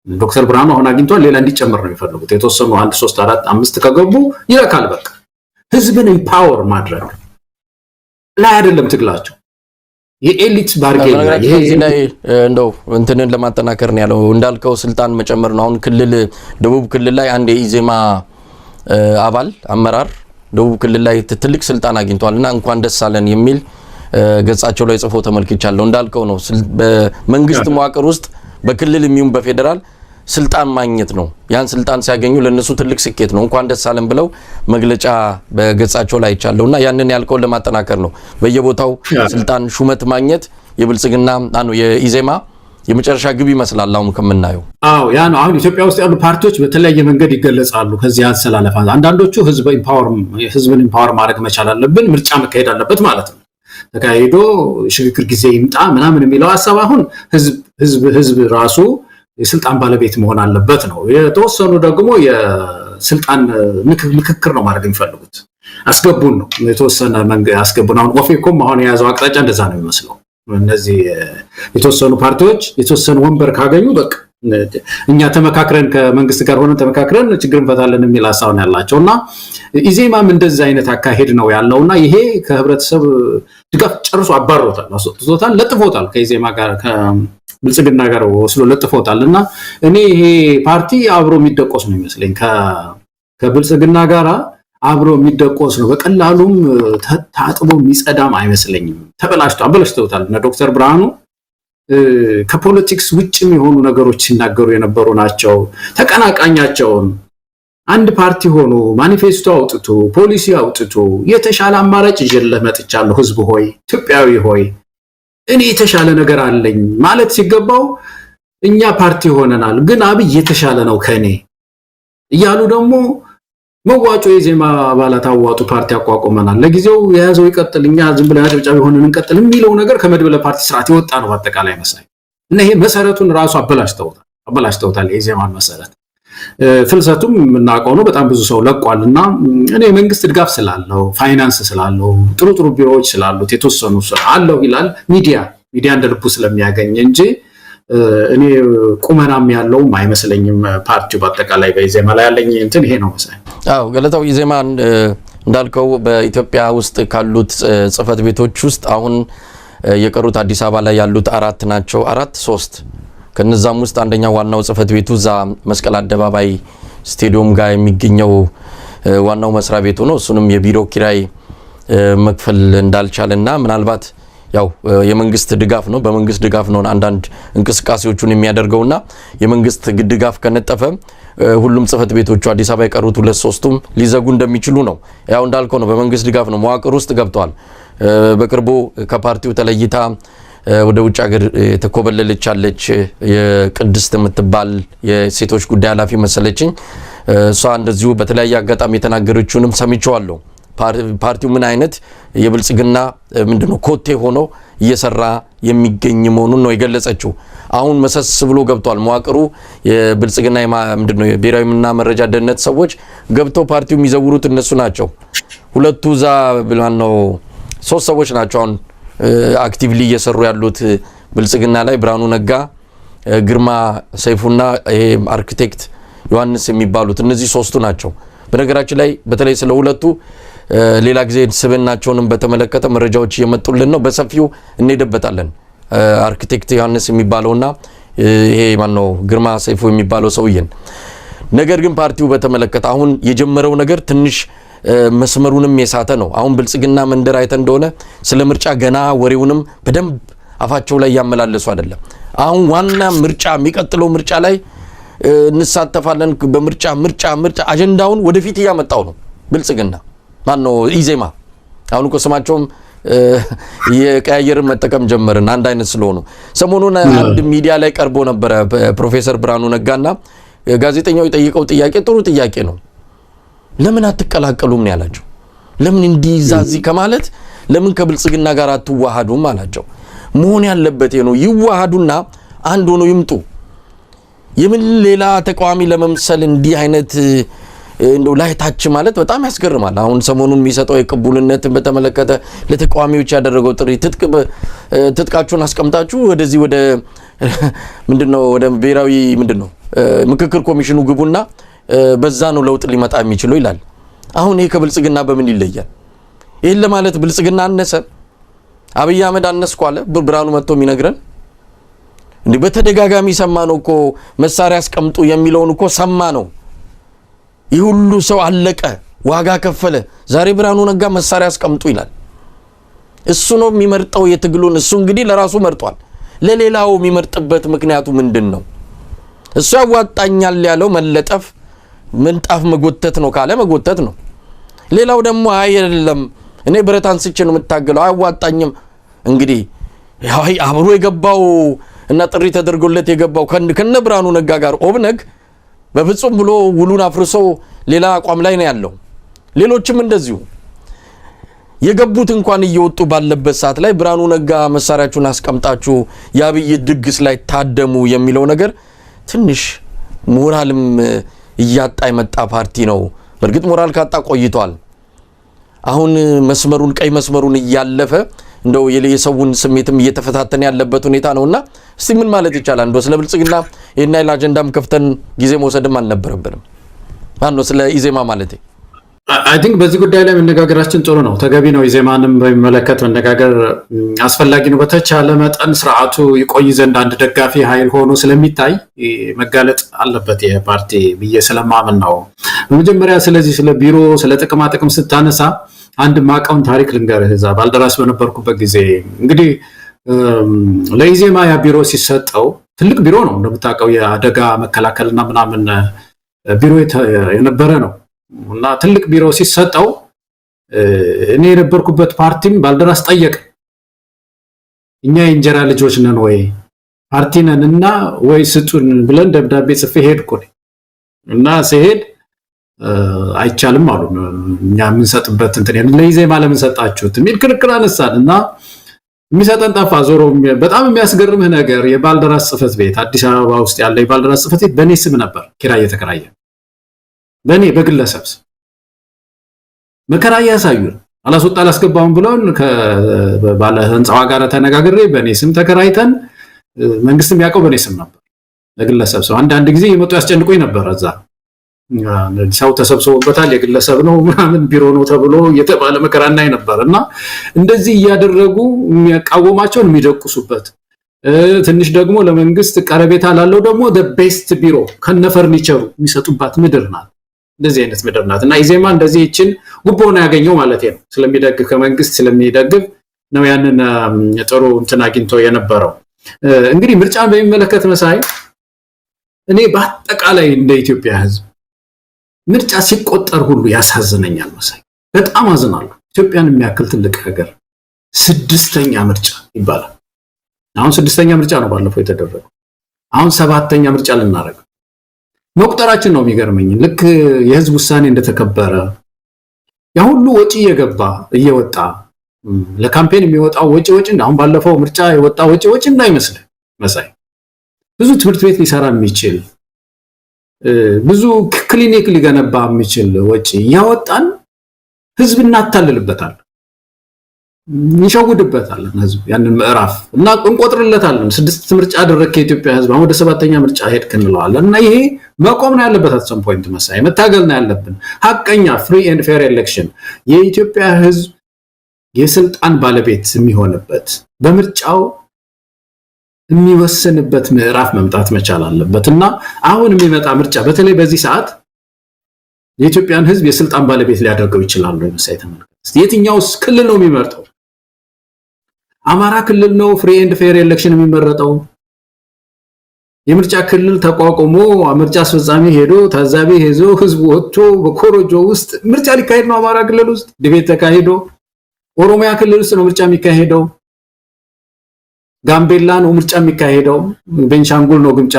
ዶክተር ብርሃኑ አሁን አግኝቷል፣ ሌላ እንዲጨመር ነው የሚፈልጉት። የተወሰኑ 1 3 4 5 ከገቡ ይረካል። በቃ ህዝብን ኢምፓወር ማድረግ ላይ አይደለም ትግላቸው። የኤሊት ባርጌን ላይ እንደው እንትንን ለማጠናከር ነው ያለው እንዳልከው ስልጣን መጨመር ነው። አሁን ደቡብ ክልል ላይ አንድ የኢዜማ አባል አመራር ደቡብ ክልል ላይ ትልቅ ስልጣን አግኝቷልና እንኳን ደስ አለን የሚል ገጻቸው ላይ ጽፎ ተመልክቻለሁ። እንዳልከው ነው በመንግስት መዋቅር ውስጥ በክልል የሚሆን በፌደራል ስልጣን ማግኘት ነው። ያን ስልጣን ሲያገኙ ለነሱ ትልቅ ስኬት ነው። እንኳን ደስ አለን ብለው መግለጫ በገጻቸው ላይ አይቻለሁና ያንን ያልከው ለማጠናከር ነው። በየቦታው ስልጣን ሹመት ማግኘት የብልጽግና የኢዜማ የመጨረሻ ግብ ይመስላል አሁን ከምናየው። ያ ነው። አሁን ኢትዮጵያ ውስጥ ያሉ ፓርቲዎች በተለያየ መንገድ ይገለጻሉ። ከዚህ አሰላለፍ አንዳንዶቹ ህዝብን ኢምፓወር ማድረግ መቻል አለብን፣ ምርጫ መካሄድ አለበት ማለት ነው። ተካሂዶ ሽግግር ጊዜ ይምጣ ምናምን የሚለው ሐሳብ አሁን ህዝብ ራሱ የስልጣን ባለቤት መሆን አለበት ነው። የተወሰኑ ደግሞ የስልጣን ምክክር ነው ማድረግ የሚፈልጉት። አስገቡን ነው የተወሰነ መንገድ አስገቡን። አሁን ኦፌኮም አሁን የያዘው አቅጣጫ እንደዛ ነው የሚመስለው። እነዚህ የተወሰኑ ፓርቲዎች የተወሰኑ ወንበር ካገኙ በቃ እኛ ተመካክረን ከመንግስት ጋር ሆነን ተመካክረን ችግር እንፈታለን የሚል ሐሳብ ነው ያላቸው እና ኢዜማም እንደዚህ አይነት አካሄድ ነው ያለውና ይሄ ከህብረተሰብ ድጋፍ ጨርሶ አባሮታል፣ አስወጥቶታል፣ ለጥፎታል። ከኢዜማ ጋር ከብልጽግና ጋር ወስዶ ለጥፎታልና እኔ ይሄ ፓርቲ አብሮ የሚደቆስ ነው ይመስለኝ ከብልጽግና ጋር አብሮ የሚደቆስ ነው። በቀላሉም ታጥቦ የሚጸዳም አይመስለኝም። አበላሽተውታል። እና ዶክተር ብርሃኑ ከፖለቲክስ ውጭም የሆኑ ነገሮች ሲናገሩ የነበሩ ናቸው። ተቀናቃኛቸውን አንድ ፓርቲ ሆኖ ማኒፌስቶ አውጥቶ ፖሊሲ አውጥቶ የተሻለ አማራጭ ይዤልህ መጥቻለሁ፣ ህዝብ ሆይ፣ ኢትዮጵያዊ ሆይ፣ እኔ የተሻለ ነገር አለኝ ማለት ሲገባው እኛ ፓርቲ ሆነናል ግን አብይ የተሻለ ነው ከኔ እያሉ ደግሞ መዋጮ የኢዜማ አባላት አዋጡ ፓርቲ አቋቁመናል፣ ለጊዜው የያዘው ይቀጥል፣ እኛ ዝም ብለን አጨብጫቢ ሆነን እንቀጥል የሚለው ነገር ከመድበለ ፓርቲ ስርዓት የወጣ ነው በአጠቃላይ መሳይ እና ይሄ መሰረቱን ራሱ አበላሽተውታል። የኢዜማን መሰረት ፍልሰቱም የምናውቀው ነው። በጣም ብዙ ሰው ለቋልና እኔ መንግስት ድጋፍ ስላለው ፋይናንስ ስላለው ጥሩ ቢሮዎች ስላሉት የተወሰኑ አለው ይላል ሚዲያ እንደልቡ ስለሚያገኝ እንጂ እኔ ቁመናም ያለውም አይመስለኝም። ፓርቲው በአጠቃላይ በኢዜማ ላይ ያለኝ እንትን ይሄ ነው መሰለኝ። ገለታው ኢዜማ እንዳልከው በኢትዮጵያ ውስጥ ካሉት ጽህፈት ቤቶች ውስጥ አሁን የቀሩት አዲስ አበባ ላይ ያሉት 4 ናቸው። 3 ከነዛም ውስጥ አንደኛው ዋናው ጽህፈት ቤቱ እዛ መስቀል አደባባይ ስቴዲየም ጋር የሚገኘው ዋናው መስሪያ ቤቱ ነው። እሱንም የቢሮ ኪራይ መክፈል እንዳልቻለና ምናልባት ያው የመንግስት ድጋፍ ነው በመንግስት ድጋፍ ነው አንዳንድ እንቅስቃሴዎቹን የሚያደርገውና የመንግስት ድጋፍ ከነጠፈ ሁሉም ጽፈት ቤቶቹ አዲስ አበባ የቀሩት 2-3ቱም ሊዘጉ እንደሚችሉ ነው ያው እንዳልከው ነው በመንግስት ድጋፍ ነው መዋቅር ውስጥ ገብቷል በቅርቡ ከፓርቲው ተለይታ ወደ ውጭ ሀገር ተኮበለለች አለች የቅድስት የምትባል የሴቶች ጉዳይ ኃላፊ መሰለችኝ እሷ እንደዚሁ በተለያየ አጋጣሚ የተናገረችውንም ሰምቻለሁ ፓርቲው ምን አይነት የብልጽግና ምንድነው ኮቴ ሆኖ እየሰራ የሚገኝ መሆኑን ነው የገለጸችው አሁን መሰስ ብሎ ገብቷል መዋቅሩ የብልጽግና ምንድነው የብሔራዊና መረጃ ደህንነት ሰዎች ገብተው ፓርቲው የሚዘውሩት እነሱ ናቸው ሁለቱ ዛ ብላን ነው ሶስት ሰዎች ናቸው አሁን አክቲቭሊ እየሰሩ ያሉት ብልጽግና ላይ ብርሃኑ ነጋ ግርማ ሰይፉና አርኪቴክት ዮሐንስ የሚባሉት እነዚህ ሶስቱ ናቸው በነገራችን ላይ በተለይ ስለ ሁለቱ ሌላ ጊዜ ስብናቸውንም በተመለከተ መረጃዎች እየመጡልን ነው በሰፊው እንሄድበታለን አርኪቴክት ዮሐንስ የሚባለውና ይሄ ማን ነው ግርማ ሰይፉ የሚባለው ሰውየን ነገር ግን ፓርቲው በተመለከተ አሁን የጀመረው ነገር ትንሽ መስመሩንም የሳተ ነው አሁን ብልጽግና መንደር አይተ እንደሆነ ስለ ምርጫ ገና ወሬውንም በደንብ አፋቸው ላይ ያመላለሱ አይደለም አሁን ዋና ምርጫ የሚቀጥለው ምርጫ ላይ እንሳተፋለን በምርጫ አጀንዳውን ወደፊት ያመጣው ነው ብልጽግና ማን ነው ኢዜማ አሁን እኮ ስማቸውም የቀያየር መጠቀም ጀመርን አንድ አይነት ስለሆኑ ሰሞኑን አንድ ሚዲያ ላይ ቀርቦ ነበር ፕሮፌሰር ብርሃኑ ነጋና ጋዜጠኛው የጠየቀው ጥያቄ ጥሩ ጥያቄ ነው ለምን አትቀላቀሉም ነው ያላቸው ለምን እንዲዛዚ ከማለት ለምን ከብልጽግና ጋር አትዋሃዱም አላቸው መሆን ያለበት ነው ይዋሃዱና አንድ ሆኖ ይምጡ የምን ሌላ ተቋሚ ለመምሰል እንዲህ አይነት እንደው ላይታች ማለት በጣም ያስገርማል አሁን ሰሞኑን የሚሰጠው የቅቡልነትን በተመለከተ ለተቋሚዎች ያደረገው ጥሪ ትጥቃችሁን አስቀምጣችሁ ወደዚህ ወደ ምንድነው ወደ ብሔራዊ ምንድነው ምክክር ኮሚሽኑ ግቡና በዛ ነው ለውጥ ሊመጣ የሚችለው ይላል አሁን ይሄ ከብልጽግና በምን ይለያል ይሄን ለማለት ብልጽግና አነሰ አብይ አህመድ አነስኳለ ብርሃኑ መጥቶ የሚነግረን እንዴ በተደጋጋሚ ሰማነው እኮ መሳሪያ አስቀምጡ የሚለውን እኮ ሰማነው ይህ ሁሉ ሰው አለቀ ዋጋ ከፈለ ዛሬ ብርሃኑ ነጋ መሳሪያ አስቀምጡ ይላል እሱ ነው የሚመርጠው የትግሉን እሱ እንግዲህ ለራሱ መርጧል ለሌላው የሚመርጥበት ምክንያቱ ምንድነው እሱ ያዋጣኛል ያለው መለጠፍ ምንጣፍ መጎተት ነው ካለ መጎተት ነው ሌላው ደግሞ አይደለም እኔ ብረት አንስቼ ነው የምታገለው አያዋጣኝም እንግዲህ ያው አብሮ የገባው እና ጥሪ ተደርጎለት የገባው ከነ ብርሃኑ ነጋ ጋር ኦብነግ በፍጹም ብሎ ውሉን አፍርሶ ሌላ አቋም ላይ ነው ያለው ሌሎችም እንደዚሁ የገቡት እንኳን እየወጡ ባለበት ሰዓት ላይ ብርሃኑ ነጋ መሳሪያችሁን አስቀምጣችሁ ያብይ ድግስ ላይ ታደሙ የሚለው ነገር ትንሽ ሞራልም እያጣ የመጣ ፓርቲ ነው በርግጥ ሞራል ካጣ ቆይቷል አሁን መስመሩን ቀይ መስመሩን እያለፈ እንደው የሰውን ስሜትም እየተፈታተነ ያለበት ሁኔታ ነውና እስቲ ምን ማለት ይቻላል እንደው ስለ ብልጽግና የና አጀንዳም ከፍተን ጊዜ መውሰድም አልነበረብንም ማን ነው ስለ ኢዜማ ማለት አይ ቲንክ በዚህ ጉዳይ ላይ መነጋገራችን ጥሩ ነው ተገቢ ነው ኢዜማንም በሚመለከት መነጋገር አስፈላጊ ነው በተቻለ መጠን ስርዓቱ ይቆይ ዘንድ አንድ ደጋፊ ኃይል ሆኖ ስለሚታይ መጋለጥ አለበት የፓርቲ ብዬ ስለማምን ነው በመጀመሪያ ስለዚህ ስለ ቢሮ ስለ ጥቅም ስታነሳ አንድ ማቃውን ታሪክ ልንገርህ እዛ ባልደራስ በነበርኩበት ጊዜ እንግዲህ ለኢዜማ ያ ቢሮ ሲሰጠው ትልቅ ቢሮ ነው እንደምታውቀው የአደጋ መከላከልና ምናምን ቢሮ የነበረ ነው እና ትልቅ ቢሮ ሲሰጠው እኔ የነበርኩበት ፓርቲም ባልደራስ ጠየቀ እኛ የእንጀራ ልጆች ነን ወይ ፓርቲ ነንና ወይ ስጡን ብለን ደብዳቤ ጽፌ ሄድኩ እና ሲሄድ አይቻልም አሉ እኛ ምን ሰጥበት እንትን ለኢዜማ ለምን ሰጣችሁት የሚል ክርክር አነሳልና የሚሰጠን ጠፋ ዞሮ በጣም የሚያስገርምህ ነገር የባልደራስ ጽፈት ቤት አዲስ አበባ ውስጥ ያለ የባልደራስ ጽፈት ቤት በኔ ስም ነበር ኪራይ የተከራየ በኔ በግለሰብ መከራ ያሳዩን አላስወጣ አላስገባውን ብሎን ከባለ ህንጻዋ ጋር ተነጋግሬ በኔ ስም ተከራይተን መንግስትም ያቀው በኔ ስም ነበር ለግለሰብ ሰው አንድ ጊዜ የመጡ ያስጨንቁኝ ነበር እዛ ሰው ተሰብስቦበታል የግለሰብ ነው ምናምን ቢሮ ነው ተብሎ የተባለ መከራናይ ነበርና እንደዚህ ያደረጉ የሚያቃወማቸውን የሚደቁሱበት ትንሽ ደግሞ ለመንግስት ቀረቤታ ላለው ደግሞ the best ቢሮ ከነ ፈርኒቸሩ የሚሰጡባት ምድር ናት እንደዚህ አይነት ምድር ናትና ኢዜማ እንደዚህ ይችን ጉቦ ነው ያገኘው ማለት ነው ስለሚደግፍ ከመንግስት ስለሚደግፍ ነው ያንን ጥሩ እንትን አግኝቶ የነበረው። እንግዲህ ምርጫን በሚመለከት መሳይ እኔ በአጠቃላይ እንደ ኢትዮጵያ ህዝብ ምርጫ ሲቆጠር ሁሉ ያሳዝነኛል መሳይ፣ በጣም አዝናለሁ። ኢትዮጵያን የሚያክል ትልቅ ሀገር 6ኛ ምርጫ ይባላል። አሁን 6ኛ ምርጫ ነው ባለፈው የተደረገው። አሁን 7ኛ ምርጫ ልናደርግ መቁጠራችን ነው የሚገርመኝ። ልክ የህዝብ ውሳኔ እንደተከበረ ያ ሁሉ ወጪ እየወጣ ለካምፔን የሚወጣው ወጪ አሁን ባለፈው ምርጫ የወጣው ወጪ እንዳይመስል መሳይ፣ ብዙ ትምህርት ቤት ሊሰራ የሚችል ብዙ ክሊኒክ ሊገነባ የሚችል ወጪ ያወጣን ህዝብ እናታልልበታል፣ እንሸውድበታል ህዝብ ያንን ምዕራፍ እና እንቆጥርለታለን። 6 ምርጫ አደረከ የኢትዮጵያ ህዝብ፣ አሁን ወደ 7ኛ ምርጫ ሄድክ እንለዋለን። እና ይሄ መቆም ነው ያለበት። አት ሰም ፖይንት መሳይ መታገል ነው ያለብን። ሐቀኛ ፍሪ ኤንድ ፌር ኤሌክሽን የኢትዮጵያ ህዝብ የስልጣን ባለቤት የሚሆንበት በምርጫው የሚወሰንበት ምዕራፍ መምጣት መቻል አለበት። እና አሁን የሚመጣ ምርጫ በተለይ በዚህ ሰዓት የኢትዮጵያን ህዝብ የስልጣን ባለቤት ሊያደርገው ይችላል ነው መሳይ። ተመልከት፣ የትኛውስ ክልል ነው የሚመርጠው? አማራ ክልል ነው ፍሪ ኤንድ ፌር ኤሌክሽን የሚመረጠው? የምርጫ ክልል ተቋቁሞ ምርጫ አስፈጻሚ ሄዶ ታዛቢ ሄዞ ህዝቡ ወጥቶ በኮሮጆ ውስጥ ምርጫ ሊካሄድ ነው። አማራ ክልል ውስጥ ዲቤት ተካሂዶ፣ ኦሮሚያ ክልል ውስጥ ነው ምርጫ የሚካሄደው፣ ጋምቤላ ነው ምርጫ የሚካሄደው፣ ቤንሻንጉል ነው ምርጫ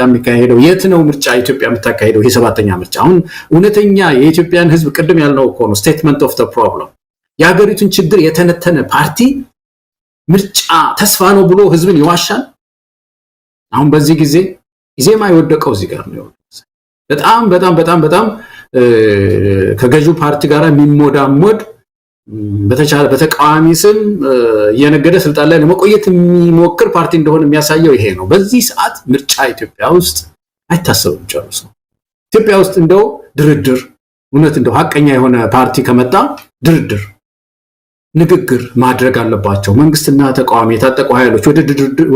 የሚካሄደው። የት ነው ምርጫ ኢትዮጵያ የምታካሄደው? የ7ኛ ምርጫ። አሁን እውነተኛ የኢትዮጵያን ህዝብ ቅድም ያልነው እኮ ነው ስቴትመንት ኦፍ ዘ ፕሮብለም። የሀገሪቱን ችግር የተነተነ ፓርቲ ምርጫ ተስፋ ነው ብሎ ህዝብን ይዋሻል። አሁን በዚህ ጊዜ ኢዜማ የወደቀው እዚህ ጋር ነው። በጣም በጣም በጣም በጣም ከገዢው ፓርቲ ጋር የሚሞዳሞድ በተቃዋሚ ስም እየነገደ ስልጣን ላይ ለመቆየት የሚሞክር ፓርቲ እንደሆነ የሚያሳየው ይሄ ነው። በዚህ ሰዓት ምርጫ ኢትዮጵያ ውስጥ አይታሰብም ጨርሶ። ኢትዮጵያ ውስጥ እንደው ድርድር እውነት እንደው ሐቀኛ የሆነ ፓርቲ ከመጣ ድርድር ንግግር ማድረግ አለባቸው። መንግስትና ተቃዋሚ የታጠቁ ኃይሎች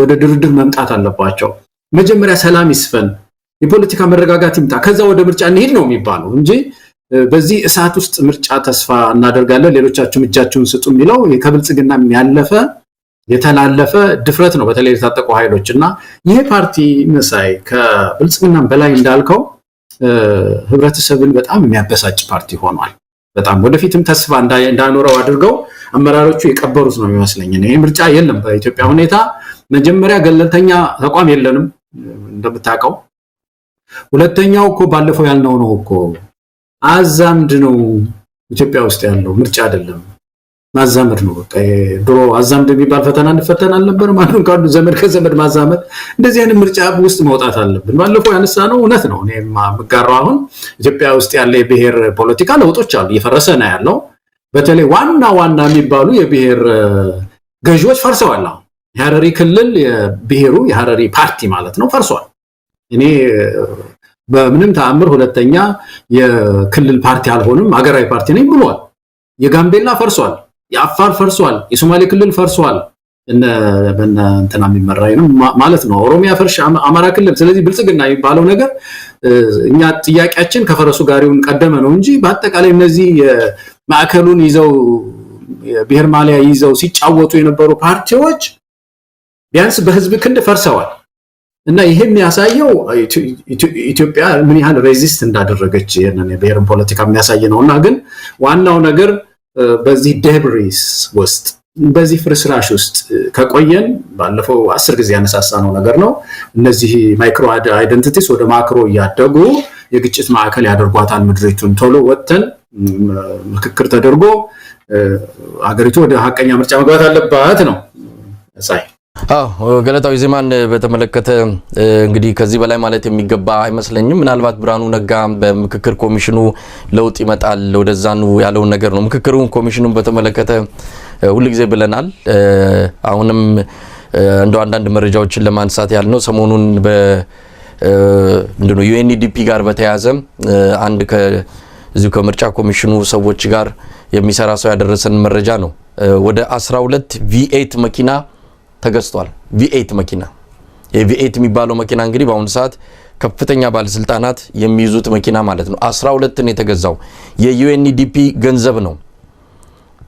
ወደ ድርድር መምጣት አለባቸው። መጀመሪያ ሰላም ይስፈን፣ የፖለቲካ መረጋጋት ይምጣ፣ ከዛ ወደ ምርጫ እንሄድ ነው የሚባለው እንጂ በዚህ እሳት ውስጥ ምርጫ ተስፋ እናደርጋለን ሌሎቻችሁም እጃችሁን ስጡ የሚለው ከብልጽግና ያለፈ የተላለፈ ድፍረት ነው በተለይ የታጠቁ ኃይሎች። እና ይሄ ፓርቲ መሳይ ከብልጽግና በላይ እንዳልከው ህብረተሰብን በጣም የሚያበሳጭ ፓርቲ ሆኗል። በጣም ወደፊትም ተስፋ እንዳኖረው አድርገው አመራሮቹ የቀበሩት ነው የሚመስለኝ። ይሄ ምርጫ የለም በኢትዮጵያ ሁኔታ። መጀመሪያ ገለልተኛ ተቋም የለንም እንደምታውቀው። ሁለተኛው እኮ ባለፈው ያልነው ነው እኮ አዛምድ ነው ኢትዮጵያ ውስጥ ያለው ምርጫ አይደለም፣ ማዛመድ ነው። በቃ ድሮ አዛምድ የሚባል ፈተና እንፈተን አልነበር? ማንም ካሉ ዘመድ ከዘመድ ማዛመድ፣ እንደዚህ አይነት ምርጫ ውስጥ መውጣት አለብን። ባለፈው ያነሳ ነው እውነት ነው። እኔ የምጋራው አሁን ኢትዮጵያ ውስጥ ያለ የብሔር ፖለቲካ ለውጦች አሉ፣ እየፈረሰ ነው ያለው። በተለይ ዋና የሚባሉ የብሔር ገዢዎች ፈርሰዋል። አሁን የሐረሪ ክልል የብሔሩ የሐረሪ ፓርቲ ማለት ነው ፈርሷል። እኔ በምንም ተአምር ሁለተኛ የክልል ፓርቲ አልሆንም አገራዊ ፓርቲ ነኝ ብሏል። የጋምቤላ ፈርሷል፣ የአፋር ፈርሷል፣ የሶማሌ ክልል ፈርሷል። እንትና የሚመራ ነው ማለት ነው። ኦሮሚያ ፈርሽ፣ አማራ ክልል። ስለዚህ ብልጽግና የሚባለው ነገር እኛ ጥያቄያችን ከፈረሱ ጋሪውን ቀደመ ነው እንጂ በአጠቃላይ እነዚህ ማዕከሉን ይዘው የብሔር ማሊያ ይዘው ሲጫወቱ የነበሩ ፓርቲዎች ቢያንስ በህዝብ ክንድ ፈርሰዋል። እና ይሄ የሚያሳየው ኢትዮጵያ ምን ያህል ሬዚስት እንዳደረገች የነን የብሔርን ፖለቲካ የሚያሳይ ነውና፣ ግን ዋናው ነገር በዚህ ዴብሪስ ውስጥ በዚህ ፍርስራሽ ውስጥ ከቆየን ባለፈው 10 ጊዜ ያነሳሳነው ነገር ነው። እነዚህ ማይክሮ አይደንቲቲስ ወደ ማክሮ እያደጉ የግጭት ማዕከል ያደርጓታል ምድሪቱን። ቶሎ ወጥተን ምክክር ተደርጎ አገሪቱ ወደ ሐቀኛ ምርጫ መግባት አለባት ነው ሳይ። ገለታው ዜማን በተመለከተ እንግዲህ ከዚህ በላይ ማለት የሚገባ አይመስለኝም። ምናልባት ብርሃኑ ነጋ በምክክር ኮሚሽኑ ለውጥ ይመጣል ወደዛኑ ያለው ነገር ነው። ምክክሩ ኮሚሽኑን በተመለከተ ሁሉ ጊዜ ብለናል። አሁንም እንደው አንዳንድ መረጃዎችን ለማንሳት ያልነው ሰሞኑን ምንድነው ዩኤንዲፒ ጋር በተያያዘ አንድ ከዚሁ ከምርጫ ኮሚሽኑ ሰዎች ጋር የሚሰራ ሰው ያደረሰን መረጃ ነው። ወደ 12 V8 መኪና ተገዝቷል። V8 መኪና፣ የV8 የሚባለው መኪና እንግዲህ በአሁኑ ሰዓት ከፍተኛ ባለስልጣናት የሚይዙት መኪና ማለት ነው። 12 ነው የተገዛው። የዩኤንዲፒ ገንዘብ ነው።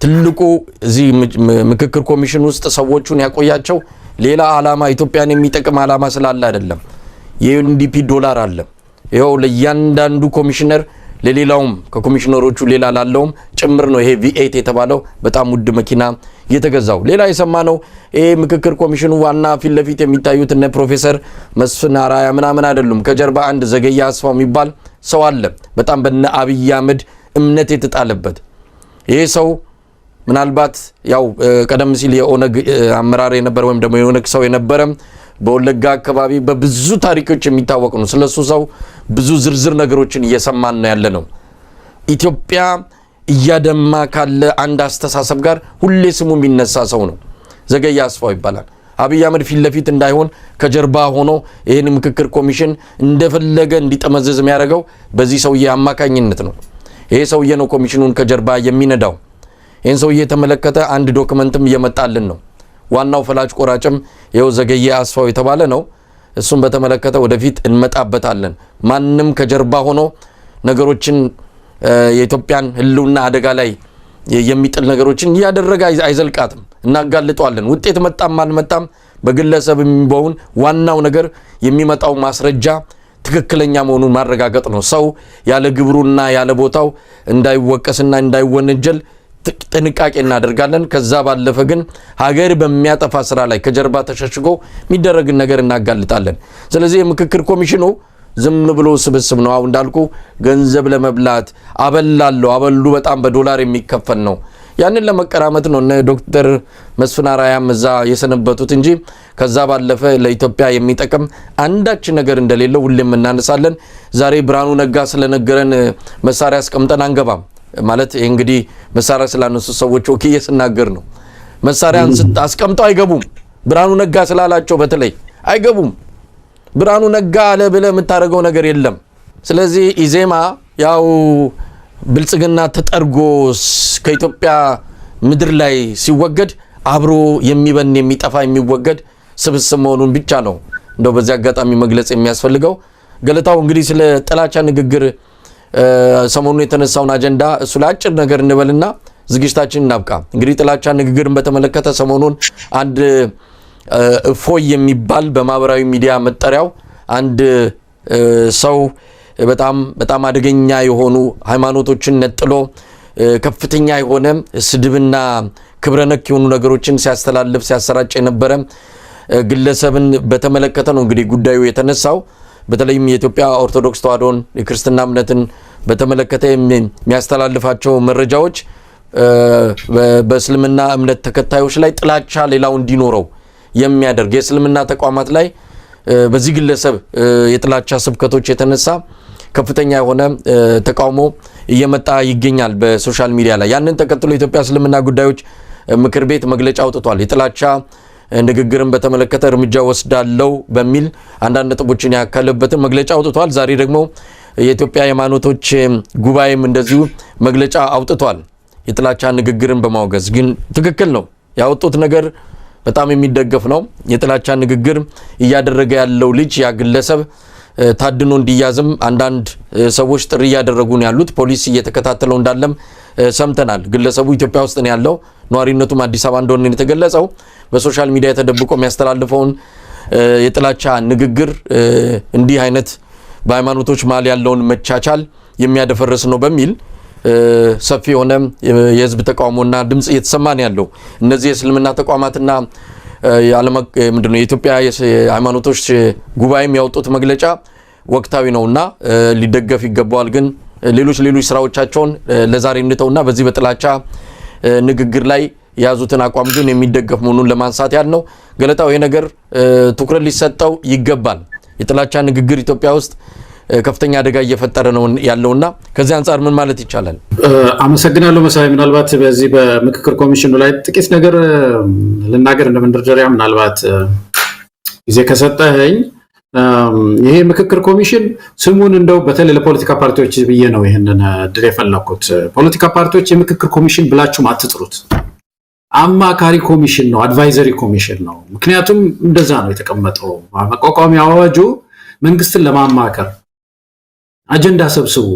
ትልቁ እዚህ ምክክር ኮሚሽን ውስጥ ሰዎቹን ያቆያቸው ሌላ ዓላማ ኢትዮጵያን የሚጠቅም ዓላማ ስላለ አይደለም። የዩኤንዲፒ ዶላር አለ። ይሄው ለእያንዳንዱ ኮሚሽነር ለሌላውም ከኮሚሽነሮቹ ሌላ ላለውም ጭምር ነው ይሄ V8 የተባለው በጣም ውድ መኪና የተገዛው። ሌላ የሰማነው ይሄ ምክክር ኮሚሽኑ ዋና ፊት ለፊት የሚታዩት እነ ፕሮፌሰር መስፍን አራያ ምናምን አይደሉም። ከጀርባ አንድ ዘገየ አስፋው የሚባል ሰው አለ። በጣም በነ አብይ አህመድ እምነት የተጣለበት ይሄ ሰው ምናልባት ያው ቀደም ሲል የኦነግ አመራር የነበረ ወይም ደግሞ የኦነግ ሰው የነበረ በወለጋ አካባቢ በብዙ ታሪኮች የሚታወቅ ነው። ስለሱ ሰው ብዙ ዝርዝር ነገሮችን እየሰማን ነው ያለነው። ኢትዮጵያ እያደማ ካለ አንድ አስተሳሰብ ጋር ሁሌ ስሙ የሚነሳ ሰው ነው። ዘገየ አስፋው ይባላል። አብይ አህመድ ፊት ለፊት እንዳይሆን ከጀርባ ሆኖ ይህን ምክክር ኮሚሽን እንደፈለገ እንዲጠመዘዝ የሚያደርገው በዚህ ሰውዬ አማካኝነት ነው። ይሄ ሰውዬ ነው ኮሚሽኑን ከጀርባ የሚነዳው። ይህን ሰውዬ የተመለከተ አንድ ዶክመንትም እየመጣልን ነው። ዋናው ፈላጭ ቆራጭም ይኸው ዘገየ አስፋው የተባለ ነው። እሱን በተመለከተ ወደፊት እንመጣበታለን። ማንም ከጀርባ ሆኖ ነገሮችን የኢትዮጵያን ሕልውና አደጋ ላይ የሚጥል ነገሮችን እያደረገ አይዘልቃትም። እናጋልጠዋለን። ውጤት መጣም አልመጣም በግለሰብ የሚበውን ዋናው ነገር የሚመጣው ማስረጃ ትክክለኛ መሆኑን ማረጋገጥ ነው። ሰው ያለ ግብሩና ያለ ቦታው እንዳይወቀስና እንዳይወነጀል ጥንቃቄ እናደርጋለን። ከዛ ባለፈ ግን ሀገር በሚያጠፋ ስራ ላይ ከጀርባ ተሸሽጎ የሚደረግ ነገር እናጋልጣለን። ስለዚህ የምክክር ኮሚሽኑ ዝም ብሎ ስብስብ ነው። አሁን እንዳልኩ ገንዘብ ለመብላት አበላለው። አበሉ በጣም በዶላር የሚከፈል ነው። ያንን ለመቀራመት ነው እነ ዶክተር መስፍን አራያም እዛ የሰነበቱት እንጂ ከዛ ባለፈ ለኢትዮጵያ የሚጠቅም አንዳች ነገር እንደሌለው ሁሌም እናነሳለን። ዛሬ ብርሃኑ ነጋ ስለነገረን መሳሪያ አስቀምጠን አንገባም ማለት እንግዲህ መሳሪያ ስላነሱ ሰዎች ወኪዬ ስናገር ነው። መሳሪያን አስቀምጠው አይገቡም። ብርሃኑ ነጋ ስላላቸው በተለይ አይገቡም። ብርሃኑ ነጋ አለ ብለህ የምታደርገው ነገር የለም። ስለዚህ ኢዜማ ያው ብልጽግና ተጠርጎ ከኢትዮጵያ ምድር ላይ ሲወገድ አብሮ የሚበን የሚጠፋ የሚወገድ ስብስብ መሆኑን ብቻ ነው እንደው በዚህ አጋጣሚ መግለጽ የሚያስፈልገው። ገለታው እንግዲህ ስለ ጥላቻ ንግግር ሰሞኑን የተነሳውን አጀንዳ እሱ ላይ አጭር ነገር እንበልና ዝግጅታችን እናብቃ። እንግዲህ ጥላቻ ንግግርን በተመለከተ ሰሞኑን አንድ እፎይ የሚባል በማህበራዊ ሚዲያ መጠሪያው አንድ ሰው በጣም አደገኛ የሆኑ ሃይማኖቶችን ነጥሎ ከፍተኛ የሆነ ስድብና ክብረነክ የሆኑ ነገሮችን ሲያስተላልፍ ሲያሰራጭ የነበረ ግለሰብን በተመለከተ ነው እንግዲህ ጉዳዩ የተነሳው። በተለይም የኢትዮጵያ ኦርቶዶክስ ተዋሕዶን የክርስትና እምነትን በተመለከተ የሚያስተላልፋቸው መረጃዎች በእስልምና እምነት ተከታዮች ላይ ጥላቻ ሌላው እንዲኖረው የሚያደርግ የእስልምና ተቋማት ላይ በዚህ ግለሰብ የጥላቻ ስብከቶች የተነሳ ከፍተኛ የሆነ ተቃውሞ እየመጣ ይገኛል በሶሻል ሚዲያ ላይ። ያንን ተከትሎ የኢትዮጵያ እስልምና ጉዳዮች ምክር ቤት መግለጫ አውጥቷል። የጥላቻ ንግግርን በተመለከተ እርምጃ ወስዳለው በሚል አንዳንድ ነጥቦችን ያካለበትን መግለጫ አውጥቷል። ዛሬ ደግሞ የኢትዮጵያ ሃይማኖቶች ጉባኤም እንደዚሁ መግለጫ አውጥቷል። የጥላቻ ንግግርን በማውገዝ ግን ትክክል ነው ያወጡት ነገር በጣም የሚደገፍ ነው። የጥላቻ ንግግር እያደረገ ያለው ልጅ ያ ግለሰብ ታድኖ እንዲያዝም አንዳንድ ሰዎች ጥሪ እያደረጉ ነው ያሉት። ፖሊስ እየተከታተለው እንዳለም ሰምተናል። ግለሰቡ ኢትዮጵያ ውስጥ ነው ያለው፣ ነዋሪነቱም አዲስ አበባ እንደሆነ የተገለጸው። በሶሻል ሚዲያ ተደብቆ የሚያስተላልፈውን የጥላቻ ንግግር እንዲህ አይነት በሃይማኖቶች መሀል ያለውን መቻቻል የሚያደፈርስ ነው በሚል ሰፊ የሆነ የህዝብ ተቃውሞና ድምጽ እየተሰማ ነው ያለው። እነዚህ የእስልምና ተቋማትና የኢትዮጵያ ሃይማኖቶች ጉባኤም ያወጡት መግለጫ ወቅታዊ ነውና ሊደገፍ ይገባዋል። ግን ሌሎች ስራዎቻቸውን ለዛሬ እንተውና በዚህ በጥላቻ ንግግር ላይ የያዙትን አቋም ግን የሚደገፍ መሆኑን ለማንሳት ያህል ነው። ገለታው ይሄ ነገር ትኩረት ሊሰጠው ይገባል። የጥላቻ ንግግር ኢትዮጵያ ውስጥ ከፍተኛ አደጋ እየፈጠረ ነው ያለውና ከዚህ አንፃር ምን ማለት ይቻላል? አመሰግናለሁ መሳይ። ምናልባት በዚህ በምክክር ኮሚሽኑ ላይ ጥቂት ነገር ልናገር እንደ መንደርደሪያ ምናልባት ጊዜ ከሰጠኸኝ። ይሄ ምክክር ኮሚሽን ስሙን እንደው በተለይ ለፖለቲካ ፓርቲዎች ብዬ ነው ይሄንን ድል የፈለኩት። ፖለቲካ ፓርቲዎች የምክክር ኮሚሽን ብላችሁም አትጥሩት። አማካሪ ኮሚሽን ነው፣ አድቫይዘሪ ኮሚሽን ነው። ምክንያቱም እንደዛ ነው የተቀመጠው ማቋቋሚያ አዋጁ። መንግስትን ለማማከር አጀንዳ ሰብስቡ፣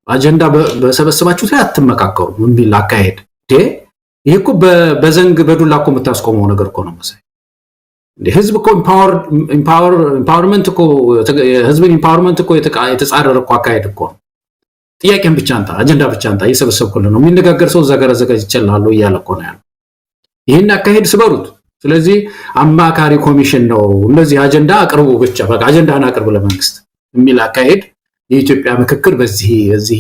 አጀንዳ በሰበሰባችሁት ላይ አትመካከሩ የሚል አካሄድ። ይሄ እኮ በዘንግ በዱላ እኮ የምታስቆመው ነገር እኮ ነው መሳይ። ህዝብ እኮ ኢምፓወርመንት እኮ ህዝብን ኢምፓወርመንት እኮ የተጻረረ እኮ አካሄድ እኮ ነው። ጥያቄን ብቻ አንተ አጀንዳ ብቻ አንተ እየሰበሰብኩልህ ነው። የሚነጋገር ሰው ዘገረዘገ ይችላል እያለ እኮ ነው ያለው። ይሄን አካሄድ ስበሩት። ስለዚህ አማካሪ ኮሚሽን ነው እንደዚህ አጀንዳ አቅርቡ ብቻ በቃ አጀንዳን አቅርቡ ለመንግስት የሚል አካሄድ የኢትዮጵያ ምክክር በዚህ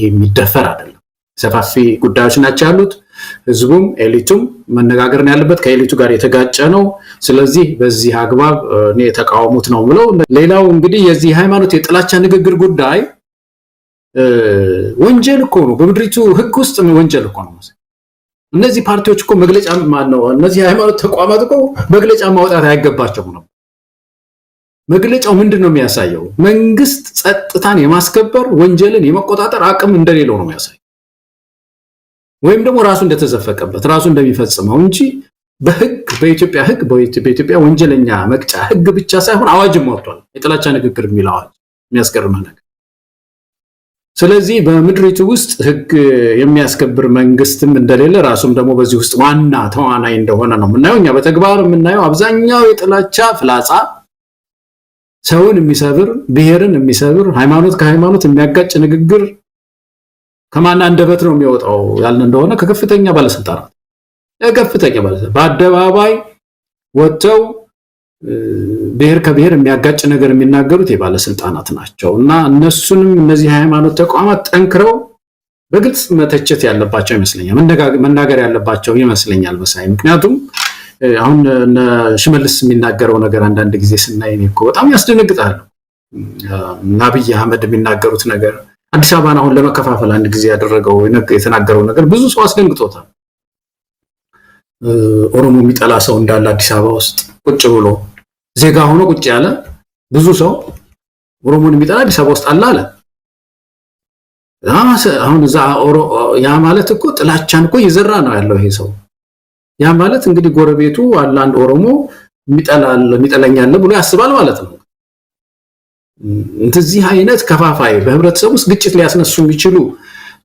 የሚደፈር አይደለም። ሰፋፊ ጉዳዮች ናቸው ያሉት። ህዝቡም ኤሊቱም መነጋገር ነው ያለበት። ከኤሊቱ ጋር የተጋጨ ነው። ስለዚህ በዚህ አግባብ እኔ ተቃውሞት ነው ብለው ሌላው እንግዲህ የዚህ ሃይማኖት የጥላቻ ንግግር ጉዳይ ወንጀል እኮ ነው። በምድሪቱ ህግ ውስጥ ወንጀል እኮ ነው። እነዚህ ፓርቲዎች እኮ መግለጫ ማነው እነዚህ ሃይማኖት ተቋማት እኮ መግለጫ ማውጣት አይገባቸውም ነው። መግለጫው ምንድነው የሚያሳየው? መንግስት ጸጥታን የማስከበር ወንጀልን የመቆጣጠር አቅም እንደሌለው ነው የሚያሳየው። ወይም ደግሞ ራሱ እንደተዘፈቀበት ራሱ እንደሚፈጽመው እንጂ በህግ በኢትዮጵያ ህግ በኢትዮጵያ ወንጀለኛ መቅጫ ህግ ብቻ ሳይሆን አዋጅም ወጥቷል። የጥላቻ ንግግር የሚል አዋጅ የሚያስገርም ነገር። ስለዚህ በምድሪቱ ውስጥ ህግ የሚያስከብር መንግስትም እንደሌለ ራሱም ደግሞ በዚህ ውስጥ ዋና ተዋናይ እንደሆነ ነው የምናየው። እኛ በተግባር የምናየው አብዛኛው የጥላቻ ፍላጻ ሰውን የሚሰብር ብሔርን የሚሰብር ሃይማኖት ከሃይማኖት የሚያጋጭ ንግግር ከማን አንደበት ነው የሚወጣው ያልን እንደሆነ ከከፍተኛ ባለስልጣናት በአደባባይ ወጥተው ብሔር ከብሔር የሚያጋጭ ነገር የሚናገሩት የባለስልጣናት ናቸው። እና እነሱንም እነዚህ ሃይማኖት ተቋማት ጠንክረው በግልጽ መተቸት ያለባቸው ይመስለኛል፣ መናገር ያለባቸው ይመስለኛል መሳይ። ምክንያቱም አሁን ሽመልስ የሚናገረው ነገር አንዳንድ ጊዜ ስናይ እኮ በጣም ያስደነግጣል። አብይ አህመድ የሚናገሩት ነገር አዲስ አበባን አሁን ለመከፋፈል አንድ ጊዜ ያደረገው የተናገረው ነገር ብዙ ሰው አስደንግጦታል። ኦሮሞ የሚጠላ ሰው እንዳለ አዲስ አበባ ውስጥ ቁጭ ብሎ ዜጋ ሆኖ ቁጭ ያለ ብዙ ሰው ኦሮሞን የሚጠላ አዲስ አበባ ውስጥ አለ። አሁን ያ ማለት እኮ ጥላቻን እኮ ይዘራ ነው ያለው ይሄ ሰው። ያ ማለት እንግዲህ ጎረቤቱ አለ አንድ ኦሮሞ የሚጠላኛል ብሎ ያስባል ማለት ነው። እንደዚህ አይነት ከፋፋይ በህብረተሰብ ውስጥ ግጭት ሊያስነሱ የሚችሉ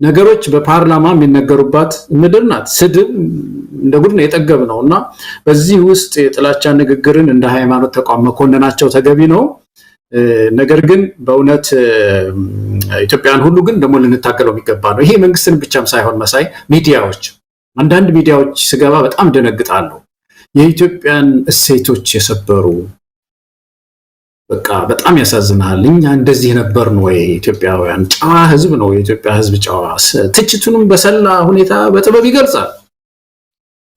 ነገሮች በፓርላማ የሚነገሩባት ምድር ናት። ስድብ እንደ ጉድ ነው የጠገብ ነውና በዚህ ውስጥ የጥላቻ ንግግርን እንደ ሃይማኖት ተቋም መኮንናቸው ተገቢ ነው። ነገር ግን በእውነት ኢትዮጵያን ሁሉ ግን ደግሞ ልንታገለው የሚገባ ነው። ይሄ መንግስትን ብቻም ሳይሆን መሳይ ሚዲያዎች አንዳንድ ሚዲያዎች ስገባ በጣም ደነግጣለሁ። የኢትዮጵያን እሴቶች የሰበሩ በቃ በጣም ያሳዝናል። እኛ እንደዚህ ነበርን ወይ? ኢትዮጵያውያን ጨዋ ህዝብ ነው የኢትዮጵያ ህዝብ ጨዋ። ትችቱንም በሰላ ሁኔታ በጥበብ ይገልጻል።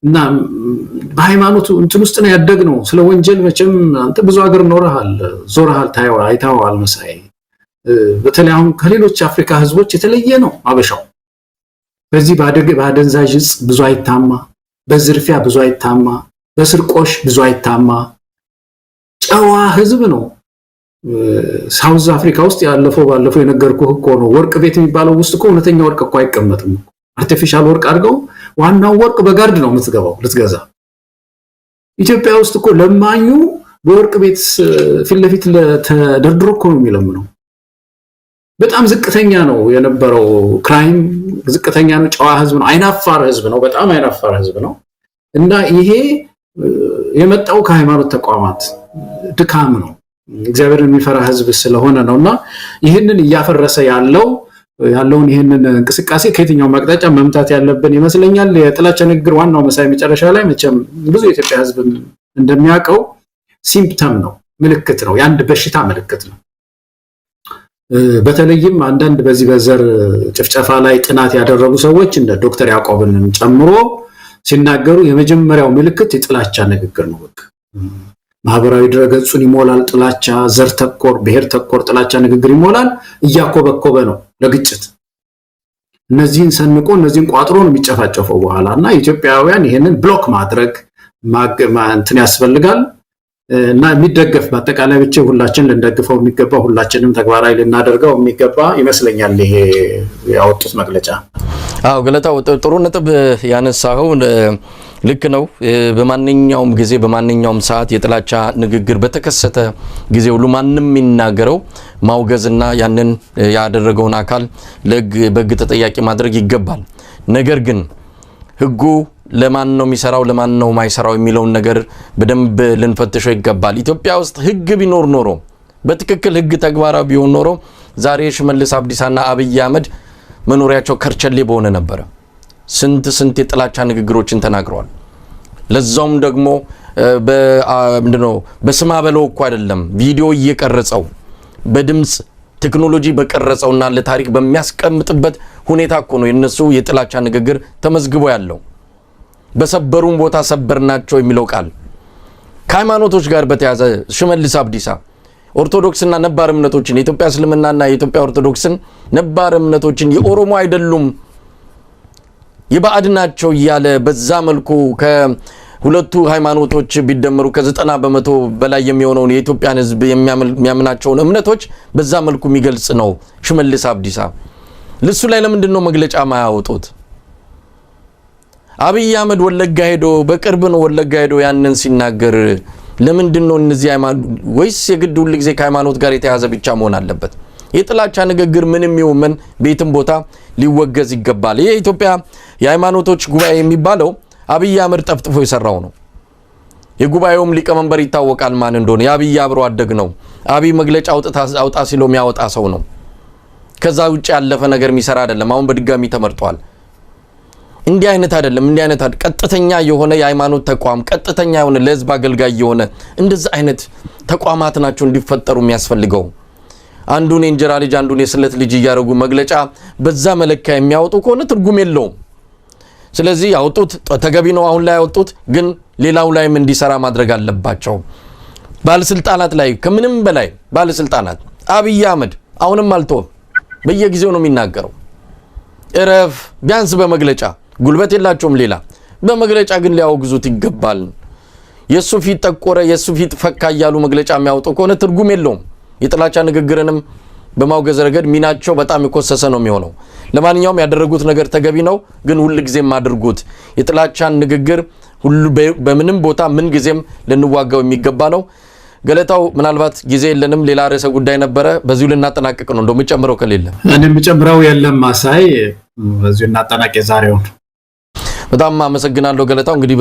እና በሃይማኖቱ እንትን ውስጥ ነው ያደግነው። ስለ ወንጀል መቼም አንተ ብዙ ሀገር ኖረሃል፣ ዞረሃል፣ አይተኸዋል መሳይ። በተለይ አሁን ከሌሎች አፍሪካ ህዝቦች የተለየ ነው አበሻው። በዚህ በአደንዛዥ ዕፅ ብዙ አይታማ፣ በዝርፊያ ብዙ አይታማ፣ በስርቆሽ ብዙ አይታማ። ጨዋ ህዝብ ነው። ሳውዝ አፍሪካ ውስጥ ባለፈው የነገርኩህ እኮ ነው። ወርቅ ቤት የሚባለው ውስጥ እኮ እውነተኛ ወርቅ እኮ አይቀመጥም። አርቲፊሻል ወርቅ አድርገው ዋናው ወርቅ በጋርድ ነው የምትገባው ልትገዛ። ኢትዮጵያ ውስጥ እኮ ለማኙ በወርቅ ቤት ፊት ለፊት ተደርድሮ እኮ ነው የሚለምነው። በጣም ዝቅተኛ ነው የነበረው ክራይም፣ ዝቅተኛ ነው። ጨዋ ህዝብ ነው። አይናፋር ህዝብ ነው። በጣም አይናፋር ህዝብ ነው። እና ይሄ የመጣው ከሃይማኖት ተቋማት ድካም ነው። እግዚአብሔርን የሚፈራ ህዝብ ስለሆነ ነውና ይህንን እያፈረሰ ያለውን ይህንን እንቅስቃሴ ከየትኛው አቅጣጫ መምታት ያለብን ይመስለኛል። የጥላቻ ንግግር ዋናው መሳይ መጨረሻ ላይ መቼም ብዙ የኢትዮጵያ ህዝብ እንደሚያውቀው ሲምፕተም ነው፣ ምልክት ነው፣ የአንድ በሽታ ምልክት ነው። በተለይም አንዳንድ በዚህ በዘር ጭፍጨፋ ላይ ጥናት ያደረጉ ሰዎች እንደ ዶክተር ያዕቆብን ጨምሮ ሲናገሩ የመጀመሪያው ምልክት የጥላቻ ንግግር ነው። በቃ ማህበራዊ ድረገጹን ይሞላል ጥላቻ፣ ዘር ተኮር፣ ብሔር ተኮር ጥላቻ ንግግር ይሞላል። እያኮበኮበ ነው ለግጭት። እነዚህን ሰንቆ እነዚህን ቋጥሮ ነው የሚጨፋጨፈው በኋላ። እና ኢትዮጵያውያን ይሄንን ብሎክ ማድረግ እንትን ያስፈልጋል። እና የሚደገፍ በአጠቃላይ ብቻ ሁላችን ልንደግፈው የሚገባ ሁላችንም ተግባራዊ ልናደርገው የሚገባ ይመስለኛል ይሄ ያወጡት መግለጫ። አዎ ገለታው ጥሩ ነጥብ ያነሳው ልክ ነው። በማንኛውም ጊዜ በማንኛውም ሰዓት የጥላቻ ንግግር በተከሰተ ጊዜ ሁሉ ማንንም የሚናገረው ማውገዝና ያንን ያደረገውን አካል በሕግ ተጠያቂ ማድረግ ይገባል። ነገር ግን ሕጉ ለማን ነው የሚሰራው ለማን ነው ማይሰራው የሚለውን ነገር በደንብ ልንፈትሸው ይገባል። ኢትዮጵያ ውስጥ ህግ ቢኖር ኖሮ በትክክል ህግ ተግባራዊ ቢሆን ኖሮ ዛሬ ሽመልስ አብዲሳና አብይ አህመድ መኖሪያቸው ከርቸሌ በሆነ ነበር። ስንት የጥላቻ ንግግሮችን ተናግረዋል። ለዛውም ደግሞ ምንድነው በስማ በለው እኮ አይደለም ቪዲዮ እየቀረጸው በድምጽ ቴክኖሎጂ በቀረጸውና ለታሪክ በሚያስቀምጥበት ሁኔታ እኮ ነው የነሱ የጥላቻ ንግግር ተመዝግቦ ያለው። በሰበሩን ቦታ ሰበርናቸው የሚለው ቃል ከሃይማኖቶች ጋር በተያዘ ሽመልስ አብዲሳ ኦርቶዶክስና ነባር እምነቶችን የኢትዮጵያ እስልምናና የኢትዮጵያ ኦርቶዶክስን ነባር እምነቶችን የኦሮሞ አይደሉም የባዕድናቸው እያለ በዛ መልኩ ከሁለቱ ሃይማኖቶች ቢደመሩ ከ90% በላይ የሚሆነውን የኢትዮጵያን ህዝብ የሚያምናቸውን እምነቶች በዛ መልኩ የሚገልጽ ነው ሽመልስ አብዲሳ። ለሱ ላይ ለምንድን ነው መግለጫ ማያወጡት? አብይ አህመድ ወለጋ ሄዶ በቅርብ ነው ወለጋ ሄዶ ያንን ሲናገር ለምንድን ነው እነዚህ ወይስ የግድ ሁሉ ጊዜ ከሃይማኖት ጋር የተያዘ ብቻ መሆን አለበት? የጥላቻ ንግግር ምንም ይሁን ቤትም ቦታ ሊወገዝ ይገባል። ይሄ ኢትዮጵያ የሃይማኖቶች ጉባኤ የሚባለው አብይ አህመድ ጠፍጥፎ የሰራው ነው። የጉባኤውም ሊቀመንበር ይታወቃል ማን እንደሆነ። የአብይ አብሮ አደግ ነው። አብይ መግለጫ አውጣ ሲለው የሚያወጣ ሰው ነው። ከዛ ውጭ ያለፈ ነገር የሚሰራ አይደለም። አሁን በድጋሚ ተመርጧል። እንዲህ አይነት አይደለም። እንዲህ አይነት ቀጥተኛ የሆነ የሃይማኖት ተቋም ቀጥተኛ የሆነ ለህዝብ አገልጋይ የሆነ እንደዛ አይነት ተቋማት ናቸው እንዲፈጠሩ የሚያስፈልገው። አንዱን እንጀራ ልጅ አንዱን የስለት ልጅ ያረጉ መግለጫ በዛ መለኪያ የሚያወጡ ከሆነ ትርጉም የለውም። ስለዚህ ያወጡት ተገቢ ነው አሁን ላይ ያወጡት፣ ግን ሌላው ላይም እንዲሰራ ማድረግ አለባቸው። ባለስልጣናት ላይ ከምንም በላይ ባለስልጣናት አብይ አህመድ አሁንም አልተወም። በየጊዜው ነው የሚናገረው። እረፍ ቢያንስ በመግለጫ ጉልበት የላቸውም ሌላ በመግለጫ ግን ሊያወግዙት ይገባል። የሱ ፊት ጠቆረ የሱ ፊት ፈካ ያሉ መግለጫ የሚያወጡ ከሆነ ትርጉም የለውም። የጥላቻ ንግግርንም በማውገዝ ረገድ ሚናቸው በጣም የኮሰሰ ነው የሚሆነው። ለማንኛውም ያደረጉት ነገር ተገቢ ነው፣ ግን ሁሉ ጊዜም አድርጉት። የጥላቻን ንግግር ሁሉ በምንም ቦታ ምን ጊዜም ልንዋጋው የሚገባ ነው። ገለታው ምናልባት ጊዜ የለንም፣ ሌላ ርዕሰ ጉዳይ ነበረ። በዚሁ ልናጠናቀቅ ነው። እንደው የምጨምረው ከሌለ እኔ የምጨምረው የለም። ማሳይ በዚሁ እናጠናቀቅ ዛሬውን። በጣም አመሰግናለሁ ገለታው። እንግዲህ